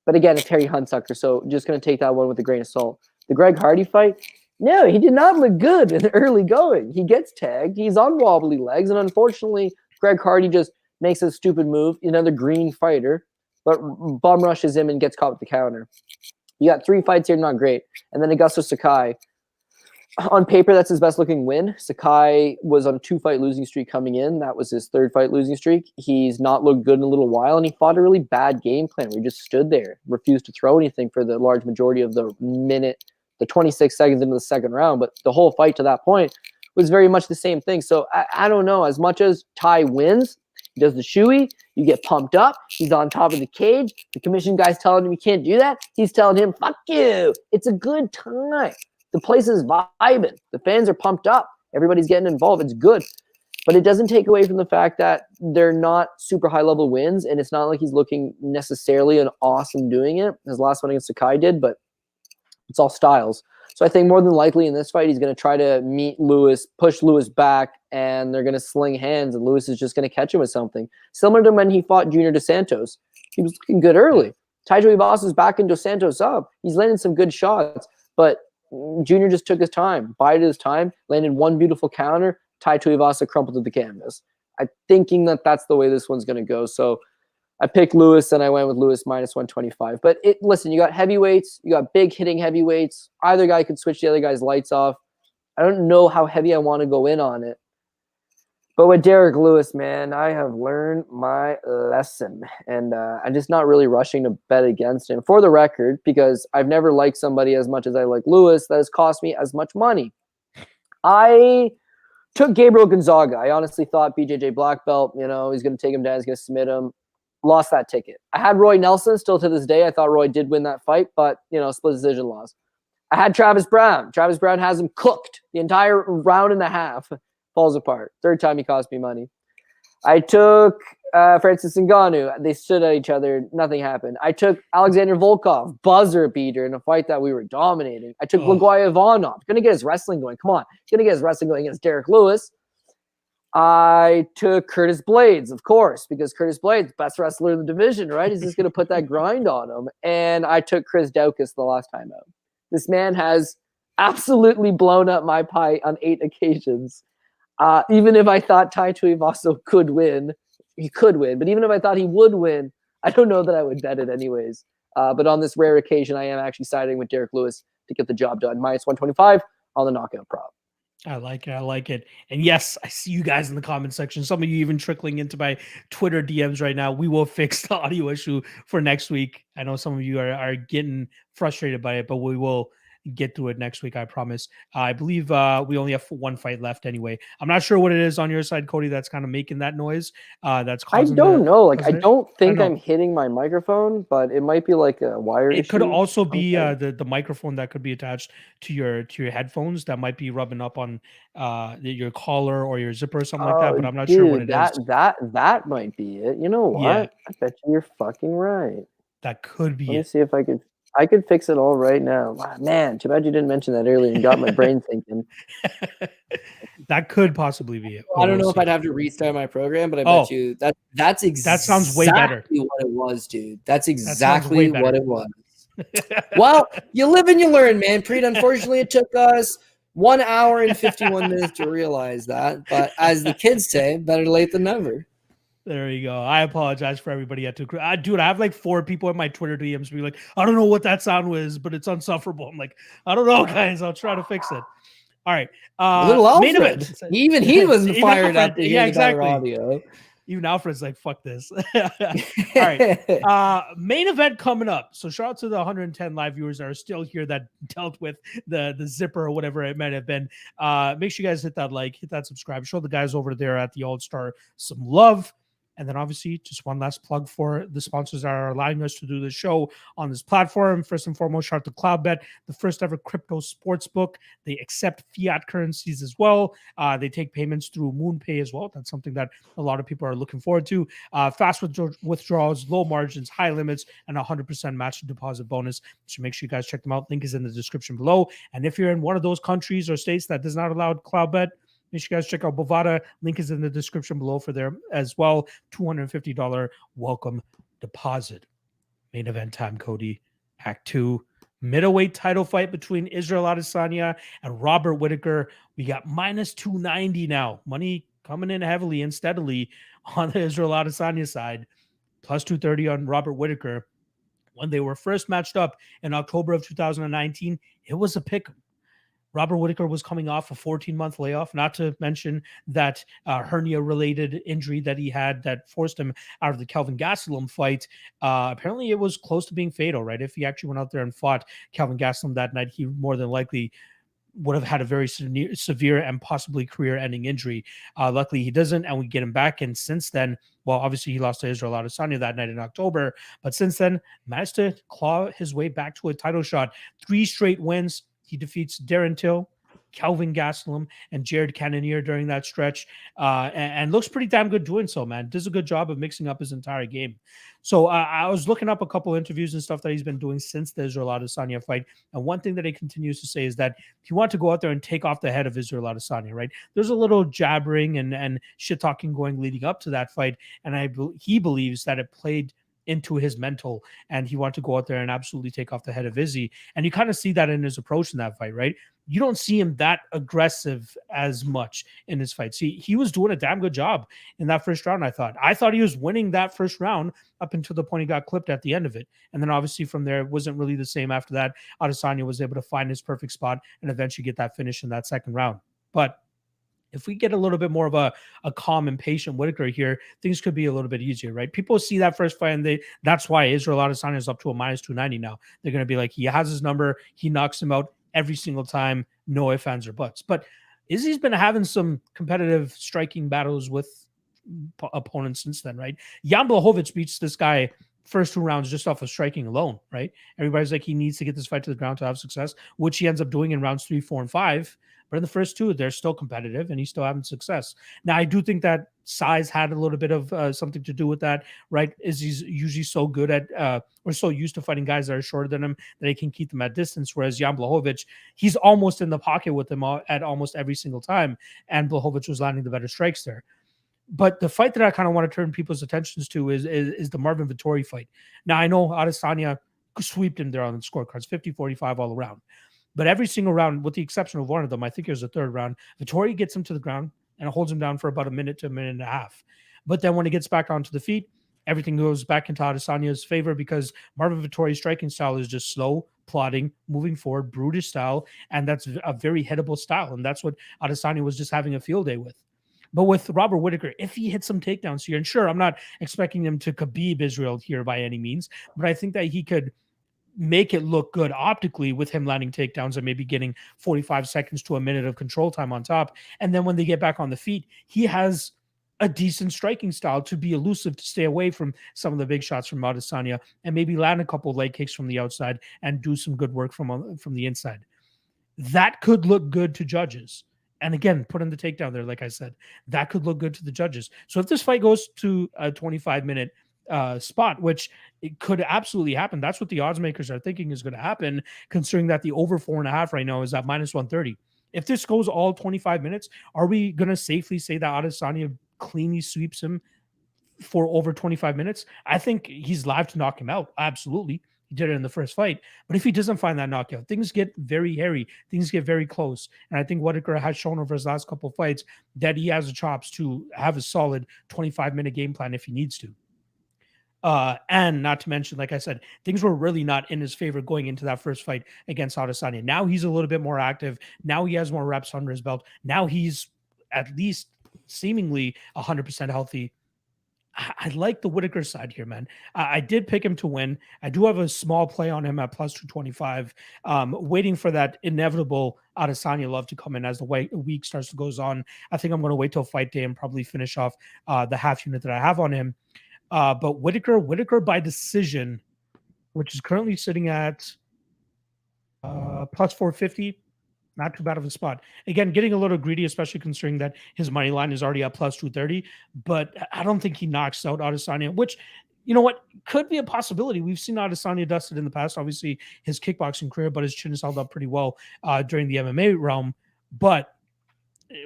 But again, it's Harry Hunsucker, so just going to take that one with a grain of salt. The Greg Hardy fight, no, he did not look good in the early going. He gets tagged. He's on wobbly legs, and unfortunately, Greg Hardy just makes a stupid move. Another green fighter, but bum rushes him and gets caught with the counter. You got 3 fights here, not great. And then Augusto Sakai. On paper, that's his best-looking win. Sakai was on a 2-fight losing streak coming in. That was his 3rd fight losing streak. He's not looked good in a little while, and he fought a really bad game plan where he just stood there, refused to throw anything for the large majority of the 26 seconds into the 2nd round. But the whole fight to that point was very much the same thing. So I don't know. As much as Tai wins, he does the shoey, you get pumped up. He's on top of the cage. The commission guy's telling him you can't do that. He's telling him, fuck you. It's a good time. The place is vibing. The fans are pumped up. Everybody's getting involved. It's good. But it doesn't take away from the fact that they're not super high-level wins, and it's not like he's looking necessarily an awesome doing it. His last one against Sakai did, but it's all styles. So I think more than likely in this fight, he's going to try to meet Lewis, push Lewis back, and they're going to sling hands, and Lewis is just going to catch him with something. Similar to when he fought Junior Dos Santos. He was looking good early. Tai Tuivasa's backing Dos Santos up. He's landing some good shots, but Junior just took his time, bided his time, landed one beautiful counter. Tai Tuivasa crumpled to the canvas. I'm thinking that that's the way this one's going to go. So I picked Lewis, and I went with Lewis minus 125. But listen, you got heavyweights, you got big hitting heavyweights. Either guy could switch the other guy's lights off. I don't know how heavy I want to go in on it. But with Derek Lewis, man, I have learned my lesson. And I'm just not really rushing to bet against him. For the record, because I've never liked somebody as much as I like Lewis, that has cost me as much money. I took Gabriel Gonzaga. I honestly thought BJJ black belt, he's going to take him down, he's going to submit him. lost that ticket. I had Roy Nelson still to this day. I thought Roy did win that fight, but, split decision loss. I had Travis Brown. Travis Brown has him cooked. The entire round and a half falls apart. Third time he cost me money. I took Francis Ngannou. They stood at each other. Nothing happened. I took Alexander Volkov, buzzer beater in a fight that we were dominating. I took Blagoy Ivanov. Going to get his wrestling going. Come on. Going to get his wrestling going against Derek Lewis. I took Curtis Blades, of course, because Curtis Blades, best wrestler in the division, right? He's just going to put that grind on him. And I took Chris Daukaus the last time out. This man has absolutely blown up my pie on 8 occasions. Even if I thought Tai Tuivasa could win, he could win. But even if I thought he would win, I don't know that I would bet it anyways. But on this rare occasion, I am actually siding with Derek Lewis to get the job done. -125 on the knockout prop. I like it. And yes, I see you guys in the comment section. Some of you even trickling into my Twitter DMs right now. We will fix the audio issue for next week. I know some of you are getting frustrated by it, but we will get through it next week, I promise. I believe we only have 1 fight left anyway. I'm not sure what it is on your side, Cody, that's kind of making that noise. That's causing I don't know. I don't think I'm hitting my microphone, but it might be like a wire issue. It could also be the microphone that could be attached to your headphones that might be rubbing up on your collar or your zipper or something like that, but I'm not sure what it is. That might be it. You know what? Yeah. I bet you're fucking right. That could be Let me see if I could fix it all right now. Wow, man, too bad you didn't mention that earlier and got my brain thinking. That could possibly be it. I don't know if I'd have to restart my program, but I bet you that's exactly that sounds way better. What it was, dude. That's exactly what it was. Well, you live and you learn, man. Unfortunately, it took us 1 hour and 51 minutes to realize that. But as the kids say, better late than never. There you go. I apologize for everybody at Dude, I have like 4 people in my Twitter DMs be like, I don't know what that sound was, but it's unsufferable. I'm like, I don't know, guys. I'll try to fix it. All right. Little main Alfred. event. Even he wasn't fired up to hear exactly. audio. Even Alfred's like, fuck this. All right. Main event coming up. So shout out to the 110 live viewers that are still here that dealt with the zipper or whatever it might have been. Make sure you guys hit that like, hit that subscribe. Show the guys over there at the All-Star some love. And then obviously just one last plug for the sponsors that are allowing us to do the show on this platform. First and foremost, shout out to CloudBet, the first ever crypto sports book. They accept fiat currencies as well. They take payments through MoonPay as well. That's something that a lot of people are looking forward to. Fast withdrawals, low margins, high limits, and 100% match deposit bonus. So make sure you guys check them out. Link is in the description below. And if you're in one of those countries or states that does not allow CloudBet, make sure you guys check out BOVADA. Link is in the description below for there as well. $250 welcome deposit. Main event time, Cody. Act 2. Middleweight title fight between Israel Adesanya and Robert Whittaker. We got -290 now. Money coming in heavily and steadily on the Israel Adesanya side. +230 on Robert Whittaker. When they were first matched up in October of 2019, it was a pick. Robert Whittaker was coming off a 14-month layoff, not to mention that hernia-related injury that he had that forced him out of the Kelvin Gastelum fight. Apparently, it was close to being fatal, right? If he actually went out there and fought Kelvin Gastelum that night, he more than likely would have had a very severe and possibly career-ending injury. Luckily, he doesn't, and we get him back. And since then, well, obviously, he lost to Israel Adesanya that night in October, but since then, managed to claw his way back to a title shot. 3 straight wins. He defeats Darren Till, Kelvin Gastelum, and Jared Cannonier during that stretch, and looks pretty damn good doing so, man. Does a good job of mixing up his entire game. So I was looking up a couple interviews and stuff that he's been doing since the Israel Adesanya fight, and one thing that he continues to say is that he wants to go out there and take off the head of Israel Adesanya, right? There's a little jabbering and shit-talking going leading up to that fight, and he believes that it played into his mental, and he wanted to go out there and absolutely take off the head of Izzy. And you kind of see that in his approach in that fight, right? You don't see him that aggressive as much in his fight. See, he was doing a damn good job in that first round, I thought he was winning that first round up until the point he got clipped at the end of it. And then obviously from there, it wasn't really the same after that. Adesanya was able to find his perfect spot and eventually get that finish in that second round. But if we get a little bit more of a calm and patient Whittaker here, things could be a little bit easier, right? People see that first fight, and that's why Israel Adesanya is up to a -290 now. They're going to be like, he has his number. He knocks him out every single time. No ifs, ands, or buts. But Izzy's been having some competitive striking battles with opponents since then, right? Jan Blachowicz beats this guy first 2 rounds just off of striking alone, right? Everybody's like, he needs to get this fight to the ground to have success, which he ends up doing in rounds 3, 4, and 5. But in the first 2, they're still competitive and he's still having success. Now, I do think that size had a little bit of something to do with that, right? Is he's usually so good at or so used to fighting guys that are shorter than him that he can keep them at distance. Whereas Jan Blachowicz, he's almost in the pocket with him at almost every single time. And Blachowicz was landing the better strikes there. But the fight that I kind of want to turn people's attentions to is the Marvin Vettori fight. Now, I know Adesanya sweeped him there on the scorecards, 50-45 all around. But every single round, with the exception of one of them, I think it was the 3rd round, Vettori gets him to the ground and holds him down for about a minute to a minute and a half. But then when he gets back onto the feet, everything goes back into Adesanya's favor because Marvin Vettori's striking style is just slow, plodding, moving forward, brutish style, and that's a very hittable style. And that's what Adesanya was just having a field day with. But with Robert Whittaker, if he hits some takedowns here, and sure, I'm not expecting him to Khabib Israel here by any means, but I think that he could make it look good optically with him landing takedowns and maybe getting 45 seconds to a minute of control time on top. And then when they get back on the feet, he has a decent striking style to be elusive, to stay away from some of the big shots from Adesanya and maybe land a couple of leg kicks from the outside and do some good work from the inside. That could look good to judges. And again, put in the takedown there, like I said, that could look good to the judges. So if this fight goes to a 25-minute spot, which it could absolutely happen, that's what the odds makers are thinking is going to happen, considering that the over 4.5 right now is at -130. If this goes all 25 minutes, are we going to safely say that Adesanya cleanly sweeps him for over 25 minutes? I think he's live to knock him out. Absolutely. He did it in the first fight. But if he doesn't find that knockout, things get very hairy. Things get very close. And I think Whittaker has shown over his last couple of fights that he has the chops to have a solid 25-minute game plan if he needs to. And not to mention, like I said, things were really not in his favor going into that first fight against Adesanya. Now he's a little bit more active. Now he has more reps under his belt. Now he's at least seemingly 100% healthy. I like the Whittaker side here, man. I did pick him to win. I do have a small play on him at +225, waiting for that inevitable Adesanya love to come in as the week starts to goes on. I think I'm going to wait till fight day and probably finish off the half unit that I have on him. But Whittaker by decision, which is currently sitting at +450. Not too bad of a spot. Again, getting a little greedy, especially considering that his money line is already at +230. But I don't think he knocks out Adesanya, which, you know what, could be a possibility. We've seen Adesanya dusted in the past, obviously his kickboxing career, but his chin has held up pretty well during the MMA realm. But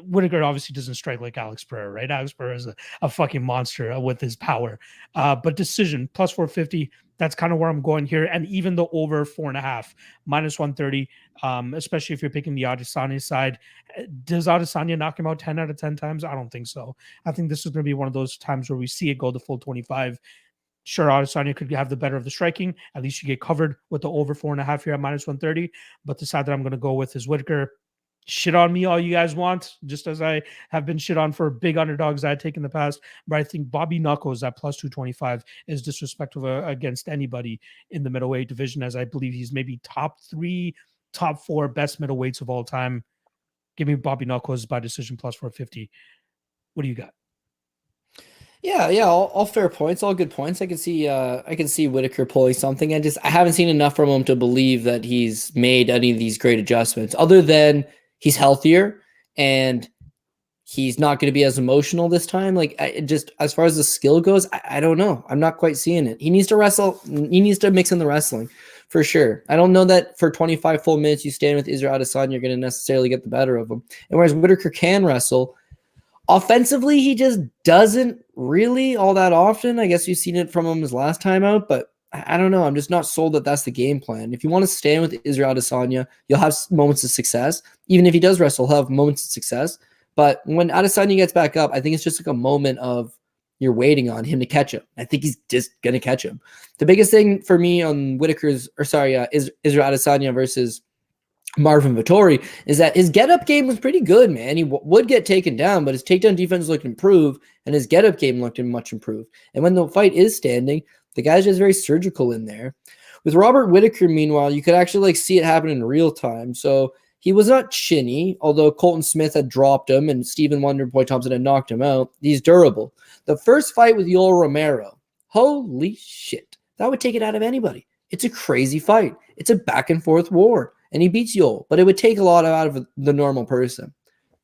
Whittaker obviously doesn't strike like Alex Pereira, right? Alex Pereira is a fucking monster with his power. But decision, +450, that's kind of where I'm going here. And even the over 4.5, -130, especially if you're picking the Adesanya side. Does Adesanya knock him out 10 out of 10 times? I don't think so. I think this is going to be one of those times where we see it go the full 25. Sure, Adesanya could have the better of the striking. At least you get covered with the over 4.5 here at -130. But the side that I'm going to go with is Whittaker. Shit on me all you guys want, just as I have been shit on for big underdogs I take in the past. But I think Bobby Knuckles at +225 is disrespectful against anybody in the middleweight division, as I believe he's maybe top 3, top 4 best middleweights of all time. Give me Bobby Knuckles by decision +450. What do you got? Yeah, all fair points, all good points. I can see Whittaker pulling something. I haven't seen enough from him to believe that he's made any of these great adjustments, other than he's healthier and he's not going to be as emotional this time. Like, just as far as the skill goes, I don't know. I'm not quite seeing it. He needs to wrestle. He needs to mix in the wrestling for sure. I don't know that for 25 full minutes you stand with Israel Adesanya, you're going to necessarily get the better of him. And whereas Whittaker can wrestle, offensively, he just doesn't really all that often. I guess you've seen it from him his last time out, but I don't know. I'm just not sold that that's the game plan. If you want to stand with Israel Adesanya, you'll have moments of success. Even if he does wrestle, he'll have moments of success. But when Adesanya gets back up, I think it's just like a moment of you're waiting on him to catch him. I think he's just going to catch him. The biggest thing for me on Israel Adesanya versus Marvin Vettori is that his get-up game was pretty good, man. He would get taken down, but his takedown defense looked improved, and his get-up game looked much improved. And when the fight is standing, the guy's just very surgical in there. With Robert Whittaker, meanwhile, you could actually see it happen in real time. So He was not chinny, although Colton Smith had dropped him and Stephen Wonderboy Thompson had knocked him out. He's durable. The first fight with Yoel Romero, holy shit. That would take it out of anybody. It's a crazy fight. It's a back and forth war. And he beats Yoel, but it would take a lot out of the normal person.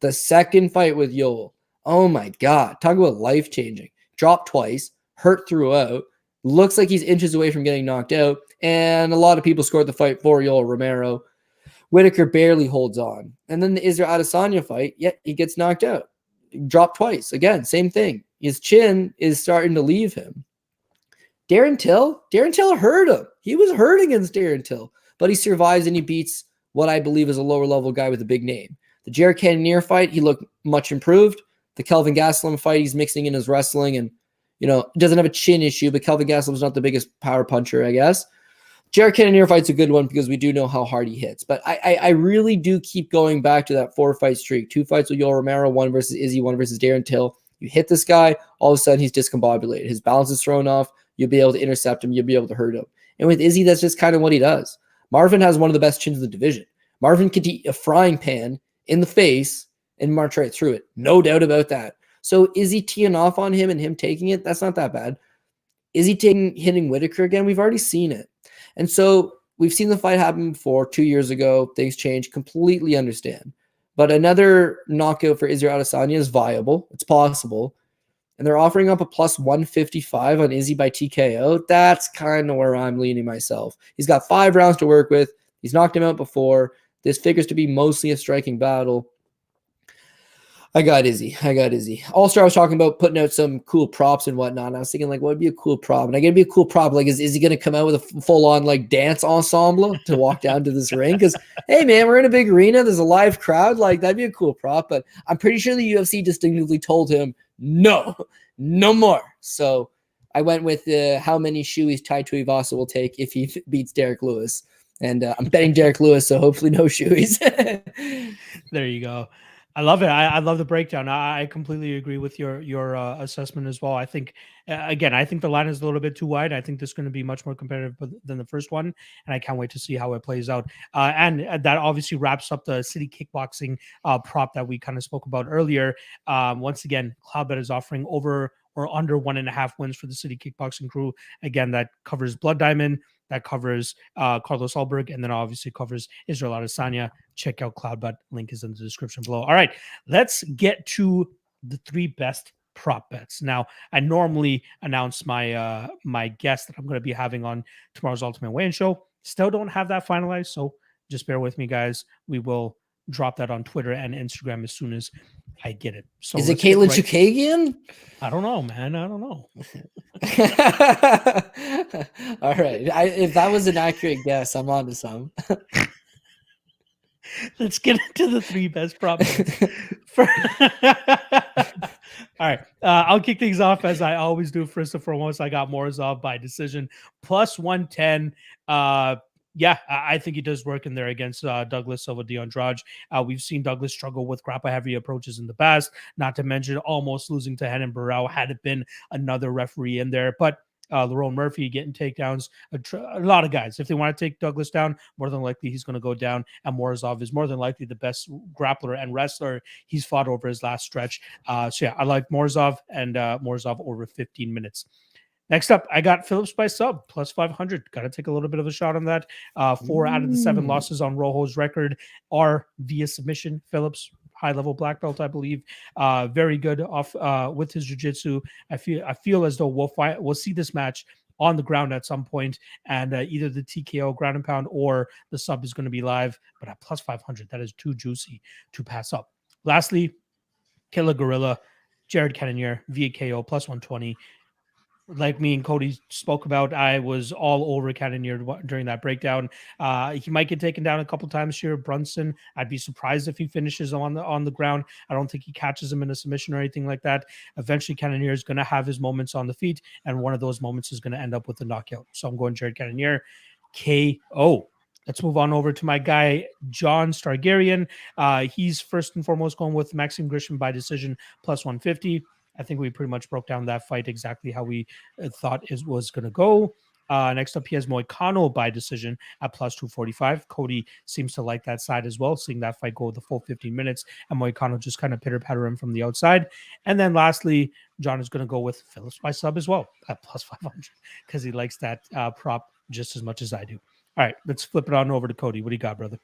The second fight with Yoel, oh my God. Talk about life-changing. Dropped twice, hurt throughout, looks like he's inches away from getting knocked out, and a lot of people scored the fight for Yoel Romero. Whittaker barely holds on. And then the Israel Adesanya fight, yet he gets knocked out. Dropped twice. Again, same thing. His chin is starting to leave him. Darren Till hurt him. He was hurt against Darren Till, but he survives and he beats what I believe is a lower level guy with a big name. The Jared Cannonier fight, he looked much improved. The Kelvin Gastelum fight, he's mixing in his wrestling and, doesn't have a chin issue, but Kelvin Gastelum's not the biggest power puncher, I guess. Jared Cannonier fight's a good one because we do know how hard he hits. But I really do keep going back to that 4-fight streak. 2 fights with Yoel Romero, 1 versus Izzy, 1 versus Darren Till. You hit this guy, all of a sudden he's discombobulated. His balance is thrown off. You'll be able to intercept him. You'll be able to hurt him. And with Izzy, that's just kind of what he does. Marvin has one of the best chins in the division. Marvin could eat a frying pan in the face and march right through it. No doubt about that. So is he teeing off on him and him taking it? That's not that bad. Is he hitting Whittaker again? We've already seen it. And so we've seen the fight happen before 2 years ago. Things change. Completely understand. But another knockout for Israel Adesanya is viable. It's possible. And they're offering up a plus 155 on Izzy by TKO. That's kind of where I'm leaning myself. He's got 5 rounds to work with. He's knocked him out before. This figures to be mostly a striking battle. I got Izzy. All-Star was talking about putting out some cool props and whatnot. And I was thinking, what would be a cool prop? And I got to be a cool prop. Is he going to come out with a full-on, dance ensemble to walk down to this ring? Because, hey, man, we're in a big arena. There's a live crowd. That'd be a cool prop. But I'm pretty sure the UFC distinctively told him, no more. So I went with how many shoeies Tai Tuivasa will take if he beats Derek Lewis. And I'm betting Derek Lewis, so hopefully no shoeies. There you go. I love it. I love the breakdown. I completely agree with your assessment as well. I think, again, the line is a little bit too wide. I think this is going to be much more competitive than the first one, and I can't wait to see how it plays out. And that obviously wraps up the City Kickboxing prop that we kind of spoke about earlier. Once again, CloudBet is offering over or under 1.5 wins for the City Kickboxing crew. Again, that covers Blood Diamond, that covers Carlos Ulberg, and then obviously covers Israel Adesanya. Check out CloudBet. Link is in the description below. All right, let's get to the 3 best prop bets. Now, I normally announce my my guest that I'm going to be having on tomorrow's Ultimate Weigh-In Show. Still don't have that finalized, so just bear with me, guys. We will drop that on Twitter and Instagram as soon as I get it. So is it Caitlin Chukagian? I don't know, man. I don't know. All right. If that was an accurate guess, I'm on to some. Let's get into the 3 best prop bets. All right. I'll kick things off as I always do. First and foremost, I got Morozov by decision plus 110. Yeah, I think he does work in there against Douglas Silva de Andrade. We've seen Douglas struggle with grapple-heavy approaches in the past, not to mention almost losing to Renan Barão had it been another referee in there. But Lerone Murphy getting takedowns, a lot of guys. If they want to take Douglas down, more than likely he's going to go down. And Morozov is more than likely the best grappler and wrestler he's fought over his last stretch. So yeah, I like Morozov and Morozov over 15 minutes. Next up, I got Phillips by sub, plus 500. Got to take a little bit of a shot on that. 4 out of the 7 losses on Rojo's record are via submission. Phillips, high-level black belt, I believe. Very good off with his jiu-jitsu. I feel as though we'll see this match on the ground at some point, and either the TKO ground and pound or the sub is going to be live. But at plus 500, that is too juicy to pass up. Lastly, Killer Gorilla, Jared Cannonier, via KO, plus 120. Like me and Cody spoke about, I was all over Cannonier during that breakdown. He might get taken down a couple times here. Brunson, I'd be surprised if he finishes on the ground. I don't think he catches him in a submission or anything like that. Eventually, Cannonier is going to have his moments on the feet, and one of those moments is going to end up with a knockout. So I'm going Jared Cannonier, KO. Let's move on over to my guy, John Stargarian. He's first and foremost going with Maxime Grishin by decision, plus 150. I think we pretty much broke down that fight exactly how we thought it was going to go. Next up, he has Moicano by decision at plus 245. Cody seems to like that side as well, seeing that fight go the full 15 minutes, and Moicano just kind of pitter-patter him from the outside. And then lastly, John is going to go with Phillips by sub as well at plus 500 because he likes that prop just as much as I do. All right, let's flip it on over to Cody. What do you got, brother?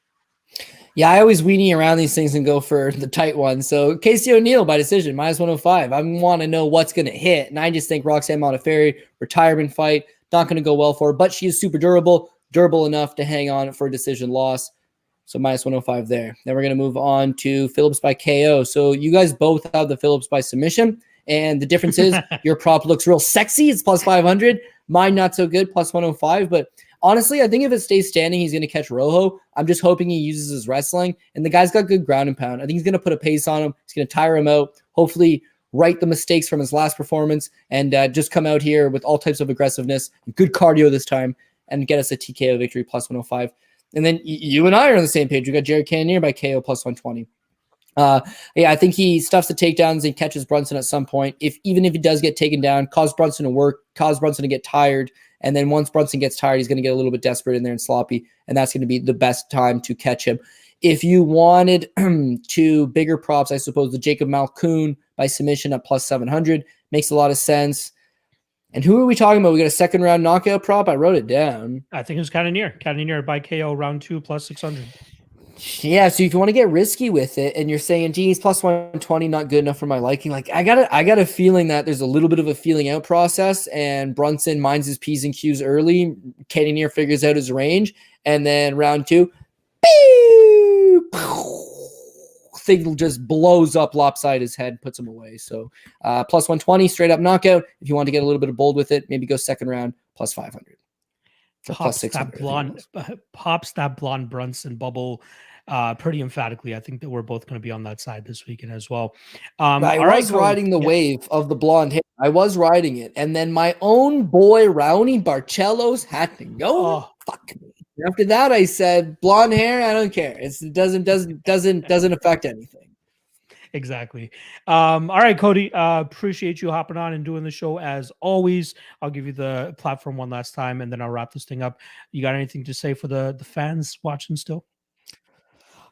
Yeah, I always weenie around these things and go for the tight one. So Casey O'Neill by decision, minus 105. I want to know what's going to hit. And I just think Roxanne Modafferi, retirement fight, not going to go well for her, but she is super durable enough to hang on for a decision loss. So minus 105 there. Then we're going to move on to Phillips by KO. So you guys both have the Phillips by submission. And the difference is your prop looks real sexy. It's plus 500. Mine not so good, plus 105. But honestly, I think if it stays standing, he's going to catch Rojo. I'm just hoping he uses his wrestling. And the guy's got good ground and pound. I think he's going to put a pace on him. He's going to tire him out. Hopefully right the mistakes from his last performance and just come out here with all types of aggressiveness and good cardio this time and get us a TKO victory plus 105. And then you and I are on the same page. We got Jared Cannonier by KO plus 120. Yeah, I think he stuffs the takedowns and catches Brunson at some point. Even if he does get taken down, cause Brunson to work, cause Brunson to get tired. And then once Brunson gets tired, he's going to get a little bit desperate in there and sloppy. And that's going to be the best time to catch him. If you wanted to bigger props, I suppose the Jacob Malkoun by submission at plus 700 makes a lot of sense. And who are we talking about? We got a second round knockout prop. I wrote it down. I think it was Cannonier by KO round 2 plus 600. Yeah, so if you want to get risky with it and you're saying, geez, plus 120, not good enough for my liking, like I got a feeling that there's a little bit of a feeling out process and Brunson minds his P's and Q's early. Cannonier figures out his range. And then round 2, thing just blows up lopside his head, puts him away. So plus 120, straight up knockout. If you want to get a little bit of bold with it, maybe go second round, plus 500. Pops that blonde Brunson bubble pretty emphatically. I think that we're both going to be on that side this weekend as well. I was riding the wave of the blonde hair. I was riding it. And then my own boy, Raoni Barcelos, had to go. Oh, fuck me. After that, I said, blonde hair, I don't care. It doesn't affect anything. Exactly. All right, Cody, appreciate you hopping on and doing the show as always. I'll give you the platform one last time, and then I'll wrap this thing up. You got anything to say for the fans watching still?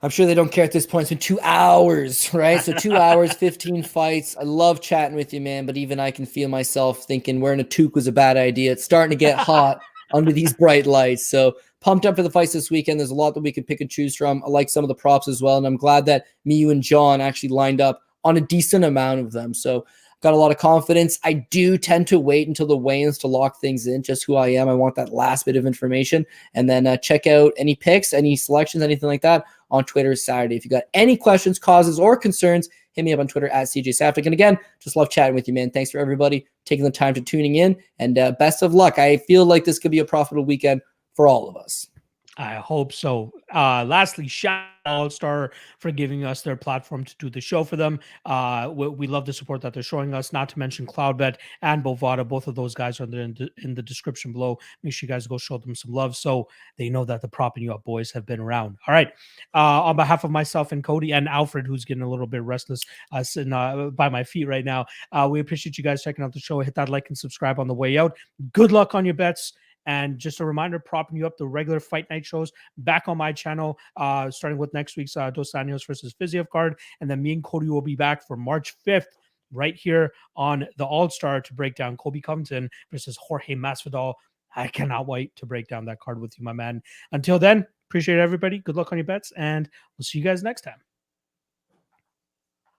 I'm sure they don't care at this point. It's been 2 hours, right? So 2 hours, 15 fights. I love chatting with you, man, but even I can feel myself thinking wearing a toque was a bad idea. It's starting to get hot under these bright lights. So pumped up for the fights this weekend. There's a lot that we can pick and choose from. I like some of the props as well, and I'm glad that me, you, and John actually lined up on a decent amount of them. So got a lot of confidence. I do tend to wait until the weigh-ins to lock things in, just who I am. I want that last bit of information. And then check out any picks, any selections, anything like that on Twitter Saturday. If you got any questions, causes, or concerns, hit me up on Twitter at CJ Saftic. And again, just love chatting with you, man. Thanks for everybody taking the time to tuning in, and best of luck. I feel like this could be a profitable weekend for all of us. I hope so. Lastly, shout out All-Star for giving us their platform to do the show for them. We love the support that they're showing us, not to mention CloudBet and BOVADA. Both of those guys are in the description below. Make sure you guys go show them some love so they know that the Propping You Up boys have been around. All right. On behalf of myself and Cody and Alfred, who's getting a little bit restless sitting by my feet right now, we appreciate you guys checking out the show. Hit that like and subscribe on the way out. Good luck on your bets. And just a reminder, Propping You Up, the regular fight night shows back on my channel, starting with next week's Dos Anjos versus Fiziev card. And then me and Cody will be back for March 5th right here on the All-Star to break down Colby Covington versus Jorge Masvidal. I cannot wait to break down that card with you, my man. Until then, appreciate everybody. Good luck on your bets, and we'll see you guys next time.